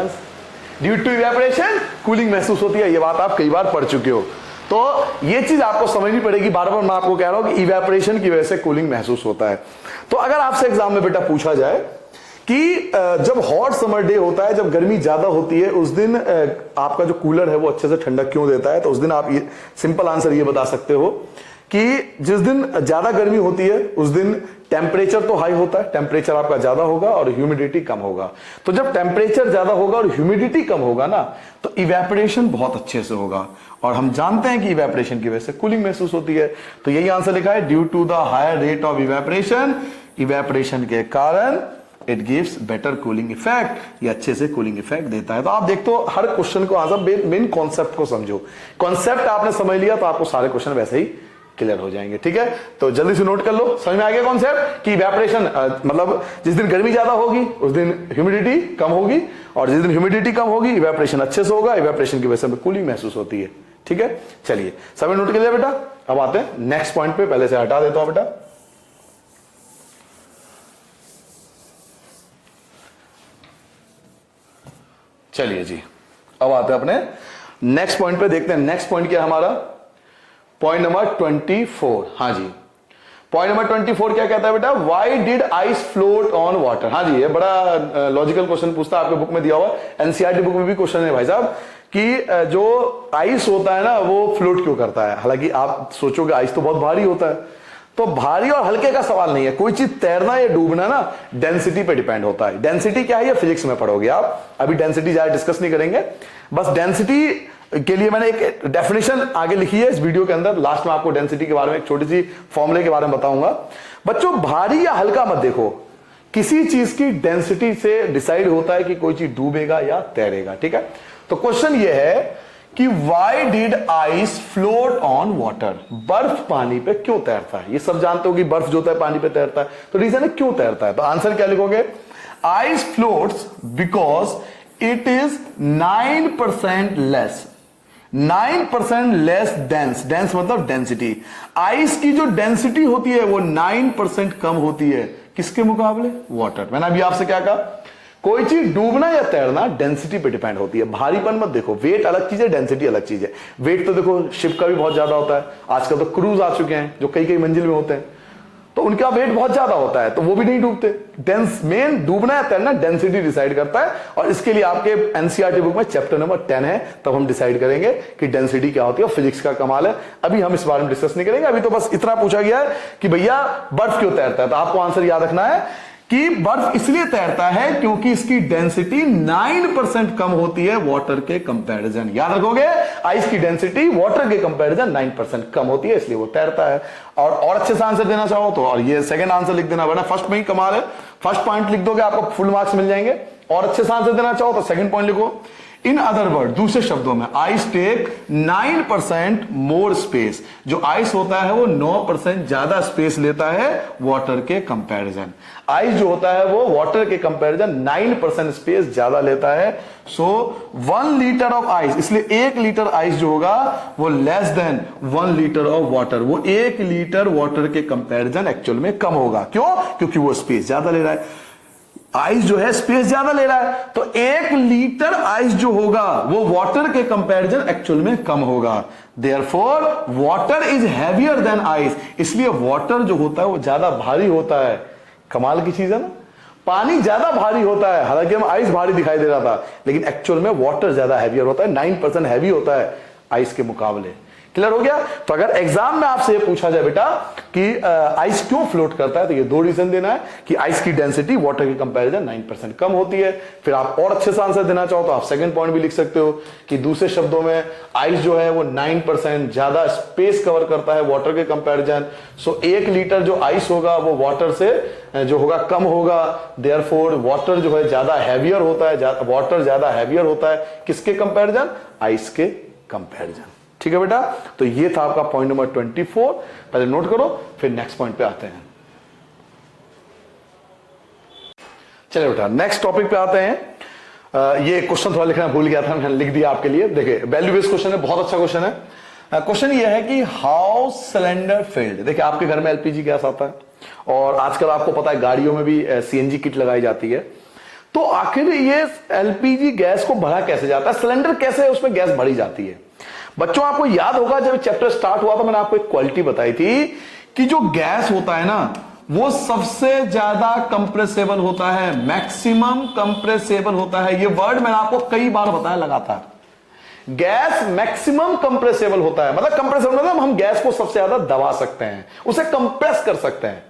ड्यू टू इवेपोरेशन कूलिंग महसूस होती है। ये बात आप कई बार पढ़ चुके हो, तो ये चीज आपको समझनी पड़ेगी। बार बार मैं आपको कह रहा हूं कि इवेपोरेशन की वजह से कूलिंग महसूस होता है। तो अगर आपसे एग्जाम में बेटा पूछा जाए कि जब हॉट समर डे होता है, जब गर्मी ज्यादा होती है, उस दिन आपका जो कूलर है वो अच्छे से ठंडक क्यों देता है, तो उस दिन आप ये सिंपल आंसर ये बता सकते हो कि जिस दिन ज्यादा गर्मी होती है उस दिन टेम्परेचर तो हाई होता है, टेम्परेचर आपका ज्यादा होगा और ह्यूमिडिटी कम होगा। तो जब टेम्परेचर ज्यादा होगा और ह्यूमिडिटी कम होगा ना, तो इवेपोरेशन बहुत अच्छे से होगा, और हम जानते हैं कि इवेपोरेशन की वजह से कूलिंग महसूस होती है। तो यही आंसर लिखा है, due to the higher rate of evaporation, evaporation के कारण it gives better cooling effect, ये अच्छे से कूलिंग इफेक्ट देता है। तो आप देखते हो हर क्वेश्चन को आंसर, मेन कॉन्सेप्ट को समझो, कॉन्सेप्ट आपने समझ लिया तो आपको सारे क्वेश्चन वैसे ही क्लियर हो जाएंगे। ठीक है, तो जल्दी से नोट कर लो, समझ में आ गया कॉन्सेप्ट कि इवेपोरेशन मतलब जिस दिन गर्मी ज्यादा होगी उस दिन ह्यूमिडिटी कम होगी, और जिस दिन ह्यूमिडिटी कम होगी इवेपोरेशन अच्छे से होगा, इवेपोरेशन की वजह से कूलिंग महसूस होती है। ठीक है, चलिए सभी नोट कर लिया बेटा। अब आते हैं नेक्स्ट पॉइंट पे, पहले से हटा देता हूं बेटा। चलिए जी, अब आते हैं अपने नेक्स्ट पॉइंट पे, देखते हैं नेक्स्ट पॉइंट क्या है हमारा। पॉइंट नंबर 24, हाँ जी, पॉइंट नंबर 24 क्या कहता है बेटा? Why did ice float on water. हाँ जी, ये बड़ा लॉजिकल क्वेश्चन पूछता है, आपके बुक में दिया हुआ, एनसीईआरटी बुक में भी क्वेश्चन है भाई साहब, कि जो आइस होता है ना वो फ्लोट क्यों करता है। हालांकि आप सोचोगे आइस तो बहुत भारी होता है, तो भारी और हल्के का सवाल नहीं है, कोई चीज तैरना या डूबना ना डेंसिटी पे डिपेंड होता है। डेंसिटी क्या है ये फिजिक्स में पढ़ोगे आप, अभी डेंसिटी ज्यादा डिस्कस नहीं करेंगे। बस डेंसिटी के लिए मैंने एक डेफिनेशन आगे लिखी है इस वीडियो के अंदर, लास्ट में आपको डेंसिटी के बारे में एक छोटी सी फॉर्मूले के बारे में बताऊंगा। बच्चों भारी या हल्का मत देखो, किसी चीज की डेंसिटी से डिसाइड होता है कि कोई चीज डूबेगा या तैरेगा। ठीक है, तो क्वेश्चन ये है कि why did ice float on water, बर्फ पानी पे क्यों तैरता है। ये सब जानते हो कि बर्फ जो होता है पानी पे तैरता है, तो रीजन है क्यों तैरता है। तो आंसर क्या लिखोगे? Ice floats because it is 9% less 9% less dense, dense मतलब डेंसिटी। आइस की जो डेंसिटी होती है वो 9% कम होती है, किसके मुकाबले? वाटर। मैंने अभी आपसे क्या कहा, कोई चीज डूबना या तैरना डेंसिटी पे डिपेंड होती है। भारीपन मत देखो, वेट अलग चीज है, डेंसिटी अलग चीज है। वेट तो देखो शिप का भी बहुत ज्यादा होता है, आजकल तो क्रूज आ चुके हैं जो कई कई मंजिल में होते हैं, तो उनका वेट बहुत ज्यादा होता है, तो वो भी नहीं डूबते। डेंस, मेन डूबना या तैरना डेंसिटी डिसाइड करता है, और इसके लिए आपके एनसीईआरटी बुक में चैप्टर नंबर 10 है, तब हम डिसाइड करेंगे कि डेंसिटी क्या होती है। फिजिक्स का कमाल है, अभी हम इस बारे में डिस्कस नहीं करेंगे। अभी तो बस इतना पूछा गया है कि भैया बर्फ क्यों तैरता है, तो आपको आंसर याद रखना है कि बर्फ इसलिए तैरता है क्योंकि इसकी डेंसिटी 9% कम होती है वाटर के कंपैरिजन। याद रखोगे, आइस की डेंसिटी वाटर के कंपैरिजन 9% कम होती है, इसलिए वो तैरता है। और अच्छे से आंसर देना चाहो तो, और ये सेकंड आंसर लिख देना, वरना फर्स्ट में ही कमाल है, फर्स्ट पॉइंट लिख दोगे आपको फुल मार्क्स मिल जाएंगे। और अच्छे से आंसर देना चाहो तो सेकंड पॉइंट लिखो। इन अदर वर्ड, दूसरे शब्दों में, आइस टेक 9% मोर स्पेस। जो आइस होता है वो 9% ज्यादा स्पेस लेता है वाटर के कंपैरिजन। आइस जो होता है वो वाटर के कंपैरिजन 9% स्पेस ज्यादा लेता है। सो 1 लीटर ऑफ आइस, इसलिए 1 लीटर आइस जो होगा वो less than 1 litre of water, वो 1 लीटर वाटर के कंपैरिजन एक्चुअल में कम होगा। क्यों? क्योंकि वो स्पेस ज्यादा ले रहा है, आइस जो है स्पेस ज्यादा ले रहा है, तो 1 लीटर आइस जो होगा वो वाटर के कंपैरिजन एक्चुअल में कम होगा। Therefore water is heavier than ice, इसलिए वाटर जो होता है वो ज्यादा भारी होता है। कमाल की चीज है ना, पानी ज्यादा भारी होता है, हालांकि हम आइस भारी दिखाई दे रहा था, लेकिन एक्चुअल में वाटर ज्यादा हैवियर होता है, 9% हैवी होता है आइस के मुकाबले। क्लियर हो गया? तो अगर एग्जाम में आपसे ये पूछा जाए बेटा कि आइस क्यों फ्लोट करता है, तो ये 2 रीजन देना है कि आइस की डेंसिटी वाटर के कंपैरिजन 9% कम होती है। फिर आप और अच्छे से आंसर देना चाहो तो आप सेकंड पॉइंट भी लिख सकते हो कि दूसरे शब्दों में आइस जो है वो 9% ज्यादा स्पेस कवर करता है वाटर के कंपैरिजन। सो 1 लीटर जो आइस होगा वो वाटर से जो होगा कम होगा। देयरफॉर वाटर जो है ज्यादा हैवियर होता है, वाटर ज्यादा हैवियर होता है किसके कंपैरिजन? आइस के कंपैरिजन। ठीक है बेटा, तो ये था आपका पॉइंट नंबर 24, पहले नोट करो, फिर नेक्स्ट पॉइंट पे आते हैं। चलिए बेटा नेक्स्ट टॉपिक पे आते हैं। ये क्वेश्चन थोड़ा लिखना भूल गया था, मैंने लिख दिया आपके लिए। देखिए वैल्यू बेस्ड क्वेश्चन है, बहुत अच्छा क्वेश्चन है। क्वेश्चन ये है कि हाउ सिलेंडर फेल्ड। देखिए आपके घर में एलपीजी गैस आता है और आजकल आपको पता है गाड़ियों में भी सीएनजी किट लगाई जाती है, तो आखिर ये एलपीजी गैस को भरा कैसे जाता है, सिलेंडर कैसे उसमें गैस भरी जाती है। बच्चों आपको याद होगा जब चैप्टर स्टार्ट हुआ तो मैंने आपको एक क्वालिटी बताई थी कि जो गैस होता है ना वो सबसे ज्यादा कंप्रेसेबल होता है, मैक्सिमम कंप्रेसेबल होता है। ये वर्ड मैंने आपको कई बार बताया लगातार, गैस मैक्सिमम कंप्रेसेबल होता है। मतलब कंप्रेसेबल मतलब हम गैस को सबसे ज्यादा दबा सकते हैं, उसे कंप्रेस कर सकते हैं।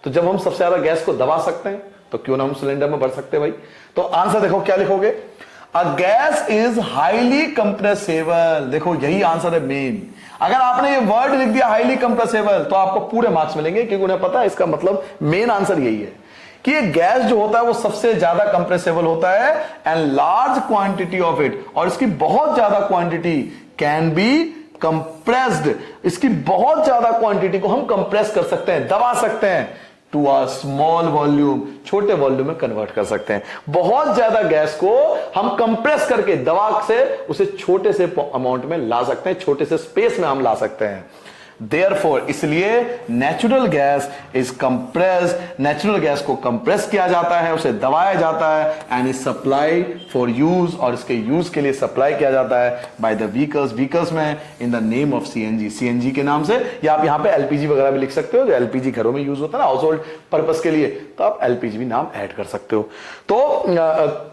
तो जब हम सबसे ज्यादा गैस को दबा सकते हैं तो क्यों ना हम सिलेंडर में भर सकते हैं भाई। तो आंसर देखो क्या लिखोगे, अ गैस इज हाईली कंप्रेसेबल। देखो यही आंसर है मेन। अगर आपने ये वर्ड लिख दिया हाईली कंप्रेसेबल तो आपको पूरे मार्क्स मिलेंगे, क्योंकि उन्हें पता है इसका मतलब मेन आंसर यही है कि ये गैस जो होता है वो सबसे ज्यादा कंप्रेसेबल होता है and large quantity of it, और इसकी बहुत ज्यादा क्वांटिटी कैन बी कंप्रेस्ड। इसकी बहुत ज्यादा क्वांटिटी को हम कंप्रेस कर सकते हैं, दबा सकते हैं टू अ स्मॉल वॉल्यूम, छोटे वॉल्यूम में कन्वर्ट कर सकते हैं। बहुत ज्यादा गैस को हम कंप्रेस करके दबा से उसे छोटे से अमाउंट में ला सकते हैं, छोटे से स्पेस में हम ला सकते हैं। Therefore, इसलिए natural gas is compressed, natural gas को कंप्रेस किया जाता है, उसे दबाया जाता है and is supply for use, और इसके यूज के लिए सप्लाई किया जाता है बाय द व्हीकल्स, व्हीकल्स में in the name of CNG, CNG के नाम से, या आप यहां पे एलपीजी वगैरह भी लिख सकते हो, जो एलपीजी घरों में यूज होता है ना हाउस होल्ड पर्पस के लिए, तो आप एलपीजी भी नाम ऐड कर सकते हो। तो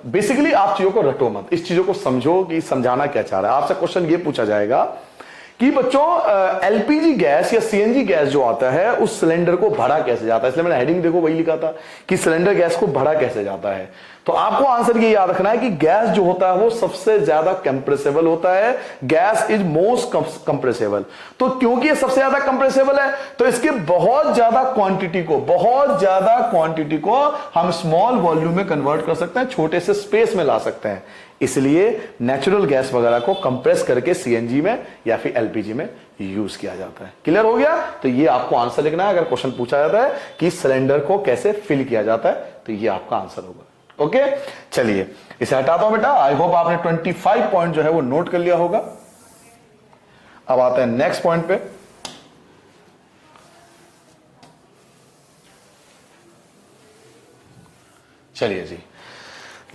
बेसिकली आप चीजों को रटो मत, इस चीजों को समझो कि समझाना क्या चाह रहा है। आपसे क्वेश्चन ये पूछा जाएगा कि बच्चों एलपीजी गैस या सीएनजी गैस जो आता है उस सिलेंडर को भरा कैसे जाता है। इसलिए मैंने हेडिंग देखो वही लिखा था कि सिलेंडर गैस को भरा कैसे जाता है। तो आपको आंसर ये याद रखना है कि गैस जो होता है वो सबसे ज्यादा कंप्रेसेबल होता है, गैस इज मोस्ट कंप्रेसेबल। तो क्योंकि ये सबसे ज्यादा कंप्रेसेबल है तो इसके बहुत ज्यादा क्वांटिटी को हम स्मॉल वॉल्यूम में कन्वर्ट कर सकते हैं, छोटे से स्पेस में ला सकते हैं। इसलिए नेचुरल गैस वगैरह को कंप्रेस करके सीएनजी में या फिर एलपीजी में यूज किया जाता है। क्लियर हो गया? तो ये आपको आंसर लिखना है अगर क्वेश्चन पूछा जाता है कि सिलेंडर को कैसे फिल किया जाता है, तो ये आपका आंसर होगा। ओके चलिए इसे हटाता हूं बेटा। आई होप आपने 25 पॉइंट जो है वो नोट कर लिया होगा। अब आते हैं नेक्स्ट पॉइंट पे। चलिए जी,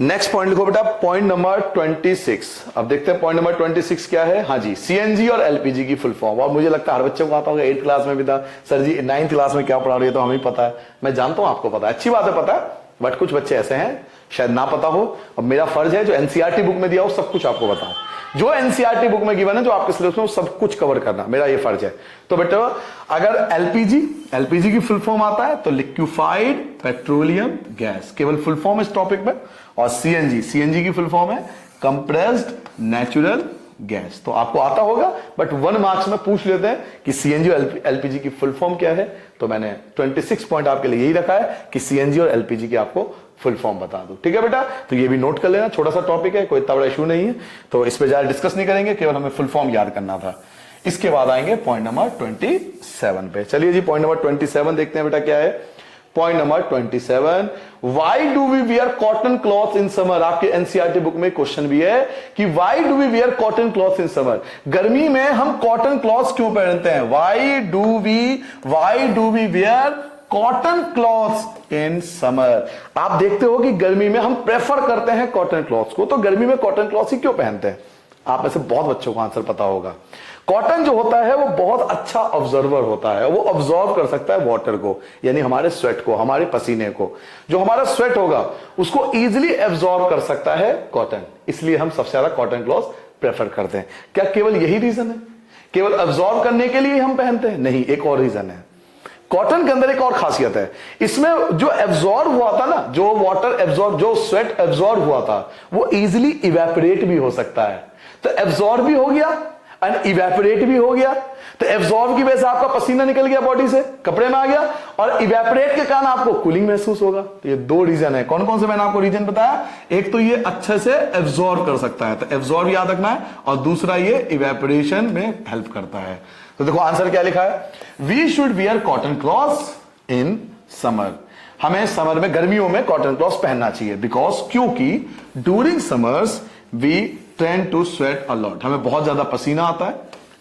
नेक्स्ट पॉइंट लिखो बेटा, पॉइंट नंबर 26। अब देखते हैं पॉइंट नंबर 26 क्या है। हाँ जी, सीएनजी और एलपीजी की फुल फॉर्म। और मुझे लगता है हर बच्चे को आता होगा, 8th क्लास में भी था सर जी, 9th क्लास में क्या पढ़ा रही है, तो हमें पता है। मैं जानता हूं आपको पता है, अच्छी बात है पता है, बट कुछ बच्चे ऐसे हैं शायद ना पता हो, और मेरा फर्ज है जो एनसीईआरटी बुक में दिया हो सब कुछ आपको बताऊं। जो एनसीईआरटी बुक में गिवन है, जो आपके सिलेबस में, वो सब कुछ कवर करना मेरा ये फर्ज है। तो बेटा अगर एलपीजी की फुल फॉर्म आता है तो लिक्विफाइड पेट्रोलियम गैस, केवल फुल फॉर्म इस टॉपिक में। और सीएनजी की फुल फॉर्म है कंप्रेस्ड नेचुरल गैस। तो आपको आता होगा, बट 1 मार्क्स में पूछ लेते हैं कि सीएनजी और एलपीजी की फुल फॉर्म क्या है। तो मैंने 26 पॉइंट आपके लिए यही रखा है कि सीएनजी और एलपीजी की आपको फुल फॉर्म बता दो। ठीक है बेटा, तो ये भी नोट कर लेना, छोटा सा टॉपिक है, कोई इतना बड़ा इशू नहीं है, तो इस पे ज्यादा डिस्कस नहीं करेंगे, केवल हमें फुल फॉर्म याद करना था। इसके बाद आएंगे पॉइंट नंबर 27 पे। चलिए जी, पॉइंट नंबर 27 देखते हैं बेटा क्या है। Point number 27, why do we wear cotton cloth in summer. आपके एनसीईआरटी बुक में क्वेश्चन भी है कि why do we wear cotton cloth in summer, गर्मी में हम कॉटन क्लॉथ क्यों पहनते हैं। Why do we wear cotton clothes in summer. आप देखते हो कि गर्मी में हम प्रेफर करते हैं कॉटन क्लॉथ्स को, तो गर्मी में कॉटन क्लॉथ्स ही क्यों पहनते हैं। आप में से बहुत बच्चों को आंसर पता होगा। कॉटन जो होता है वो बहुत अच्छा ऑब्जर्वर होता है, वो ऑब्जॉर्व कर सकता है वाटर को, यानी हमारे स्वेट को, हमारे पसीने को। जो हमारा स्वेट होगा उसको इजीली एब्जॉर्ब कर सकता है कॉटन, इसलिए हम सबसे ज्यादा कॉटन क्लॉथ प्रेफर करते हैं। क्या केवल यही रीजन है, केवल एब्जॉर्ब करने के लिए हम पहनते हैं? नहीं, एक और रीजन है। कॉटन के अंदर एक और खासियत है, इसमें जो एब्जॉर्ब हुआ था ना, जो वाटर एब्जॉर्ब, जो स्वेट एब्जॉर्ब हुआ था, वो इजीली इवेपोरेट भी हो सकता है। तो एब्जॉर्ब भी हो गया एंड इवेपोरेट भी हो गया। तो एब्जॉर्ब की वजह से आपका पसीना निकल गया बॉडी से, कपड़े में आ गया, और इवेपोरेट के कारण आपको कूलिंग महसूस होगा। तो ये 2 रीजन है। कौन कौन से मैंने आपको रीजन बताया? एक तो ये अच्छे से एब्जॉर्ब कर सकता है, तो एब्जॉर्ब याद रखना है, और दूसरा ये इवेपोरेशन में हेल्प करता है। तो देखो आंसर क्या लिखा है, we should wear cotton clothes in summer. हमें समर में, गर्मियों में कॉटन क्लॉथ्स पहनना चाहिए, बिकॉज क्योंकि during summers we trend to sweat a lot, हमें बहुत ज्यादा पसीना आता है,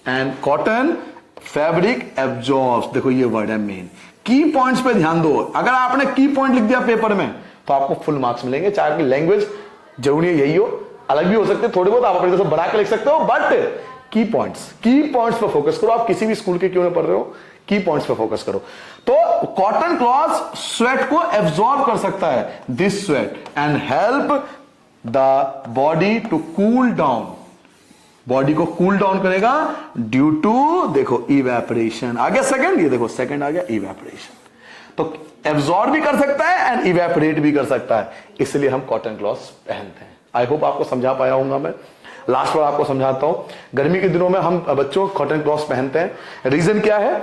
एंड कॉटन फैब्रिक एब्जॉर्ब्स। देखो ये वर्ड है मेन। की पॉइंट्स पे ध्यान दो, अगर आपने की पॉइंट लिख दिया पेपर में तो आपको फुल मार्क्स मिलेंगे, चाहे आपकी लैंग्वेज जरूरी यही हो, अलग भी हो सकते थोड़े बहुत, आप अपनी तरफ से बना के लिख सकते हो, बट की पॉइंट्स पे फोकस करो। आप किसी भी स्कूल के क्यों ना पढ़ रहे हो, की पॉइंट्स पे फोकस करो। तो कॉटन क्लॉथ स्वेट को एब्जॉर्ब कर सकता है, this sweat, and help the body to cool down. Body को कूल डाउन करेगा ड्यू टू, देखो इवेपोरेशन आ गया सेकंड, ये देखो सेकंड आ गया इवेपोरेशन। तो एब्जॉर्ब भी कर सकता है एंड इवेपोरेट भी कर सकता है, इसलिए हम कॉटन क्लॉथ्स पहनते हैं। आई होप आपको समझा पाया होगा मैं। लास्ट बार आपको समझाता हूं, गर्मी के दिनों में हम बच्चों कॉटन क्लॉथ्स पहनते हैं। रीजन क्या है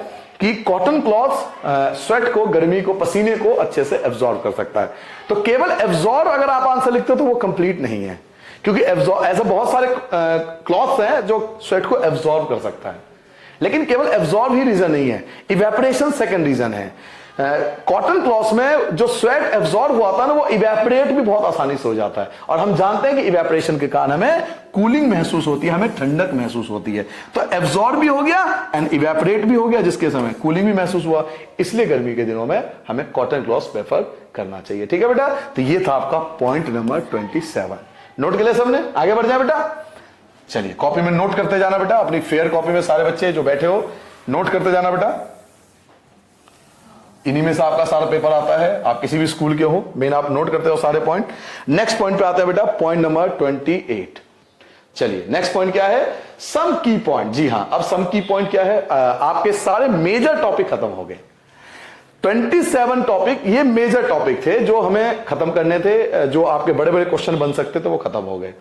कि कॉटन क्लॉथ्स स्वेट को, गर्मी को, पसीने को अच्छे से एब्जॉर्ब कर सकता है। तो केवल एब्जॉर्ब अगर आप आंसर लिखते हो तो वो कंप्लीट नहीं है, क्योंकि ऐसे बहुत सारे क्लॉथ्स हैं जो स्वेट को एब्जॉर्ब कर सकता है, लेकिन केवल एब्जॉर्ब ही रीजन नहीं है, इवेपोरेशन सेकंड रीजन है। कॉटन क्लॉथ्स में जो स्वेट एब्जॉर्ब हुआ था ना, वो इवेपोरेट भी बहुत आसानी से हो जाता है, और हम जानते हैं कि इवेपोरेशन के कारण हमें कूलिंग महसूस होती है, हमें ठंडक महसूस होती है। तो एब्जॉर्ब भी हो गया एंड इवेपोरेट भी हो गया, जिसके समय कूलिंग भी महसूस हुआ, इसलिए गर्मी के दिनों में हमें कॉटन क्लॉथ्स प्रेफर करना चाहिए। ठीक है बेटा, तो ये था आपका पॉइंट नंबर 27। नोट कर लिया सबने? आगे बढ़ जाए बेटा। चलिए कॉपी में नोट करते जाना बेटा, अपनी फेयर कॉपी में सारे बच्चे जो बैठे हो नोट करते जाना बेटा। इन्हीं में से आपका सारा पेपर आता है, आप किसी भी स्कूल के हो, मेन आप नोट करते हो सारे पॉइंट। नेक्स्ट पॉइंट पे आते हैं बेटा, पॉइंट नंबर 28। चलिए नेक्स्ट पॉइंट क्या है, सम की पॉइंट। जी हां, अब सम की पॉइंट क्या है, आपके सारे मेजर टॉपिक खत्म हो गए। 27 टॉपिक ये मेजर टॉपिक थे जो हमें खत्म करने थे, जो आपके बड़े बड़े क्वेश्चन बन सकते थे, वो खत्म हो गए।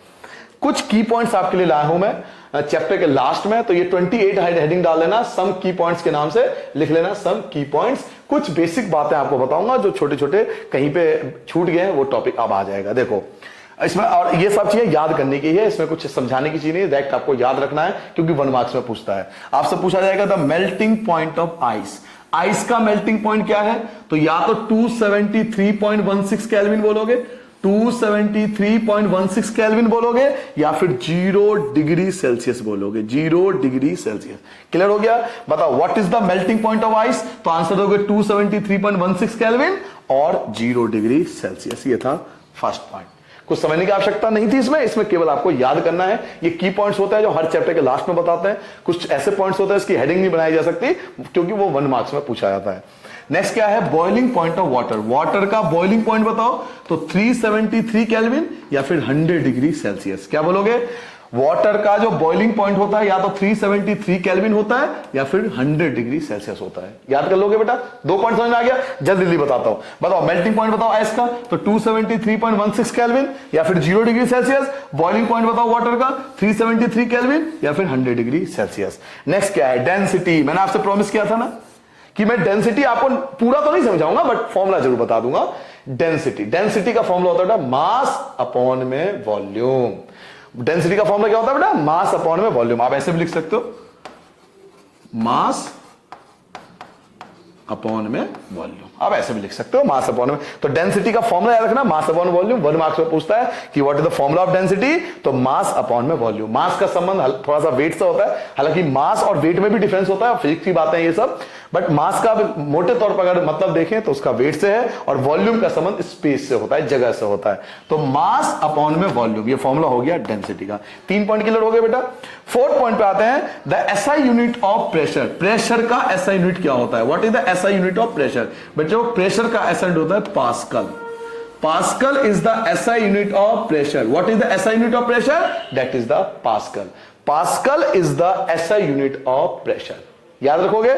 कुछ की पॉइंट्स आपके लिए लाया हूं मैं चैप्टर के लास्ट में, तो ये 28 हेडिंग डाल लेना, सम की पॉइंट्स के नाम से लिख लेना, सम की पॉइंट्स। कुछ बेसिक बातें आपको बताऊंगा जो छोटे छोटे कहीं पे छूट गए हैं, वो टॉपिक अब आ जाएगा। देखो इसमें, और ये सब चीजें याद करने की है, इसमें कुछ समझाने की चीज नहीं है, डायरेक्ट आपको याद रखना है, क्योंकि 1 मार्क्स में पूछता है। आपसे पूछा जाएगा the melting point of ice. Ice का मेल्टिंग पॉइंट क्या है, तो या तो 273.16 केल्विन बोलोगे, 273.16 केल्विन बोलोगे या फिर 0 डिग्री सेल्सियस बोलोगे, 0 डिग्री सेल्सियस। क्लियर हो गया? बताओ what is the melting point of ice? तो आंसर दोगे 273.16 केल्विन और 0 डिग्री सेल्सियस। ये था फर्स्ट पॉइंट। कुछ समझने की आवश्यकता नहीं थी इसमें केवल आपको याद करना है। ये की पॉइंट्स होता है जो हर चैप्टर के लास्ट में बताते हैं। कुछ ऐसे पॉइंट्स होते हैं इसकी हेडिंग नहीं बनाई जा सकती क्योंकि वो 1 मार्क्स में पूछा जाता है। नेक्स्ट क्या है? Boiling point of water. Water का बॉइलिंग पॉइंट बताओ तो 373 केल्विन या फिर 100 डिग्री सेल्सियस। क्या बोलोगे? वाटर का जो बॉइलिंग पॉइंट होता है या तो 373 केल्विन होता है या फिर 100 डिग्री सेल्सियस होता है। याद कर लोगे बेटा? 2 पॉइंट समझ में आ गया? जल्दी बताता हूं। बताओ मेल्टिंग पॉइंट बताओ आइस का तो 273.16 केल्विन या फिर 0 डिग्री सेल्सियस। बॉइलिंग पॉइंट बताओ वाटर का 373 केल्विन या फिर 100 डिग्री सेल्सियस। नेक्स्ट क्या है? डेंसिटी। मैंने आपसे प्रॉमिस किया था ना कि मैं डेंसिटी आपको पूरा तो नहीं समझाऊंगा बट फॉर्मूला जरूर बता दूंगा। डेंसिटी का फॉर्मूला होता है मास अपॉन में वॉल्यूम। डेंसिटी का फॉर्मूला क्या होता है बेटा? मास अपॉन में वॉल्यूम। आप ऐसे भी लिख सकते हो, मास अपॉन में वॉल्यूम। आप ऐसे भी लिख सकते हो, मास अपॉन में। तो डेंसिटी का फॉर्मूला याद रखना, मास अपॉन वॉल्यूम। 1 मार्क्स में पूछता है कि what is the formula of density, तो मास अपॉन में वॉल्यूम। मास का संबंध थोड़ा सा वेट से होता है, हालांकि मास और वेट में भी डिफरेंस होता है, फिजिक्स की बातें ये सब, बट मास का मोटे तौर पर अगर मतलब देखें तो उसका वेट से है और वॉल्यूम का संबंध स्पेस से होता है, जगह से होता है। तो मास अपॉन में वॉल्यूम, ये फॉर्मूला हो गया डेंसिटी का। 3 पॉइंट क्लियर हो गए बेटा। 4th पॉइंट पे आते हैं, the SI unit of pressure. Pressure का एसआई यूनिट क्या होता है? What is the SI unit of pressure? बच्चों प्रेशर का एसआई यूनिट होता है pascal. Pascal is the SI unit of pressure. What is the SI unit of pressure? That is the pascal. Pascal is the SI unit of pressure. याद रखोगे?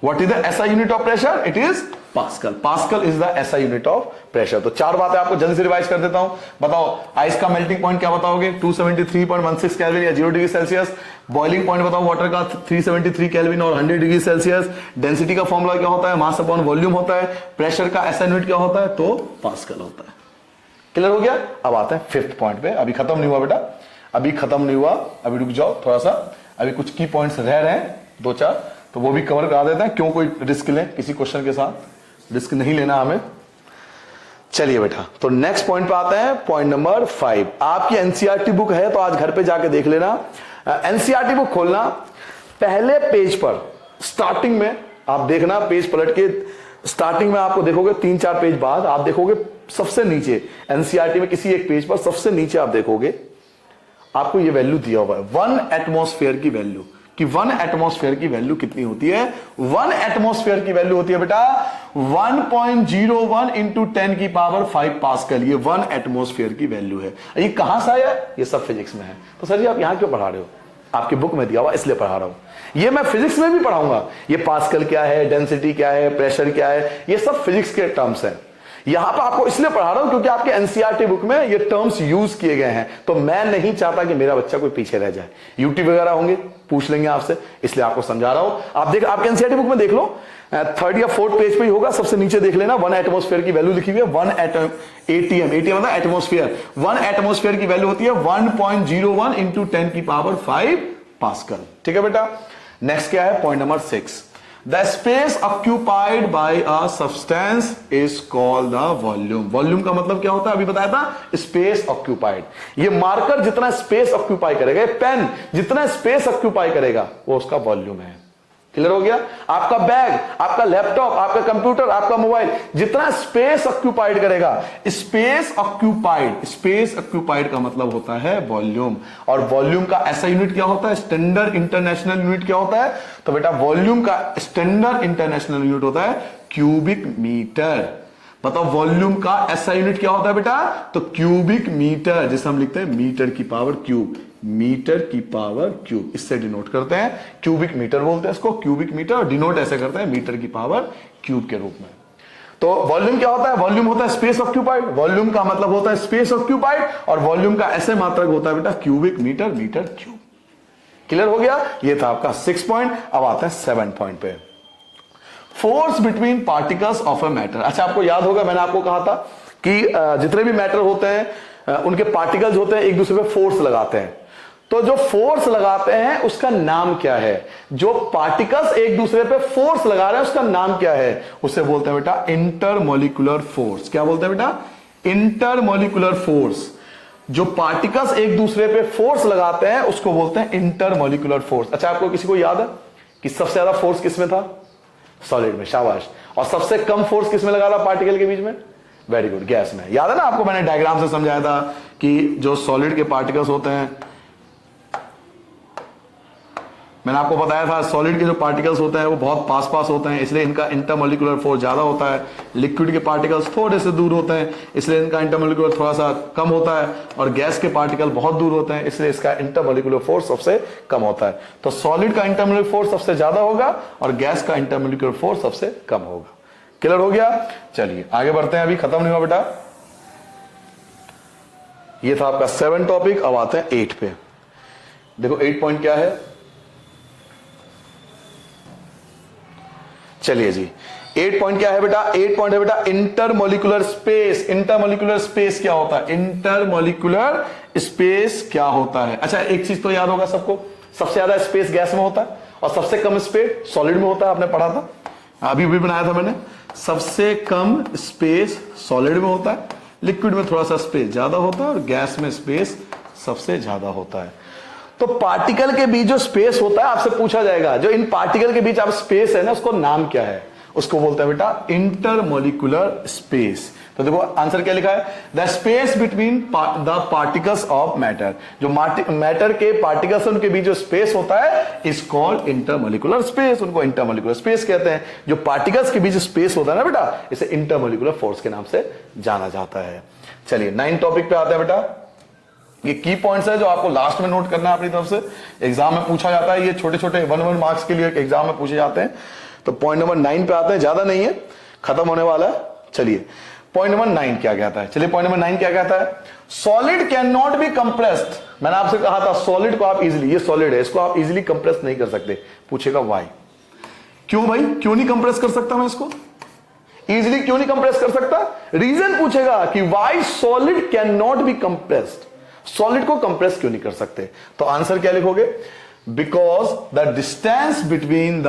What is the SI unit of pressure? It is Pascal. Pascal is the SI unit of pressure. तो 4 बातें आपको जल्दी से revise कर देता हूं। बताओ आइस का मेल्टिंग पॉइंट क्या बताओगे? 273.16 केल्विन या 0 डिग्री सेल्सियस। बॉइलिंग पॉइंट बताओ वाटर का 373 केल्विन और 100 डिग्री सेल्सियस। डेंसिटी का फॉर्मूला क्या होता है? मास अपॉन वॉल्यूम होता है। प्रेशर का SI यूनिट क्या होता है? तो पास्कल होता है। क्लियर हो गया? अब आते हैं 5th पॉइंट पे। अभी खत्म नहीं हुआ बेटा, अभी खत्म नहीं हुआ, अभी रुक जाओ थोड़ा सा, अभी कुछ की पॉइंट्स रह रहे हैं 2-4, तो वो भी कवर करा देते हैं। क्यों कोई रिस्क लें किसी क्वेश्चन के साथ? रिस्क नहीं लेना हमें। चलिए बेटा, तो नेक्स्ट पॉइंट पे आते हैं, पॉइंट नंबर 5। आपकी एनसीईआरटी बुक है तो आज घर पे जाके देख लेना। एनसीईआरटी बुक खोलना, पहले पेज पर स्टार्टिंग में आप देखना, पेज पलट के स्टार्टिंग में आपको देखोगे 3-4 पेज बाद आप देखोगे सबसे नीचे एनसीईआरटी में किसी एक पेज पर सबसे नीचे आप देखोगे आपको ये वैल्यू दिया हुआ है 1 एटमॉस्फेयर की वैल्यू, कि 1 एटमॉस्फेयर की वैल्यू कितनी होती है? 1 एटमॉस्फेयर की वैल्यू होती है बेटा 1.01 इंटू 10 की पावर 5 पास्कल। ये 1 एटमॉस्फेयर की वैल्यू है। ये कहां से आया? ये सब फिजिक्स में है। तो सर जी आप यहां क्यों पढ़ा रहे हो? आपकी बुक में दिया हुआ इसलिए पढ़ा रहा हूं। ये मैं फिजिक्स में भी पढ़ाऊंगा। ये पास्कल क्या है, डेंसिटी क्या है, प्रेशर क्या है, ये सब फिजिक्स के टर्म्स हैं। यहां पर आपको इसलिए पढ़ा रहा हूं क्योंकि आपके एनसीईआरटी बुक में ये टर्म्स यूज किए गए हैं। तो मैं नहीं चाहता कि मेरा बच्चा कोई पीछे रह जाए। यूट्यूब वगैरह होंगे, पूछ लेंगे आपसे, इसलिए आपको समझा रहा हूं। आप देख, आपके एनसीईआरटी बुक में देख लो, 3rd या 4th पेज पे ही होगा, सबसे नीचे देख लेना 1 एटमॉस्फेयर की वैल्यू लिखी हुई है। 1 एटीएम, एटीएम मतलब एटमॉस्फेयर। 1 एटमॉस्फेयर की वैल्यू होती है 1.01 इंटू 10 की पावर 5 पास्कल। ठीक है बेटा। नेक्स्ट क्या है? Point number 6। The space occupied by a substance is called the volume. Volume का मतलब क्या होता है? अभी बताया था, space occupied। ये मार्कर जितना स्पेस ऑक्यूपाई करेगा, पेन जितना स्पेस ऑक्यूपाई करेगा, वो उसका वॉल्यूम है। क्लियर हो गया? आपका बैग, आपका लैपटॉप, आपका कंप्यूटर, आपका मोबाइल जितना स्पेस ऑक्यूपाइड करेगा, स्पेस ऑक्यूपाइड का मतलब होता है वॉल्यूम। और वॉल्यूम का ऐसा यूनिट क्या होता है? स्टैंडर्ड इंटरनेशनल यूनिट क्या होता है? तो बेटा वॉल्यूम का स्टैंडर्ड इंटरनेशनल यूनिट होता है क्यूबिक मीटर। बताओ वॉल्यूम का ऐसा यूनिट क्या होता है बेटा? तो क्यूबिक मीटर, जिसे हम लिखते हैं मीटर की पावर क्यूब, मीटर की पावर क्यूब, इससे डिनोट करते हैं। क्यूबिक मीटर बोलते हैं इसको, क्यूबिक मीटर, और डिनोट ऐसे करते हैं मीटर की पावर क्यूब के रूप में। तो वॉल्यूम क्या होता है? वॉल्यूम होता है स्पेस ऑक्यूपाइड। वॉल्यूम का मतलब होता है स्पेस ऑक्यूपाइड, और वॉल्यूम का ऐसे मात्रक होता है बेटा cubic metre, metre cube. Clear हो गया? ये था आपका 6 पॉइंट। अब आता है 7 पॉइंट पे, force between particles of a matter. अच्छा, आपको याद होगा मैंने आपको कहा था कि जितने भी मैटर होते हैं उनके पार्टिकल्स होते हैं, एक दूसरे पे फोर्स लगाते हैं। तो जो फोर्स लगाते हैं उसका नाम क्या है? जो पार्टिकल्स एक दूसरे पे फोर्स लगा रहे हैं उसका नाम क्या है? उसे बोलते हैं बेटा इंटरमोलिकुलर फोर्स। क्या बोलते हैं बेटा? Intermolecular force. जो पार्टिकल्स एक दूसरे पे फोर्स लगाते हैं उसको बोलते हैं इंटरमोलिकुलर फोर्स। अच्छा, आपको किसी को याद है कि सबसे ज्यादा फोर्स किसमें था? सॉलिड में, शाबाश। और सबसे कम फोर्स किसमें लगा था पार्टिकल के बीच में? वेरी गुड, गैस में। याद है ना आपको, मैंने डायग्राम से समझाया था कि जो सॉलिड के पार्टिकल्स होते हैं, मैंने आपको बताया था सॉलिड के जो पार्टिकल्स होते हैं वो बहुत पास पास होते हैं, इसलिए इनका इंटरमोलिकुलर फोर्स ज्यादा होता है। लिक्विड के पार्टिकल्स थोड़े से दूर होते हैं, इसलिए इनका इंटरमोलिकुलर थोड़ा सा कम होता है। और गैस के पार्टिकल बहुत दूर होते हैं, इसलिए इसका इंटरमोलिकुलर फोर्स सबसे कम होता है। तो सॉलिड का इंटरमोलिकुलर फोर्स सबसे ज्यादा होगा और गैस का इंटरमोलिकुलर फोर्स सबसे कम होगा। क्लियर हो गया? चलिए आगे बढ़ते हैं, अभी खत्म नहीं हुआ बेटा। ये था आपका 7 टॉपिक। अब आते हैं 8 पे। देखो 8 पॉइंट क्या है। चलिए जी, 8 पॉइंट क्या है बेटा? 8 पॉइंट है बेटा इंटरमोलिकुलर स्पेस। इंटरमोलिकुलर स्पेस क्या होता है? इंटरमोलिकुलर स्पेस क्या होता है? अच्छा, एक चीज तो याद होगा सबको, सबसे ज्यादा स्पेस गैस में होता है और सबसे कम स्पेस सॉलिड में होता है। आपने पढ़ा था, अभी भी बनाया था मैंने। सबसे कम स्पेस सॉलिड में होता है, लिक्विड में थोड़ा सा स्पेस ज्यादा होता है और गैस में स्पेस सबसे ज्यादा होता है। तो पार्टिकल के बीच जो स्पेस होता है, आपसे पूछा जाएगा जो इन पार्टिकल के बीच आप स्पेस है ना, उसको नाम क्या है? उसको बोलते हैं बेटा इंटरमोलिकुलर स्पेस। तो देखो आंसर क्या लिखा है? The space between the particles of matter. जो मैटर के पार्टिकल्स उनके बीच जो स्पेस होता है इज कॉल्ड इंटरमोलिकुलर स्पेस। उनको इंटरमोलिकुलर स्पेस कहते हैं। जो पार्टिकल्स के बीच स्पेस होता है ना बेटा, इसे इंटरमोलिकुलर फोर्स के नाम से जाना जाता है। चलिए 9 टॉपिक पे आते हैं बेटा। ये की पॉइंट्स है जो आपको लास्ट में नोट करना है अपनी तरफ से। एग्जाम में पूछा जाता है, ये छोटे छोटे 1-1 मार्क्स के लिए एग्जाम में पूछे जाते हैं। तो पॉइंट नंबर 9 पे आते हैं, ज्यादा नहीं है, खत्म होने वाला है। चलिए पॉइंट नंबर 9 क्या कहता है? चलिए पॉइंट नंबर 9 क्या कहता है? Solid can not be compressed. मैंने आपसे कहा था सॉलिड को आप इजिली, ये सॉलिड है, इसको आप इजिली कंप्रेस नहीं कर सकते। पूछेगा वाई? क्यों भाई, क्यों नहीं कंप्रेस कर सकता मैं इसको? इजिली क्यों नहीं कंप्रेस कर सकता? रीजन पूछेगा कि why solid can not be compressed. Solid को कंप्रेस क्यों नहीं कर सकते? तो आंसर क्या लिखोगे? Because the distance between the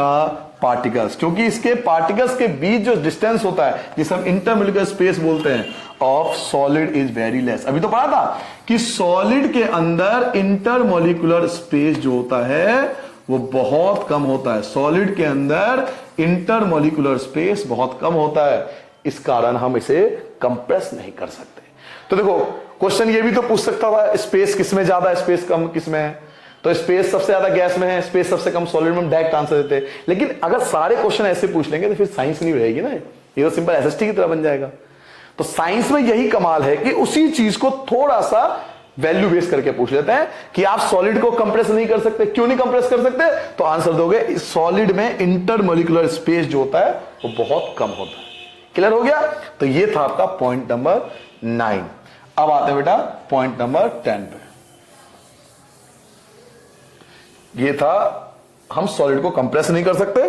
particles, क्योंकि इसके पार्टिकल्स के बीच जो डिस्टेंस होता है जिसे हम इंटरमोलिकुलर स्पेस बोलते हैं of solid is very less. अभी तो पढ़ा था कि सॉलिड के अंदर इंटरमोलिकुलर स्पेस जो होता है वो बहुत कम होता है। सॉलिड के अंदर इंटरमोलिकुलर स्पेस बहुत कम होता है, इस कारण हम इसे कंप्रेस नहीं कर सकते। तो देखो क्वेश्चन ये भी तो पूछ सकता था स्पेस किसमें ज्यादा है, स्पेस कम किसमें है? तो स्पेस सबसे ज्यादा गैस में है, स्पेस सबसे कम सॉलिड में, हम डायरेक्ट आंसर देते। लेकिन अगर सारे क्वेश्चन ऐसे पूछ लेंगे तो फिर साइंस नहीं रहेगी ना, ये तो सिंपल एसएसटी की तरह बन जाएगा। तो साइंस में यही कमाल है कि उसी चीज को थोड़ा सा वैल्यू बेस करके पूछ लेते हैं कि आप सॉलिड को कंप्रेस नहीं कर सकते। क्यों नहीं कंप्रेस कर सकते? तो आंसर दोगे सॉलिड में इंटरमोलिकुलर स्पेस जो होता है वो बहुत कम होता है। क्लियर हो गया? तो ये था आपका पॉइंट नंबर 9। अब आते हैं बेटा पॉइंट नंबर 10 पे। ये था हम सॉलिड को कंप्रेस नहीं कर सकते।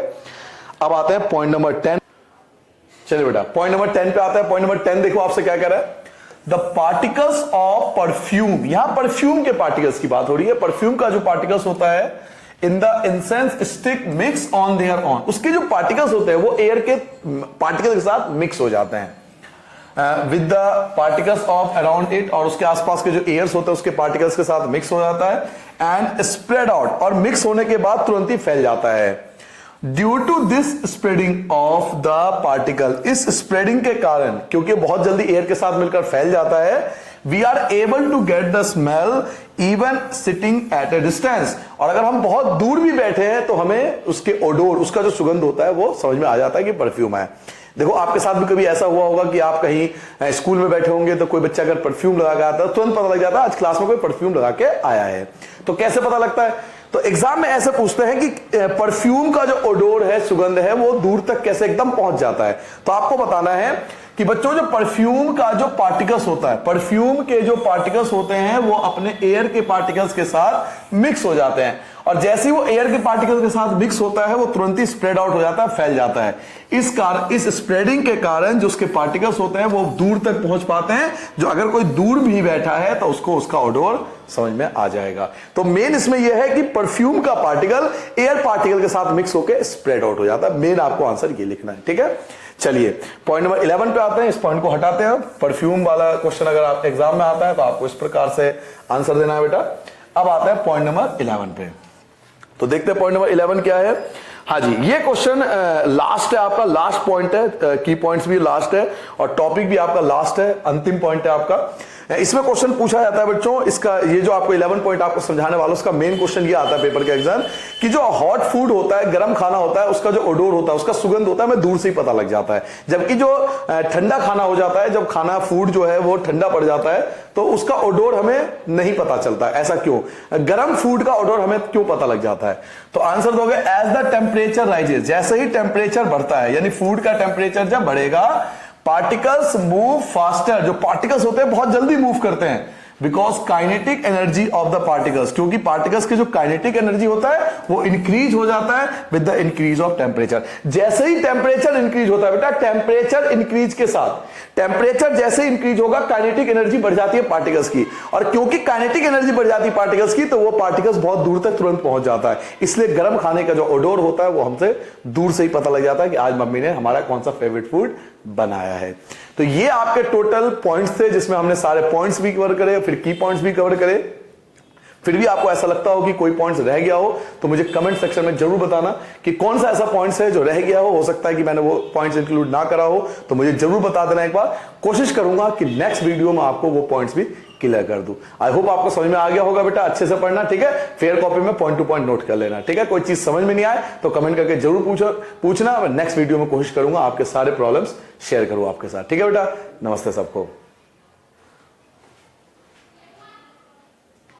अब आते हैं पॉइंट नंबर 10। चलिए बेटा पॉइंट नंबर 10 पे आता है। पॉइंट नंबर 10 देखो आपसे क्या कह रहा है? The particles of perfume. यहां परफ्यूम के पार्टिकल्स की बात हो रही है। परफ्यूम का जो पार्टिकल्स होता है in the incense stick mix on their on, उसके जो पार्टिकल्स होते हैं वो एयर के पार्टिकल के साथ मिक्स हो जाते हैं with the particles of around it, और उसके आसपास के जो एयर्स होते हैं उसके पार्टिकल्स के साथ मिक्स हो जाता है एंड स्प्रेड आउट, और मिक्स होने के बाद तुरंत ही फैल जाता है। Due to this spreading of the particle, इस स्प्रेडिंग के कारण, क्योंकि बहुत जल्दी एयर के साथ मिलकर फैल जाता है, we are able to get the smell even sitting at a distance, और अगर हम बहुत दूर भी बैठे हैं तो हमें उसके ओडोर, उसका जो सुगंध होता है वो समझ में आ जाता है कि परफ्यूम है। देखो आपके साथ भी कभी ऐसा हुआ होगा कि आप कहीं स्कूल में बैठे होंगे तो कोई बच्चा अगर परफ्यूम लगा के आता है तुरंत पता लग जाता है आज क्लास में कोई परफ्यूम लगा के आया है। तो कैसे पता लगता है? तो एग्जाम में ऐसे पूछते हैं कि परफ्यूम का जो ओडोर है, सुगंध है, वो दूर तक कैसे एकदम पहुंच जाता है। तो आपको बताना है कि बच्चों जो परफ्यूम का जो पार्टिकल्स होता है, परफ्यूम के जो पार्टिकल्स होते हैं वो अपने एयर के पार्टिकल्स के साथ मिक्स हो जाते हैं, और जैसे ही वो एयर के पार्टिकल के साथ मिक्स होता है वो तुरंत ही स्प्रेड आउट हो जाता है, फैल जाता है। इस स्प्रेडिंग के कारण जो उसके पार्टिकल्स होते हैं वो दूर तक पहुंच पाते हैं, जो अगर कोई दूर भी बैठा है तो उसको उसका ओडोर समझ में आ जाएगा। तो मेन इसमें यह है कि परफ्यूम का पार्टिकल एयर पार्टिकल के साथ मिक्स होकर स्प्रेड आउट हो जाता है। मेन आपको आंसर ये लिखना है, ठीक है। चलिए पॉइंट नंबर 11 पे आते हैं, इस पॉइंट को हटाते हैं। परफ्यूम वाला क्वेश्चन अगर आप एग्जाम में आता है तो आपको इस प्रकार से आंसर देना है बेटा। अब आता है पॉइंट नंबर 11 पे, तो देखते हैं पॉइंट नंबर 11 क्या है। हाँ जी, ये क्वेश्चन लास्ट है आपका, लास्ट पॉइंट है, की पॉइंट्स भी लास्ट है और टॉपिक भी आपका लास्ट है, अंतिम पॉइंट है आपका। इसमें क्वेश्चन पूछा जाता है बच्चों, इसका ये जो आपको 11 पॉइंट आपको समझाने वाला उसका मेन क्वेश्चन ये आता है पेपर के एग्जाम कि जो हॉट फूड होता है, गर्म खाना होता है, उसका जो ओडोर होता है, उसका सुगंध होता है, हमें दूर से ही पता लग जाता है। जबकि जो ठंडा खाना हो जाता है, जब खाना फूड जो है वो ठंडा पड़ जाता है तो उसका ओडोर हमें नहीं पता चलता। ऐसा क्यों? गर्म फूड का ओडोर हमें क्यों पता लग जाता है? तो आंसर दोगे एज द टेम्परेचर राइजेस, जैसे ही टेम्परेचर बढ़ता है, यानी फूड का टेम्परेचर जब बढ़ेगा, पार्टिकल्स मूव फास्टर, जो पार्टिकल्स होते हैं बहुत जल्दी मूव करते हैं, because kinetic energy of the particles, क्योंकि पार्टिकल्स की जो काइनेटिक एनर्जी होता है वो इंक्रीज हो जाता है with the increase of temperature. जैसे ही टेम्परेचर इंक्रीज होता है बेटा, टेम्परेचर इंक्रीज के साथ, टेम्परेचर जैसे इंक्रीज होगा काइनेटिक एनर्जी बढ़ जाती है पार्टिकल्स की, और क्योंकि काइनेटिक एनर्जी बढ़ जाती है पार्टिकल्स की तो वो पार्टिकल्स बहुत दूर तक तुरंत पहुंच जाता है। इसलिए गर्म खाने का जो ओडोर होता है वो हमसे दूर से ही पता लग जाता है कि आज मम्मी ने हमारा कौन सा फेवरेट फूड बनाया है। तो ये आपके टोटल पॉइंट्स थे जिसमें हमने सारे पॉइंट्स भी कवर करे, फिर की पॉइंट्स भी कवर करे। फिर भी आपको ऐसा लगता हो कि कोई पॉइंट्स रह गया हो तो मुझे कमेंट सेक्शन में जरूर बताना कि कौन सा ऐसा पॉइंट्स है जो रह गया हो सकता है कि मैंने वो पॉइंट्स इंक्लूड ना करा हो, तो मुझे जरूर बता देना एक बार। कोशिश करूंगा कि नेक्स्ट वीडियो में आपको वो पॉइंट्स भी क्लियर कर दूं। आई होप आपको समझ में आ गया होगा बेटा, अच्छे से पढ़ना, ठीक है। फेयर कॉपी में पॉइंट टू पॉइंट नोट कर लेना, ठीक है। कोई चीज समझ में नहीं आए तो कमेंट करके जरूर पूछना। मैं नेक्स्ट वीडियो में कोशिश करूंगा आपके सारे प्रॉब्लम्स शेयर करूं आपके साथ, ठीक है बेटा। नमस्ते सबको।